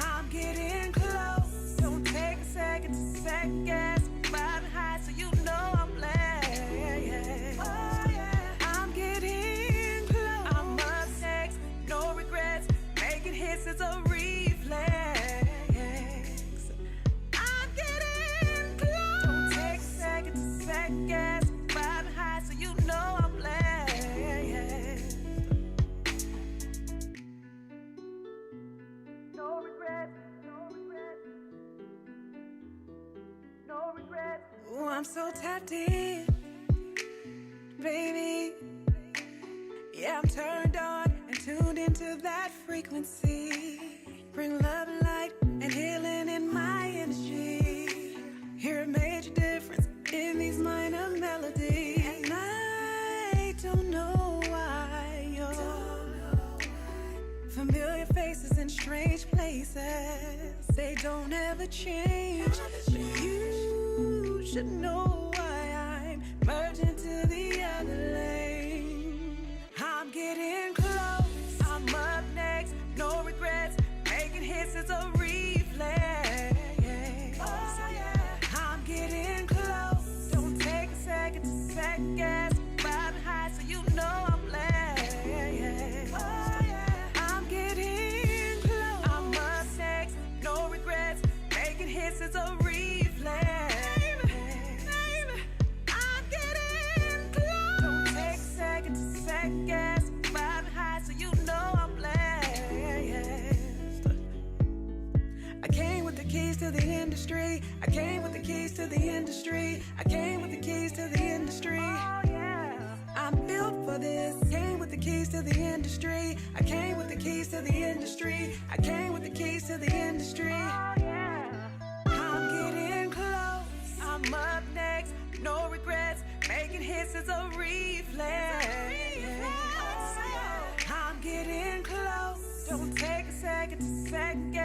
I'm getting close, don't take a second to second guess. Riding high so you know I'm blessed. Oh yeah, I'm getting close, I'm up next, no regrets. Making hits is a reflex. I'm getting close, don't take a second to second guess. Riding high so you know I'm blessed. No regrets, no regrets, no regrets. Ooh, I'm so tapped in, baby. Yeah, I'm turned on and tuned into that frequency. Bring love and light and healing in my energy. Hear a major difference in these minor melodies. And I don't know why you're familiar faces in strange places. They don't ever change. But you should know why I'm merging to the other lane. I'm getting close, I'm up next, no regrets. Making hits is a reflex. Oh yeah, I'm getting close, don't take a second to second guess. Riding high so you know I'm blessed. Oh yeah, I'm getting close, I'm up next, no regrets. Making hits is a reflex. I'm getting close, don't take a second to second guess. Riding high so you know I'm blessed. I came with the keys to the industry. I came with the keys to the industry. I came with the keys to the industry. Oh yeah, I'm built for this. Came with the keys to the industry. I came with the keys to the industry. I came with the keys to the industry. Oh yeah, I'm getting close, I'm up next, no regrets. Making hits is a reflex. I'm getting close, don't take a second to second guess.